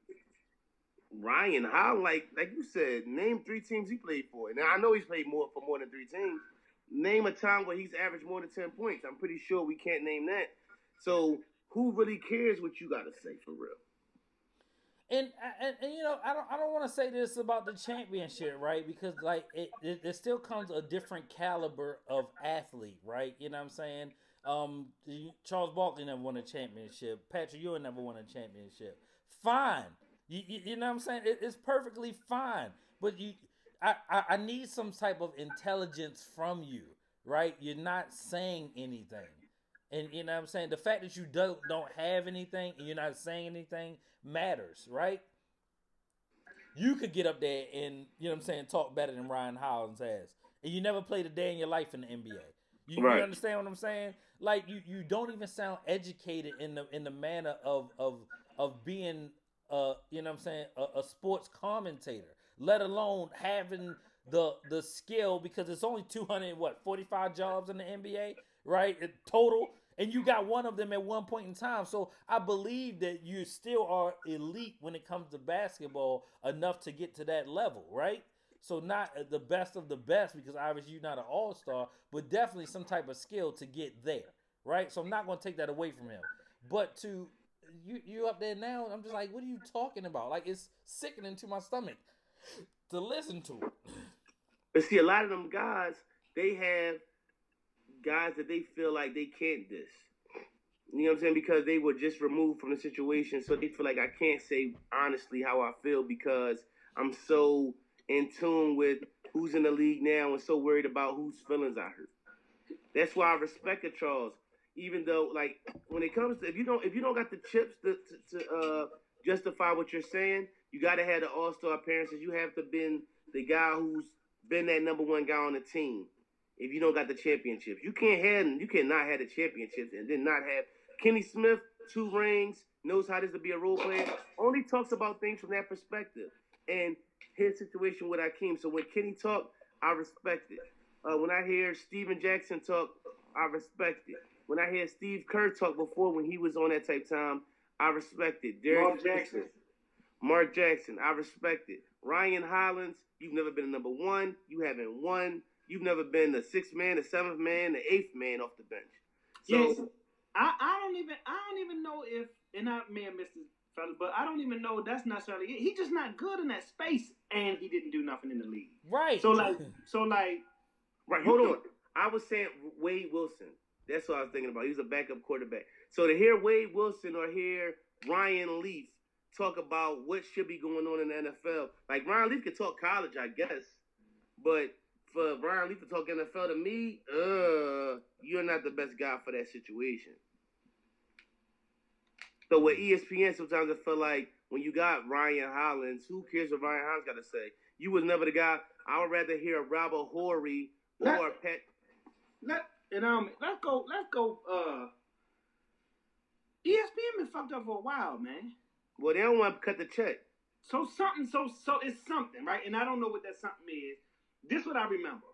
Ryan, how, like you said, name 3 teams he played for. Now, I know he's played for more than 3 teams. Name a time where he's averaged more than 10 points. I'm pretty sure we can't name that. So who really cares what you got to say for real? And you know, I don't want to say this about the championship, right? Because like it still comes a different caliber of athlete, right? You know what I'm saying? Charles Barkley never won a championship. Patrick Ewing never won a championship. Fine. You know what I'm saying? It's perfectly fine. But I need some type of intelligence from you, right? You're not saying anything. And you know what I'm saying? The fact that you don't have anything and you're not saying anything matters, right? You could get up there and, you know what I'm saying, talk better than Ryan Hollins has. And you never played a day in your life in the NBA. You understand what I'm saying? Like you don't even sound educated in the manner of being you know what I'm saying, a sports commentator, let alone having the skill, because it's only 245 jobs in the NBA, right? Total. And you got one of them at one point in time. So I believe that you still are elite when it comes to basketball enough to get to that level, right? So not the best of the best, because obviously you're not an all-star, but definitely some type of skill to get there, right? So I'm not going to take that away from him. But to you up there now, I'm just like, what are you talking about? Like, it's sickening to my stomach to listen to it. But see, a lot of them guys, they have guys that they feel like they can't diss. You know what I'm saying? Because they were just removed from the situation, so they feel like I can't say honestly how I feel because I'm so in tune with who's in the league now and so worried about whose feelings I hurt. That's why I respected Charles, even though like when it comes to if you don't got the chips to justify what you're saying, you got to have the all-star appearances. You have to been the guy who's been that number one guy on the team. If you don't got the championships, you cannot have the championships and then not have Kenny Smith, 2 rings, knows how it is to be a role player. Only talks about things from that perspective and his situation with Akeem. So when Kenny talk, I respect it. When I hear Steven Jackson talk, I respect it. When I hear Steve Kerr talk before when he was on that type time, I respect it. Mark Jackson, I respect it. Ryan Hollins, you've never been a number one. You haven't won. You've never been the 6th man, the 7th man, the 8th man off the bench. So yes, I don't even know if, and I may have missed this, fellas, but I don't even know that's necessarily it. He's just not good in that space, and he didn't do nothing in the league. Right. So like. Right, hold on. I was saying Wade Wilson. That's what I was thinking about. He was a backup quarterback. So to hear Wade Wilson or hear Ryan Leaf talk about what should be going on in the NFL, like Ryan Leaf could talk college, I guess, but for Ryan Leaf to talk NFL to me, you're not the best guy for that situation. So with ESPN, sometimes I feel like when you got Ryan Hollins, who cares what Ryan Hollins got to say? You was never the guy. I would rather hear Robert Horry or Pat. Let's go. ESPN been fucked up for a while, man. Well, they don't want to cut the check. So it's something, right? And I don't know what that something is. This is what I remember.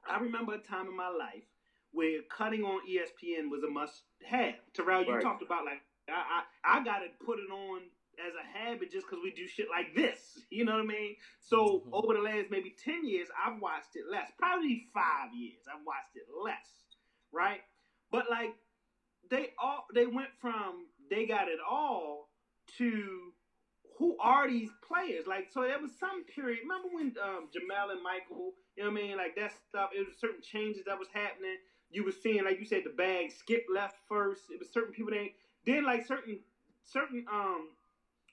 I remember a time in my life where cutting on ESPN was a must-have. Terrell, you talked about like I got to put it on as a habit just because we do shit like this. You know what I mean? So over the last maybe 10 years, I've watched it less. Probably 5 years, I've watched it less, right? But like they went from they got it all to who are these players? Like, so there was some period. Remember when Jamel and Michael, you know what I mean? Like that stuff. It was certain changes that was happening. You were seeing, like you said, the bag Skip left first. It was certain people then like certain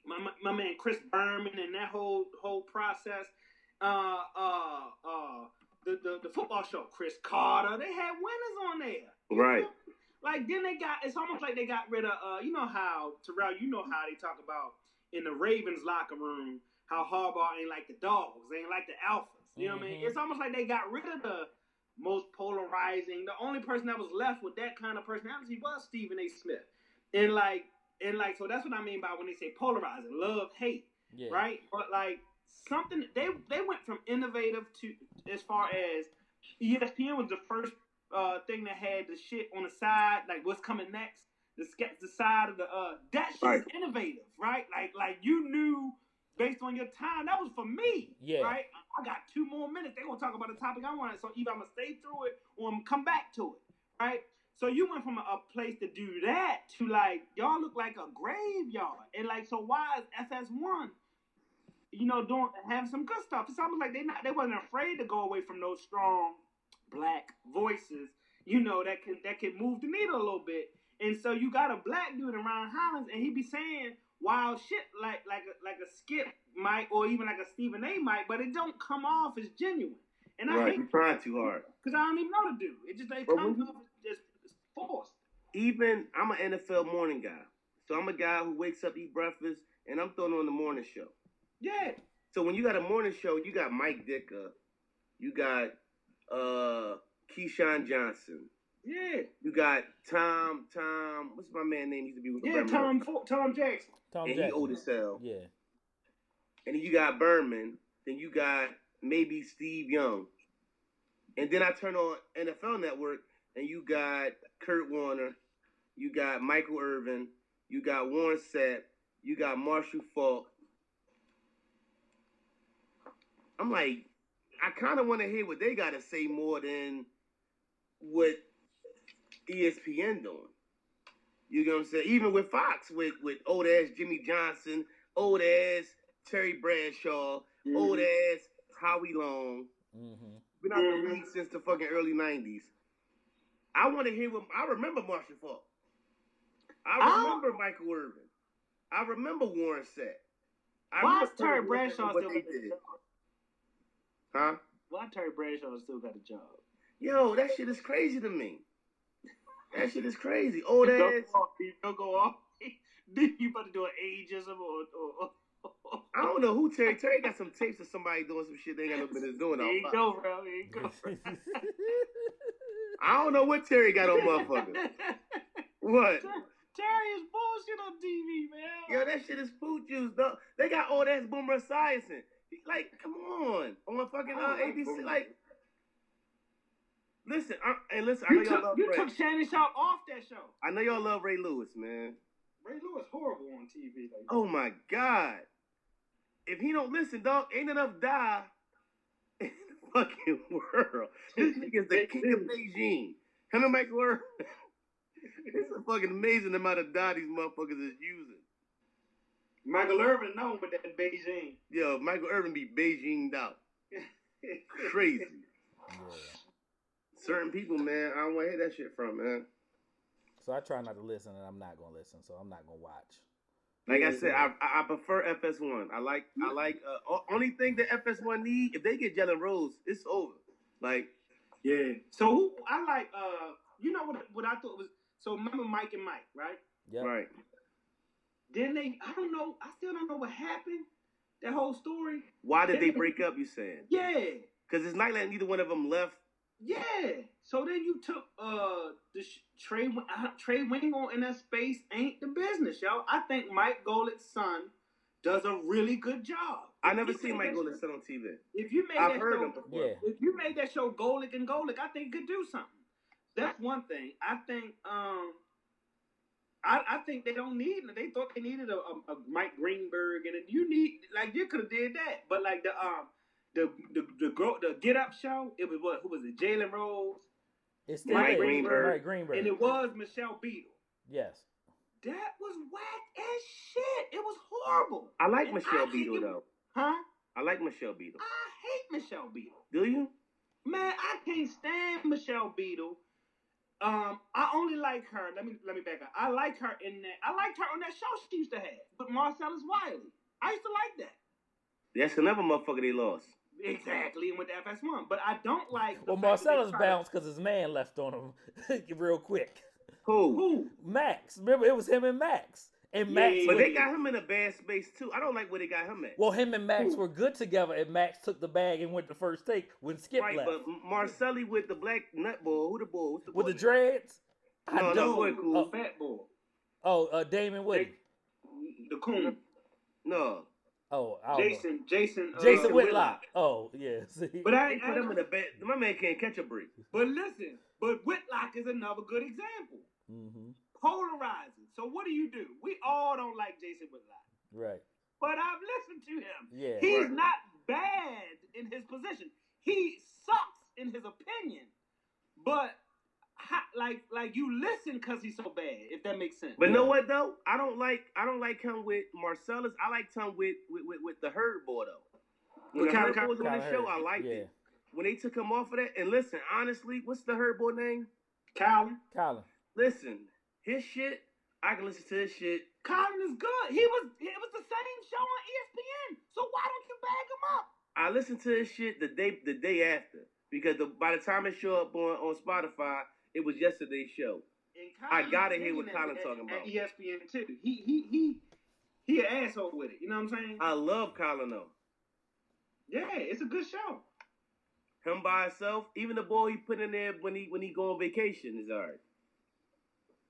my man Chris Berman and that whole process. The football show, Chris Carter, they had winners on there. Right. Know? Like then it's almost like they got rid of you know how Terrell, you know how they talk about in the Ravens locker room how Harbaugh ain't like the dogs, they ain't like the alphas. You know what I mean? It's almost like they got rid of the most polarizing. The only person that was left with that kind of personality was Stephen A. Smith. And so that's what I mean by when they say polarizing, love, hate, right? But like something they went from innovative to as far as ESPN was the first thing that had the shit on the side, like what's coming next, the side of the that shit is innovative, right? Like you knew based on your time that was for me, right? I got 2 more minutes. They gonna talk about the topic I wanted, so either I'm gonna stay through it or I'm gonna come back to it, right? So you went from a place to do that to like y'all look like a graveyard, and like so why is FS1, you know, have some good stuff? It's almost like they wasn't afraid to go away from those strong black voices, you know, that can move the needle a little bit. And so you got a black dude in Ryan Hollins, and he be saying wild shit like a Skip might or even like a Stephen A. might, but it don't come off as genuine. And I hate trying too hard because I don't even know the dude. It just comes off as just forced. Even I'm an NFL morning guy, so I'm a guy who wakes up, eat breakfast, and I'm throwing on the morning show. Yeah. So when you got a morning show, you got Mike Ditka, you got Keyshawn Johnson. Yeah. You got Tom. What's my man name? He used to be with Tom Jackson. He old as hell. Yeah. And then you got Berman. Then you got maybe Steve Young. And then I turn on NFL Network, and you got Kurt Warner. You got Michael Irvin. You got Warren Sapp. You got Marshall Faulk. I'm like, I kind of want to hear what they got to say more than what ESPN doing. You know what I'm saying? Even with Fox, with old ass Jimmy Johnson, old ass Terry Bradshaw, old ass Howie Long. Been out the league since the fucking early 90s. I want to hear what I remember. Marshall Falk. I remember Michael Irvin. I remember Warren Sapp. Why is Terry Bradshaw still got a job? Huh? Why Terry Bradshaw still got a job? Yo, that shit is crazy to me. That shit is crazy. Old ass. Don't go off. You about to do an ageism or I don't know who Terry. Terry got some tapes of somebody doing some shit they ain't got no business doing. There you go, bro. There you go. I don't know what Terry got on motherfuckers. What? Terry is bullshit on TV, man. Yo, that shit is food juice, dog. They got old ass Boomer Esiason. Like, come on fucking ABC. Like, listen, I know y'all love Ray. You took Shannon Sharp off that show. I know y'all love Ray Lewis, man. Ray Lewis horrible on TV. Like, oh my God. If he don't listen, dog, ain't enough die in the fucking world. This nigga's the king of Beijing. Him and Michael Irvin. It's a fucking amazing amount of die these motherfuckers is using. Michael Irvin known for that Beijing. Yo, Michael Irvin be Beijinged out. Crazy. Yeah. Certain people, man, I don't want to hear that shit from, man. So I try not to listen, and I'm not gonna listen. So I'm not gonna watch. Like I said, I prefer FS1. I like only thing that FS1 need, if they get Jalen Rose, it's over. Like, yeah. So who I like? You know what I thought was. So remember Mike and Mike, right? Yeah. Right. Then I don't know. I still don't know what happened. That whole story. Why did they break up? You saying? Yeah. Because it's not like neither one of them left. Yeah. So then you took the Trey Wingo in that space ain't the business, yo. I think Mike Golick's son does a really good job. I never seen Mike Golick's son on TV. If you made I've heard him before. Yeah. If you made that show Golick and Golick, I think it could do something. That's one thing. I think I think they don't need. They thought they needed a Mike Greenberg, and you could have did that. But like the Get Up show, it was what? Who was it? Jalen Rose. It's still Mike Greenberg, and it was Michelle Beadle. Yes. That was whack as shit. It was horrible. I like Michelle Beadle though. Huh? I like Michelle Beadle. I hate Michelle Beadle. Do you? Man, I can't stand Michelle Beadle. I only like her. Let me back up. I like her in that. I liked her on that show she used to have with Marcellus Wiley. I used to like that. That's another motherfucker they lost. Exactly, and with the FS1. But I don't like. Well, Marcellus bounced because his man left on him real quick. Who? Max. Remember, it was him and Max. And Max. But they got him in a bad space too. I don't like where they got him at. Well, him and Max were good together, and Max took the bag and went to first take when Skip right, left. But Marcelli with the black nut boy. Who the boy? What's the boy? With the dreads? No, boy cool. Fat boy. Oh, Damon Woody. The coon. No. Oh, Jason Whitlock. Oh, yeah. See? But I put him in the bed. My man can't catch a break. But listen, Whitlock is another good example. Mm-hmm. Polarizing. So what do? We all don't like Jason Whitlock. Right. But I've listened to him. Yeah. He's not bad in his position. He sucks in his opinion. But like you listen because he's so bad, if that makes sense. But know what though? I don't like him with Marcellus. I liked him with the Herd boy though. When the Herd boy was on the show, I liked it. When they took him off of that, and listen, honestly, what's the Herd boy name? Colin. Listen, his shit, I can listen to his shit. Colin is good. It was the same show on ESPN. So why don't you bag him up? I listened to his shit the day after because by the time it showed up on Spotify, it was yesterday's show. I gotta hear what Colin's talking about. At ESPN too. He an asshole with it. You know what I'm saying? I love Colin though. Yeah, it's a good show. Him by himself, even the boy he put in there when he go on vacation is alright.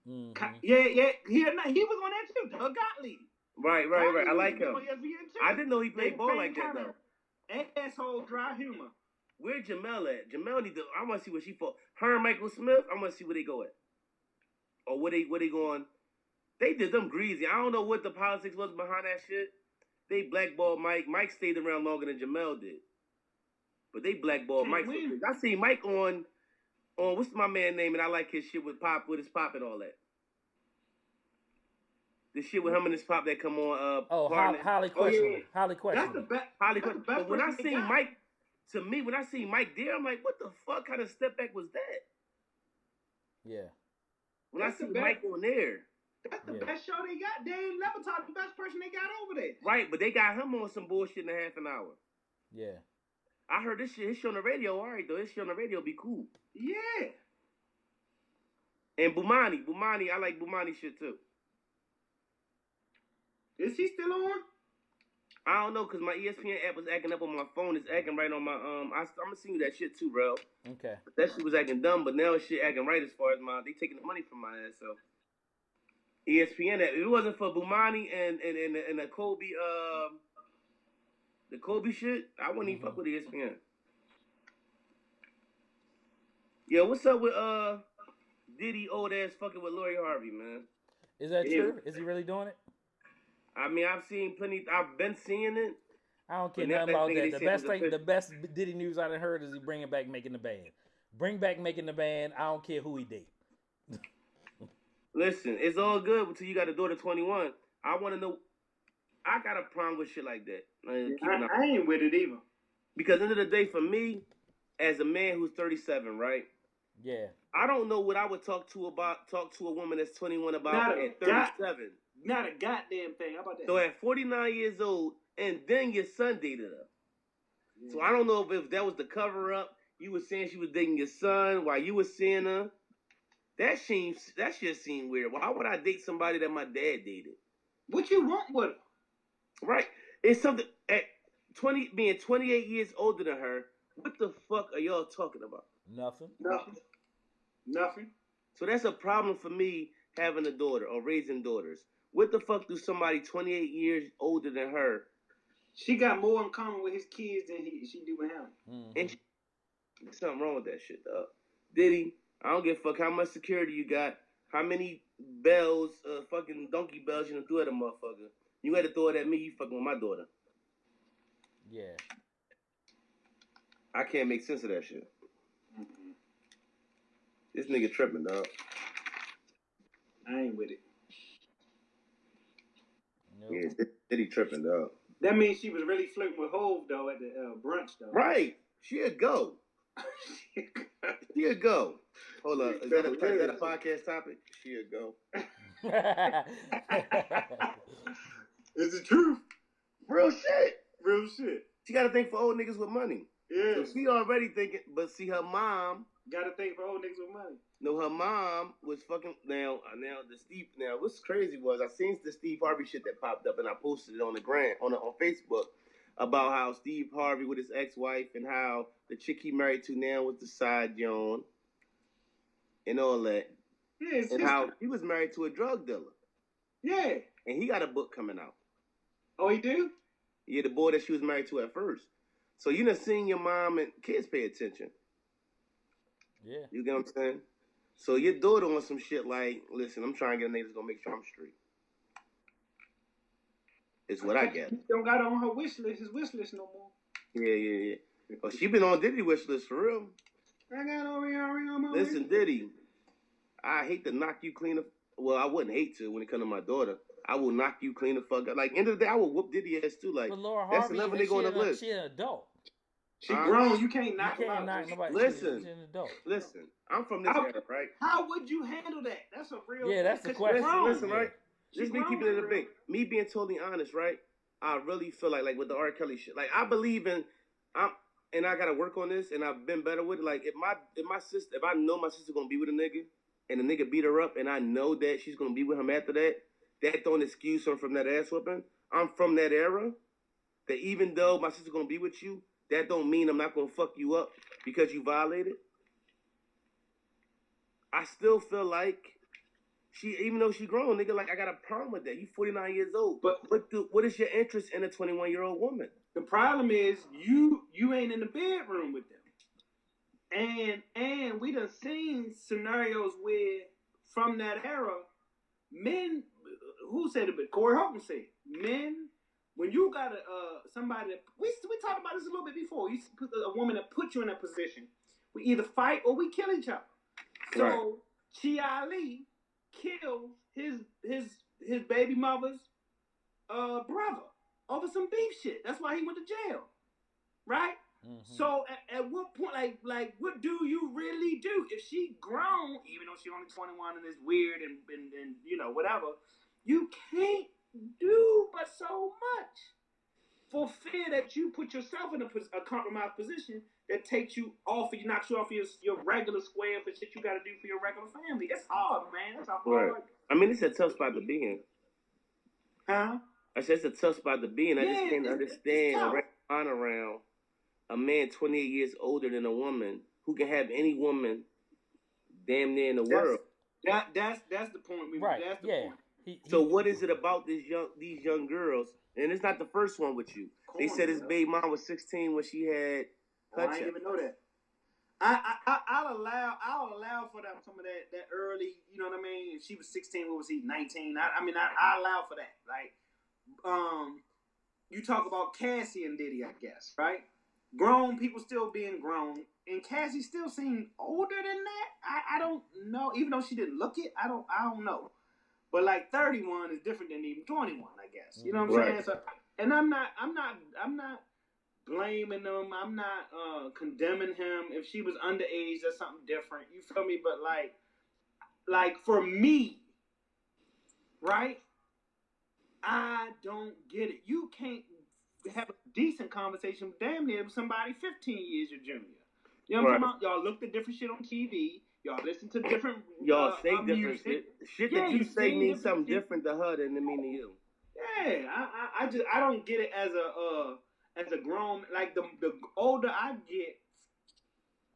Mm-hmm. Yeah. He was on that too. Doug Gottlieb. Right. I like him. I didn't know he played ball like that though. Asshole dry humor. Where Jamel at? Jamel need to. I want to see what she fought. Her and Michael Smith. I want to see where they go at. Or where they going. They did them greasy. I don't know what the politics was behind that shit. They blackballed Mike. Mike stayed around longer than Jamel did. But they blackballed Mike. I seen Mike on what's my man name, and I like his shit with his pop and all that. The shit with him and his pop that come on. Holly Questionable. Holly Questionable. That's the best. Holly Questionable. But when I seen Mike. To me, when I seen Mike there, I'm like, what the fuck kind of step back was that? Yeah. When I That's the see best. Mike on there. That's the Yeah. best show they got. Dave Le Batard, the best person they got over there. Right, but they got him on some bullshit in a half an hour. Yeah. I heard this shit, his shit on the radio, all right, though. His shit on the radio be cool. Yeah. And Bumani, I like Bumani shit too. Is he still on? I don't know, because my ESPN app was acting up on my phone. It's acting right on my, I'm going to send you that shit too, bro. Okay. That shit was acting dumb, but now shit acting right as far as they taking the money from my ass, so. ESPN app. If it wasn't for Bumani and the Kobe, the Kobe shit, I wouldn't even fuck with ESPN. Yeah, what's up with Diddy old ass fucking with Lori Harvey, man? Is that true? Is he really doing it? I mean, I've been seeing it. I don't care But now nothing about that that. nigga The best Diddy news I done heard is he bringing back making the band. Bring back making the band. I don't care who he date. Listen, it's all good until you got a daughter 21. I want to know. I got a problem with shit like that. I ain't with it either. Because end of the day, for me, as a man who's 37, right? Yeah. I don't know what I would talk to a woman that's 21 about at 37. Not a goddamn thing. How about that? So at 49 years old, and then your son dated her. Yeah. So I don't know if that was the cover up. You were saying she was dating your son while you were seeing her. That shit seemed weird. Why would I date somebody that my dad dated? What you want with her? Right. It's something at 20, being 28 years older than her. What the fuck are y'all talking about? Nothing. So that's a problem for me having a daughter or raising daughters. What the fuck do somebody 28 years older than her? She got more in common with his kids than she do with him. Mm-hmm. And there's something wrong with that shit, dog. Diddy, I don't give a fuck how much security you got, how many bells, fucking donkey bells you done threw at a motherfucker. You had to throw it at me, you fucking with my daughter. Yeah. I can't make sense of that shit. Mm-hmm. This nigga tripping, dog. I ain't with it. Nope. Yeah, Diddy tripping, dog. That means she was really flirting with Hov, though, at the brunch, though. Right. She'd go. She'd go. Hold up. Is that a podcast topic? She'd go. It's the truth. Real shit. She got to think for old niggas with money. Yeah. So she already thinking, but see her mom. Got to think for old niggas with money. No, her mom was fucking now what's crazy was I seen the Steve Harvey shit that popped up and I posted it on the gram on Facebook about how Steve Harvey with his ex-wife and how the chick he married to now was the side Joan and all that. Yeah, and how he was married to a drug dealer. Yeah. And he got a book coming out. Oh, he do? Yeah, the boy that she was married to at first. So you done seen your mom and kids pay attention. Yeah. You get what I'm saying? So your daughter on some shit like, listen, I'm trying to get a nigga that's gonna make sure I'm straight. Is what I get. He don't got on her wish list, his wish list no more. Yeah. Well, she been on Diddy wish list for real. I got on my Listen, wish. Diddy, I hate to knock you clean up. Well, I wouldn't hate to when it comes to my daughter. I will knock you clean the fuck up. Like, end of the day, I will whoop Diddy ass too. Like, but Laura that's Harvey, another nigga on the list. She an adult. She grown. You can't knock nobody. Listen, she's an adult. Listen, I'm from this era, right? How would you handle that? That's a real. Yeah, that's the question. Listen, right? Just me keeping it a big. Me being totally honest, right? I really feel like with the R. Kelly shit, like I believe in, and I gotta work on this, and I've been better with it. Like if I know my sister gonna be with a nigga, and the nigga beat her up, and I know that she's gonna be with him after that, that don't excuse her from that ass whooping. I'm from that era, that even though my sister gonna be with you, that don't mean I'm not gonna fuck you up because you violated. I still feel like even though she grown, nigga, like I got a problem with that. You 49 years old. But what is your interest in a 21-year-old woman? The problem is you ain't in the bedroom with them. And we done seen scenarios where from that era, men, who said it, but Corey Holcomb said, men, when you got somebody that, we talked about this a little bit before, you put a woman that put you in that position, we either fight or we kill each other. So right. Chi Ali killed his baby mother's brother over some beef shit. That's why he went to jail, right? So at what point, like, what do you really do if she grown, even though she only 21 and is weird and whatever? You can't do but so much for fear that you put yourself in a compromised position that takes you off, knocks you off your regular square for shit you got to do for your regular family. It's hard, man. It's hard. Right. I mean, it's a tough spot to be in. Huh? I said it's a tough spot to be in. I just can't understand around a man 28 years older than a woman who can have any woman damn near in the world. That's the point. Right. That's the point. So what is it about these young girls? And it's not the first one with you. They said his baby mom was 16 when she had her I didn't even know that. I'll allow for them some of that early. You know what I mean? If she was 16, what was he? 19. I allow for that. Like, you talk about Cassie and Diddy, I guess, right? Grown people still being grown, and Cassie still seemed older than that. I don't know, even though she didn't look it. I don't know, but like 31 is different than even 21, I guess. You know what I'm saying? So, and I'm not blaming them. I'm not condemning him. If she was underage, that's something different. You feel me? But like for me, right? I don't get it. You can't have a decent conversation damn near with somebody 15 years your junior. You know what I'm talking about? Y'all looked at different shit on TV. Y'all listen to different y'all say different music. Shit that you say means something different to her than it mean to you. Yeah, I don't get it as a grown, like the older I get,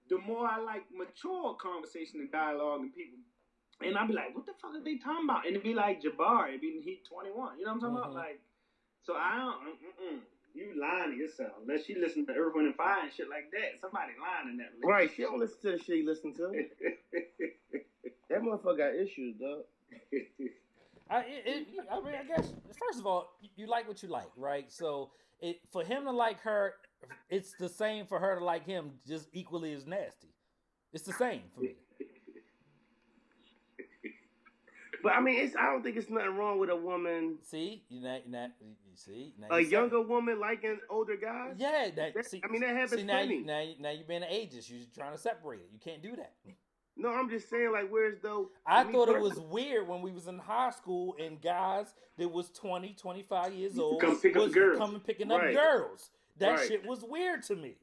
the more I like mature conversation and dialogue and people. And I'd be like, what the fuck are they talking about? And it'd be like Jabari, he 21. You know what I'm talking about? Like, so I don't, you lying to yourself. Unless she listen to Earth, Wind and Fire and shit like that. Somebody lying in that relationship. Right, she don't listen to the shit you listen to. That motherfucker got issues, dog. I mean, I guess, first of all, you like what you like, right? So, for him to like her, it's the same for her to like him, just equally as nasty. It's the same for me. But I mean, I don't think it's nothing wrong with a woman. See, a younger woman liking older guys. Yeah, that happens plenty. Now you're being an ageist. You're trying to separate it. You can't do that. No, I'm just saying, like, where's though? I thought it was weird when we was in high school and guys that was 20, 25 years old was coming picking up girls. That shit was weird to me,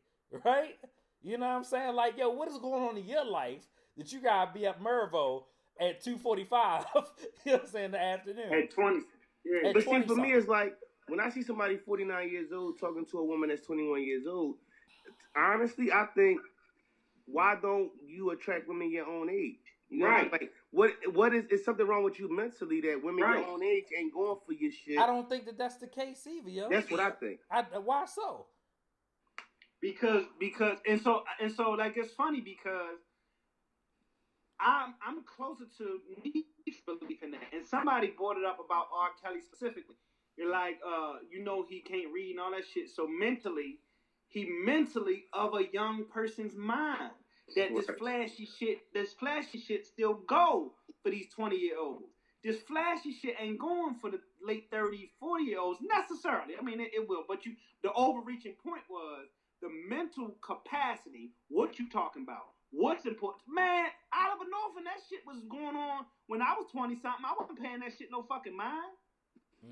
right? You know what I'm saying? Like, yo, what is going on in your life that you gotta be at Mervo at 2:45? You know what I'm saying, in the afternoon? At 20. Yeah. But see, for me, it's like, when I see somebody 49 years old talking to a woman that's 21 years old, honestly, I think, why don't you attract women your own age? You know, like, what is something wrong with you mentally that women your own age ain't going for your shit? I don't think that's the case either, yo. That's what I think. Why so? Because and so like, it's funny because I'm closer to me belief in that, and somebody brought it up about R. Kelly specifically. You're like, he can't read and all that shit. So he mentally of a young person's mind that this flashy shit still go for these 20-year-olds. This flashy shit ain't going for the late 30, 40-year-olds necessarily. I mean, it will, but the overreaching point was the mental capacity. What you talking about? What's important? Man, Oliver North and that shit was going on when I was 20-something. I wasn't paying that shit no fucking mind.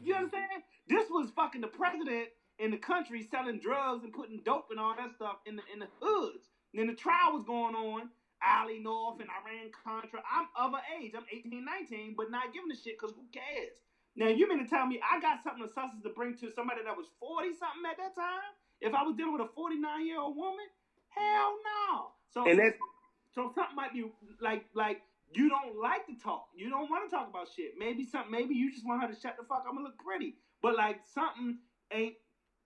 You understand? This was fucking the president in the country selling drugs and putting dope and all that stuff in the hoods. And then the trial was going on. Ali North and Iran-Contra. I'm of an age. I'm 18, 19, but not giving a shit because who cares? Now, you mean to tell me I got something of substance to bring to somebody that was 40-something at that time? If I was dealing with a 49-year-old woman? Hell no. So something might be like you don't like to talk. You don't want to talk about shit. Maybe you just want her to shut the fuck up and look pretty. But like something ain't,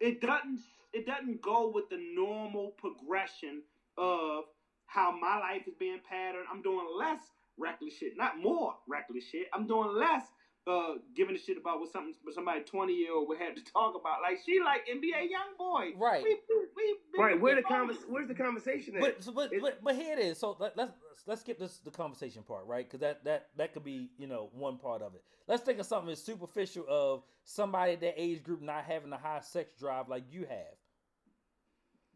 it doesn't go with the normal progression of how my life is being patterned. I'm doing less reckless shit, not more reckless shit. I'm doing less giving a shit about what somebody 20-year-old would have to talk about. Like, she like NBA YoungBoy. Right. Where's the conversation at? But here it is. So let's skip the conversation part, right? Because that could be, one part of it. Let's think of something that's superficial of somebody at that age group not having a high sex drive like you have.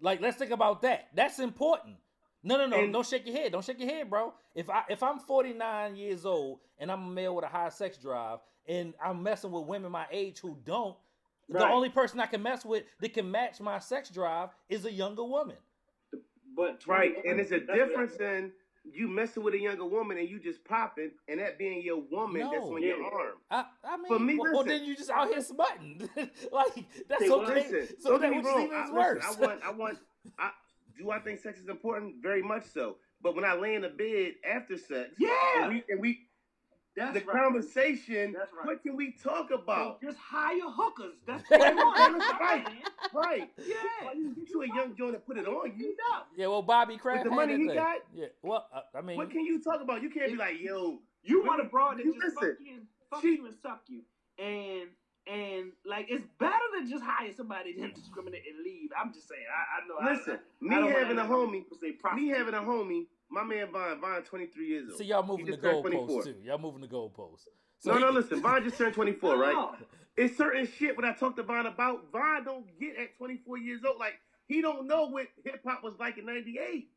Like, let's think about that. That's important. No. And- Don't shake your head. Don't shake your head, bro. If I'm 49 years old and I'm a male with a high sex drive and I'm messing with women my age who don't, the Right. only person I can mess with that can match my sex drive is a younger woman. But Right, and 21, it's a that's difference in you messing with a younger woman and you just popping, and that being your woman that's No. on your arm. I mean, For me, well, listen. then you just out here smutting. Like, that's Say what? okay. Listen, So don't that get me which is wrong. even Listen, worse. Do I think sex is important? Very much so. But when I lay in the bed after sex, Yeah. and we That's the right. conversation, That's right. what can we talk about? So just hire hookers. That's Right, right. right. Yeah. Why you get you a young joint and put it on you? Yeah, well, Bobby Kraft With the had money that he thing. got? Yeah, well, I mean, What can you talk about? You can't be like, yo, You want a broad that You just fuck listen. you and fuck She- you and suck you. And like it's better than just hire somebody than discriminate and leave. I'm just saying. I know. listen, I me don't wanna having a have homie, people say me prostitute. having a homie, my man Vaughn 23 years old. see, y'all moving He the just turned 24. goalposts too. Y'all moving the goalposts. So No, he- listen, Vaughn just turned 24, right? No. It's certain shit when I talk to Vaughn about, Vaughn don't get at 24 years old. Like, he don't know what hip-hop was like in 98.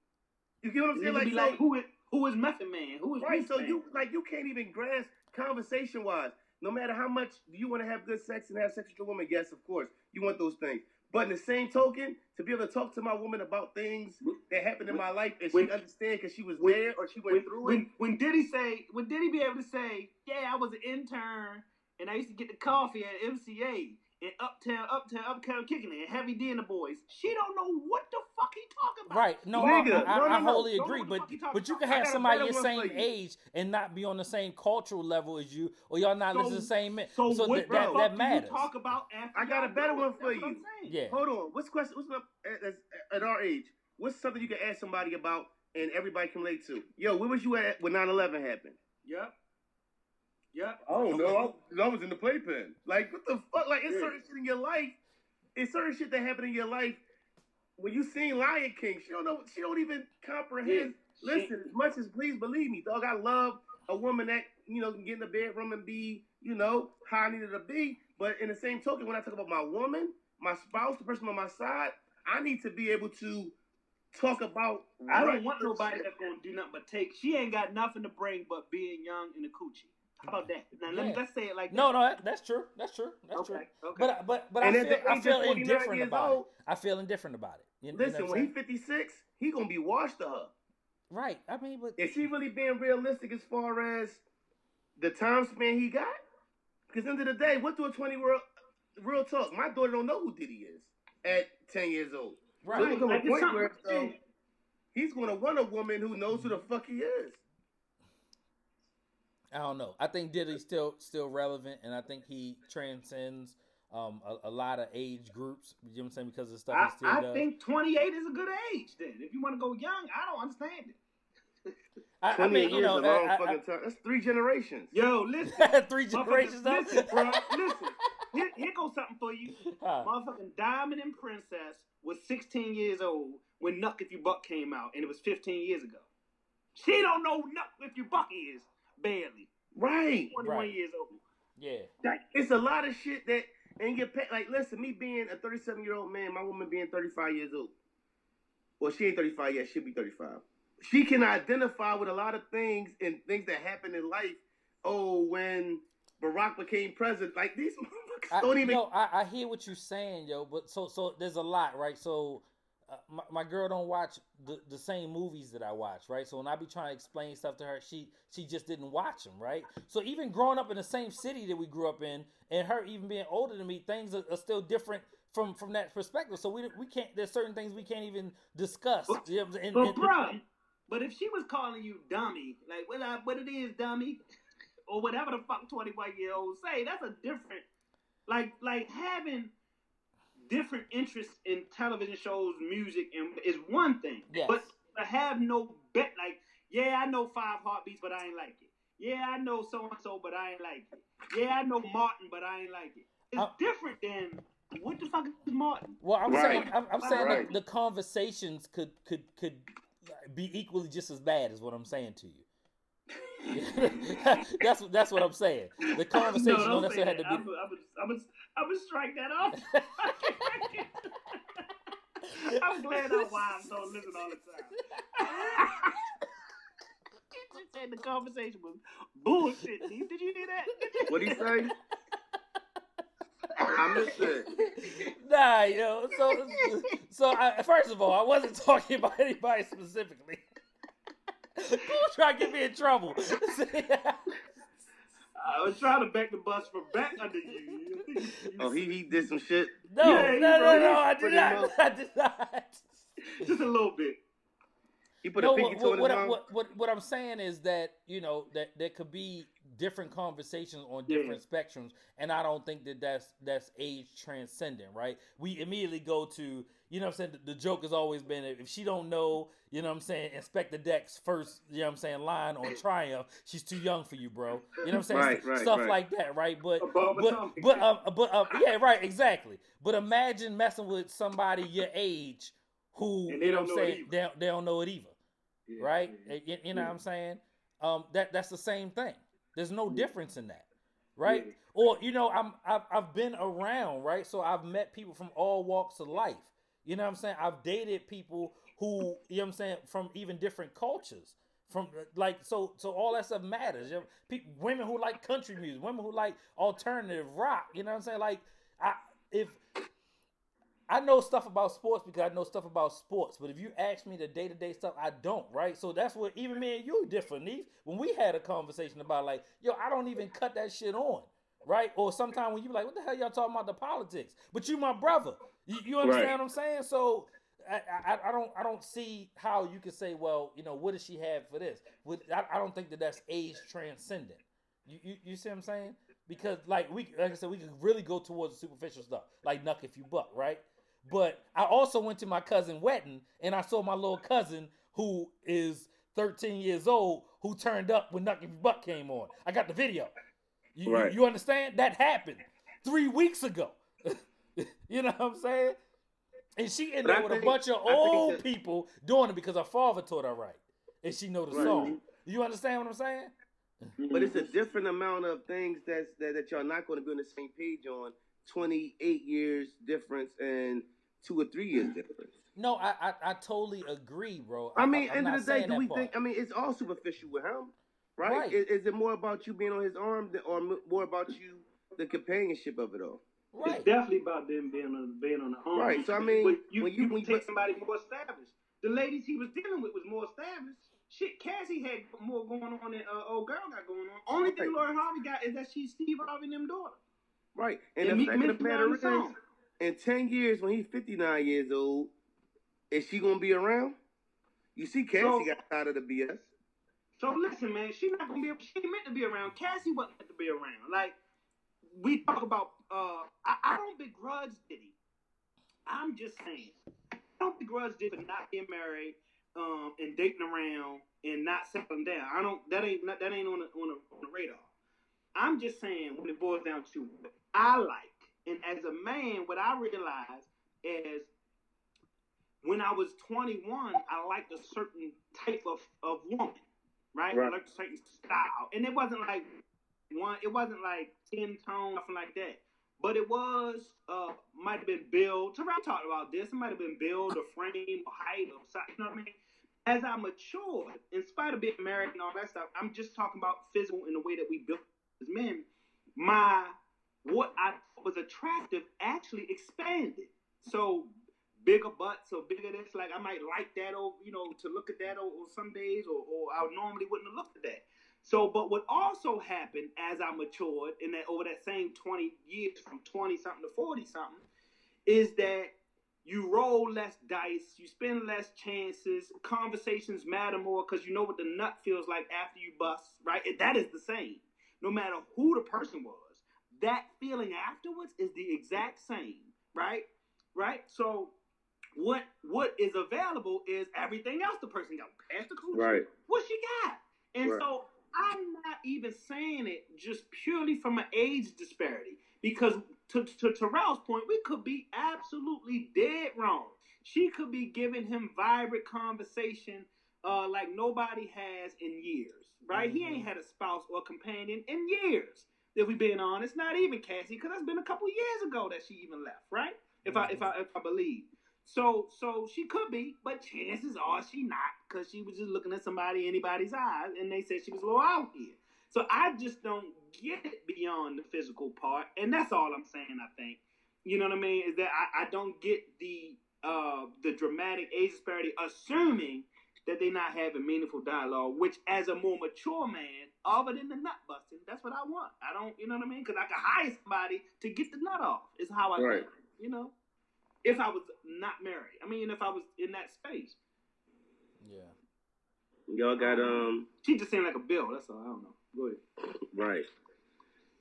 You get what I'm You saying? be Like, like, so, who is Method Man? Who is right, so Wu-Tang? you can't even grasp conversation-wise. No matter how much you want to have good sex and have sex with your woman, yes, of course, you want those things. But in the same token, to be able to talk to my woman about things that happened in my life and she understand because she was there or she went through it. When Diddy be able to say, yeah, I was an intern and I used to get the coffee at MCA and Uptown kicking it, and Heavy D and the boys, she don't know what the fuck he talking about. Right, no, Nigga, I no. wholly Don't agree, know what the but fuck you talking but you about. can I have got a somebody better your one same for you. age and not be on the same cultural level as you, or y'all not listening to the same men. So So what that the fuck that do matters. you talk about after I got a y'all better do one it? for That's what you. I'm saying. Yeah. Hold on. What's at our age? What's something you can ask somebody about and everybody can relate to? Yo, where was you at when 9/11 happened? Yep. I don't know. I was in the playpen. Like, what the fuck? Like, it's Yeah. certain shit in your life. It's certain shit that happened in your life. When you seen Lion King, she don't know. She don't even comprehend. Yeah. Listen, as much as please believe me, dog. I love a woman that can get in the bedroom and be how I needed to be. But in the same token, when I talk about my woman, my spouse, the person on my side, I need to be able to talk about. I don't want nobody that's gonna do nothing but take. She ain't got nothing to bring but being young and a coochie. How about that? Now let's say it like that. No, that's true. That's true. That's true. Okay. But And I at the feel, I age feel of 49 indifferent years about old- it. I feel indifferent about it. You know Listen, what when I'm he's saying? 56, he gonna be washed to her. Right. I mean, but Is he really being realistic as far as the time span he got? Because end of the day, what do a 20-year-old real talk? My daughter don't know who Diddy is at 10 years old. right. So there's a Like, it's point where something- he's gonna want a woman who knows who the fuck he is. I don't know. I think Diddy's still relevant, and I think he transcends a lot of age groups. You know what I'm saying? Because of the stuff he still I does. think 28 is a good age. Then, if you want to go young, I don't understand it. I 28 mean, years is a long fucking time. That's 3 generations. Yo, listen, 3 generations up. listen, bro, listen. Here goes something for you. Huh. Motherfucking Diamond and Princess was 16 years old when Nuck If You Buck came out, and it was 15 years ago. She don't know Nuck If You Buck is, barely. Right. 21 Right. years old. Yeah. Like, it's a lot of shit that ain't get paid. Like, listen, me being a 37-year-old man, my woman being 35 years old. Well, she ain't 35 yet. She'll be 35. She can identify with a lot of things and things that happen in life. Oh, when Barack became president, like these motherfuckers don't even. I hear what you're saying, yo, but so there's a lot, right? So my girl don't watch the same movies that I watch, right? So when I be trying to explain stuff to her, she just didn't watch them, right? So even growing up in the same city that we grew up in, and her even being older than me, things are still different from that perspective. So we can't. There's certain things we can't even discuss. But, You know what I'm saying? But bruh, but if she was calling you dummy, like what it is, dummy, or whatever the fuck 21-year-olds say, that's a different, like having different interests in television shows, music, and is one thing. Yes. But to have no bet, like, yeah, I know 5 Heartbeats, but I ain't like it. Yeah, I know so and so, but I ain't like it. Yeah, I know Martin, but I ain't like it. It's different than what the fuck is Martin? Well, I'm Right. saying I'm saying Right. the conversations could be equally just as bad as what I'm saying to you. that's what I'm saying. The conversation don't don't say necessarily have that. to be. I'm gonna strike that off. I'm glad our wives don't listen all the time. He just said the conversation was bullshit. Did you hear that? What'd he say? I missed it. Nah, yo. First of all, I wasn't talking about anybody specifically. Who trying to get me in trouble? I was trying to back the bus from back under you. Oh, he did some shit? No, I did not. I did not. Just a little bit. He put a pinky toe in his mouth? What I'm saying is that, that there could be different conversations on different spectrums, and I don't think that's age transcendent, right? We immediately go to, what I'm saying, the joke has always been, if she don't know, what I'm saying, Inspector Deck's first, what I'm saying, line on Triumph, she's too young for you, bro. You know what I'm saying? Stuff like that, right? But yeah, right, exactly. But imagine messing with somebody your age who, and they don't know it either. They don't know it either. Yeah, right? Yeah. You know what I'm saying? That's the same thing. There's no difference in that, right? Yeah. Or I've been around, right? So I've met people from all walks of life. You know what I'm saying? I've dated people who, what I'm saying, from even different cultures. From so all that stuff matters. Women who like country music, women who like alternative rock. You know what I'm saying? Like I know stuff about sports because I know stuff about sports, but if you ask me the day-to-day stuff, I don't, right? So that's what even me and you different, Neef. When we had a conversation about I don't even cut that shit on, right? Or sometimes when you be like, what the hell y'all talking about the politics? But you my brother. You understand what I'm saying? So I don't see how you could say, well, what does she have for this? I don't think that's age transcendent. You see what I'm saying? Because like I said, we could really go towards the superficial stuff, like Nuck If You Buck, right? But I also went to my cousin wedding, and I saw my little cousin who is 13 years old who turned up when Nuck If You Buck came on. I got the video. You understand? That happened 3 weeks ago. You know what I'm saying? And she ended up with a bunch of old people doing it because her father taught her right, and she know the song. You understand what I'm saying? But it's a different amount of things that y'all not going to be on the same page on. 28 years difference and 2 or 3 years difference. No, I totally agree, bro. I mean, end of the day, do we think? I mean, it's all superficial with him, right? Is it more about you being on his arm, or more about you the companionship of it all? Right. It's definitely about them being on the arm. Right. So I mean, when you take somebody more established, the ladies he was dealing with was more established. Shit, Cassie had more going on than old girl got going on. Only thing Lori Harvey got is that she's Steve Harvey and them daughter. Right. And the fact of the matter is, in 10 years, when he's 59 years old, is she going to be around? You see, Cassie got tired of the BS. So listen, man, she ain't meant to be around. Cassie wasn't meant to be around. Like, we talk about, I don't begrudge Diddy. I'm just saying, I don't begrudge Diddy for not being married, and dating around and not settling down. That ain't on the radar. I'm just saying, when it boils down to what I like, and as a man, what I realized is when I was 21, I liked a certain type of woman, right? I liked a certain style, and it wasn't like 10 tone, nothing like that. But it was, might have been build. Terrell talked about this. It might have been build or frame or height or something. You know what I mean? As I matured, in spite of being married and all that stuff, I'm just talking about physical in the way that we built as men. What I thought was attractive actually expanded. So bigger butts or bigger this, like I might like that, or to look at that, or some days, or I normally wouldn't have looked at that. So, but what also happened as I matured in that over that same 20 years, from 20 something to 40 something, is that you roll less dice, you spend less chances, conversations matter more because you know what the nut feels like after you bust, right? That is the same. No matter who the person was, that feeling afterwards is the exact same, right? Right? So what is available is everything else the person got. Past the coochie. Right. What she got. And so I'm not even saying it just purely from an age disparity, because to Terrell's point, we could be absolutely dead wrong. She could be giving him vibrant conversation like nobody has in years, right? Mm-hmm. He ain't had a spouse or companion in years, if we being honest. Not even Cassie, because that's been a couple years ago that she even left, right? If I believe. So she could be, but chances are she not, because she was just looking at anybody's eyes, and they said she was a little out here. So I just don't get it beyond the physical part, and that's all I'm saying. I think, you know what I mean, is that I don't get the dramatic age disparity, assuming that they're not having meaningful dialogue. Which, as a more mature man, other than the nut busting, that's what I want. I don't, you know what I mean, because I can hire somebody to get the nut off. Is how I think, you know. If I was not married, I mean, if I was in that space. Yeah. Y'all got She just seemed like a bill. That's all. I don't know. Go ahead. Right.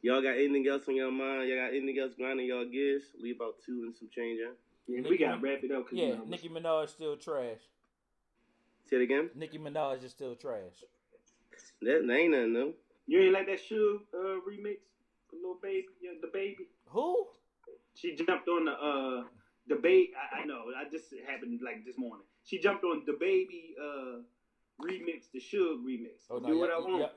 Y'all got anything else on your mind? Y'all got anything else grinding y'all gears? We about 2 and some change, huh? Yeah, we gotta wrap it up. Yeah, you know, Nicki Minaj still trash. Say it again. Nicki Minaj is still trash. That ain't nothing new. You ain't like that Suge remix for Lil Baby? Yeah, the baby. Who? She jumped on the baby. I know. I just happened like this morning. She jumped on the baby remix, the Suge remix. Oh, no, do what I want.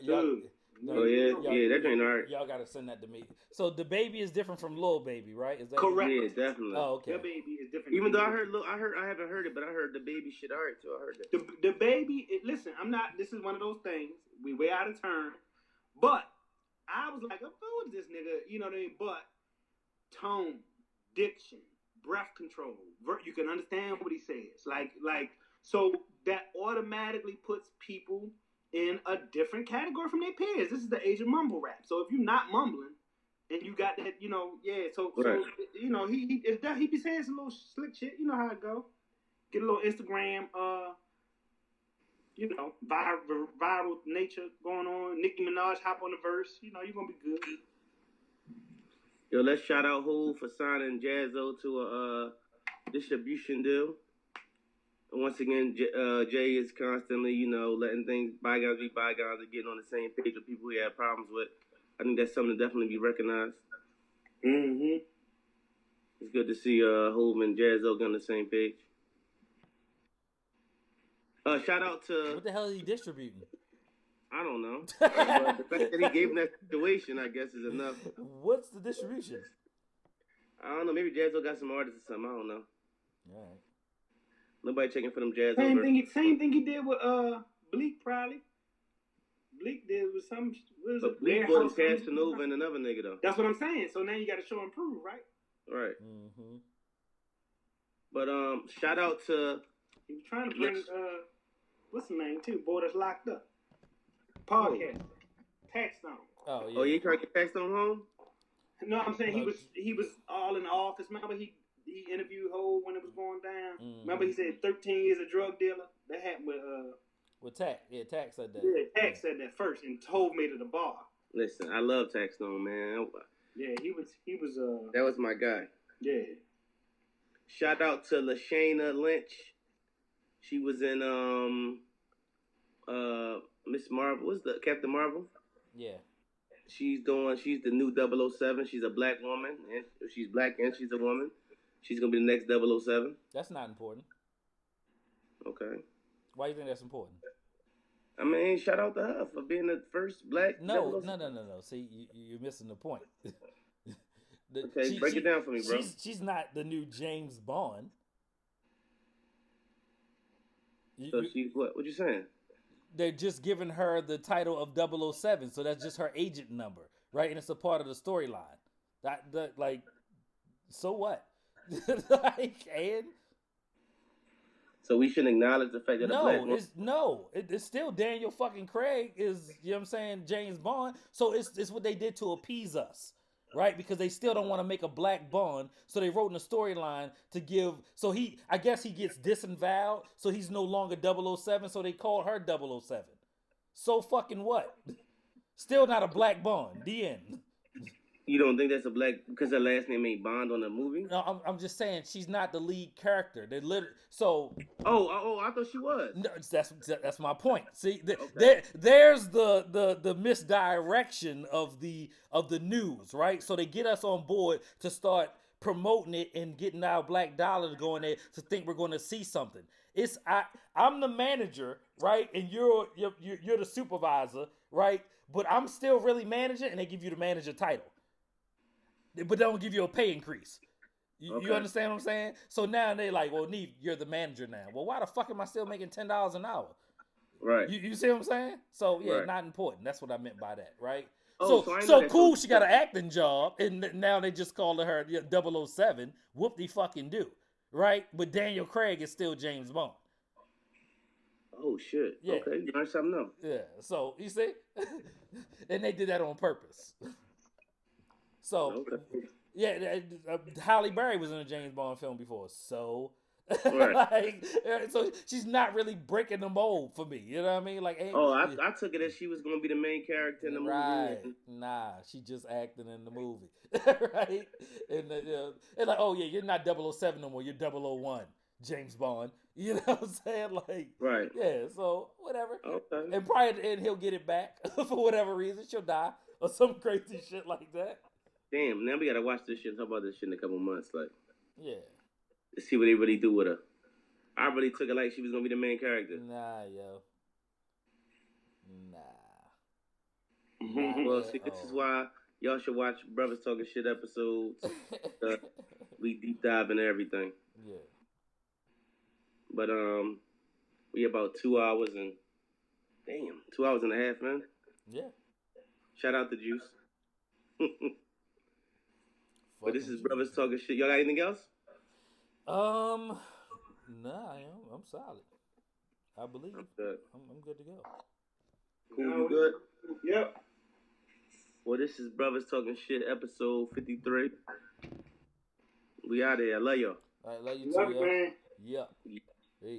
Oh yeah, that ain't alright. Y'all gotta send that to me. So the baby is different from Lil Baby, right? Is that correct? Yeah, definitely. Oh, okay. The baby is different. Even though I haven't heard it, but I heard the baby shit alright too. I heard that. The baby. Listen, I'm not. This is one of those things. We way out of turn, but I was like, "Oh, this nigga," you know what I mean? But tone, diction, breath control, you can understand what he says. Like, so that automatically puts people in a different category from their peers. This is the age of mumble rap. So if you're not mumbling and you got that, you know, yeah. So you know, he be saying some little slick shit. You know how it go. Get a little Instagram, you know, viral nature going on. Nicki Minaj hop on the verse. You know, you're gonna be good. Yo, let's shout out Hov for signing Jaz-O to a distribution deal. And once again, Jay is constantly, you know, letting things bygones be bygones and getting on the same page with people he had problems with. I think that's something to definitely be recognized. Mm-hmm. It's good to see Hov and Jaz-O get on the same page. Shout out to... What the hell is he distributing? I don't know. The fact that he gave him that situation, I guess, is enough. What's the distribution? I don't know. Maybe Jaz-O got some artists or something. I don't know. All right. Nobody checking for them Jaz-O. Same thing he did with Bleak, probably. Bleak did with some. But Bleak wasn't Casanova and another nigga though. That's what I'm saying. So now you got to show and prove, right? Right. Mm-hmm. But shout out to. He was trying to bring what's the name too? Boy that's locked up. Podcast. Taxstone. Oh yeah. Oh, you trying to get Taxstone home? No, I'm saying he was all in the office. Remember he interviewed Hov when it was going down. Mm-hmm. Remember he said 13 years a drug dealer. That happened with Tax. Yeah, Tax said that. Yeah, Tax said that first, and Hov made it a bar. Listen, I love Taxstone, man. Yeah, he was. That was my guy. Yeah. Shout out to Lashana Lynch. She was in Miss Marvel. What's the Captain Marvel? Yeah. She's the new 007. She's a black woman, and she's black and she's a woman. She's gonna be the next 007. That's not important. Okay. Why do you think that's important? I mean, shout out to her for being the first black. No. See, you're missing the point. Okay, break it down for me, bro. She's not the new James Bond. So she's what? What you saying? They're just giving her the title of 007, so that's just her agent number, right? And it's a part of the storyline. That like, so what? And so we shouldn't acknowledge the fact that it's still Daniel fucking Craig is, you know what I'm saying, James Bond. So it's what they did to appease us, right? Because they still don't want to make a black Bond, so they wrote in the storyline to give. So I guess he gets disavowed, so he's no longer 007. So they called her 007. So fucking what? Still not a black Bond. The end. You don't think that's a black because her last name ain't Bond on the movie? No, I'm just saying she's not the lead character. They literally so. Oh, I thought she was. No, that's my point. See, Okay. there's the misdirection of the news, right? So they get us on board to start promoting it and getting our black dollar to go in there to think we're going to see something. I'm the manager, right? And you're the supervisor, right? But I'm still really manager, and they give you the manager title. But they don't give you a pay increase. You understand what I'm saying? So now they like, well, Neef, you're the manager now. Well, why the fuck am I still making $10 an hour? Right. You see what I'm saying? So yeah, Right. not important. That's what I meant by that, right? Oh, so cool. She got an acting job, and now they just call her 007. Whoop de fucking do, right? But Daniel Craig is still James Bond. Oh shit. Yeah. Okay, you learned something else. Yeah. So you see, and they did that on purpose. So yeah, Halle Berry was in a James Bond film before, so. Right. So she's not really breaking the mold for me. You know what I mean? Like, I took it as she was gonna be the main character in the movie. Right? Nah, she just acting in the movie, right? And and like, oh yeah, you're not 007 no more. You're 001, James Bond. You know what I'm saying? Like, right? Yeah. So whatever. Okay. And probably at the end he'll get it back for whatever reason. She'll die or some crazy shit like that. Damn. Now we gotta watch this shit. Talk about this shit in a couple months. Like, yeah. Let's see what they really do with her. I really took it like she was gonna be the main character. Nah, yo. Well, see, this is why y'all should watch Brothers Talking Shit episodes. We deep dive into everything. Yeah. But we about 2 hours and 2 hours and a half, man. Yeah. Shout out to Juice. But this is Brothers Talking Shit. Y'all got anything else? Nah, I'm solid. I believe. I'm good to go. Cool, you good? Yep. Well, this is Brothers Talking Shit, episode 53. We out of here. I love y'all. All right, love you Love too, you, man. Yeah.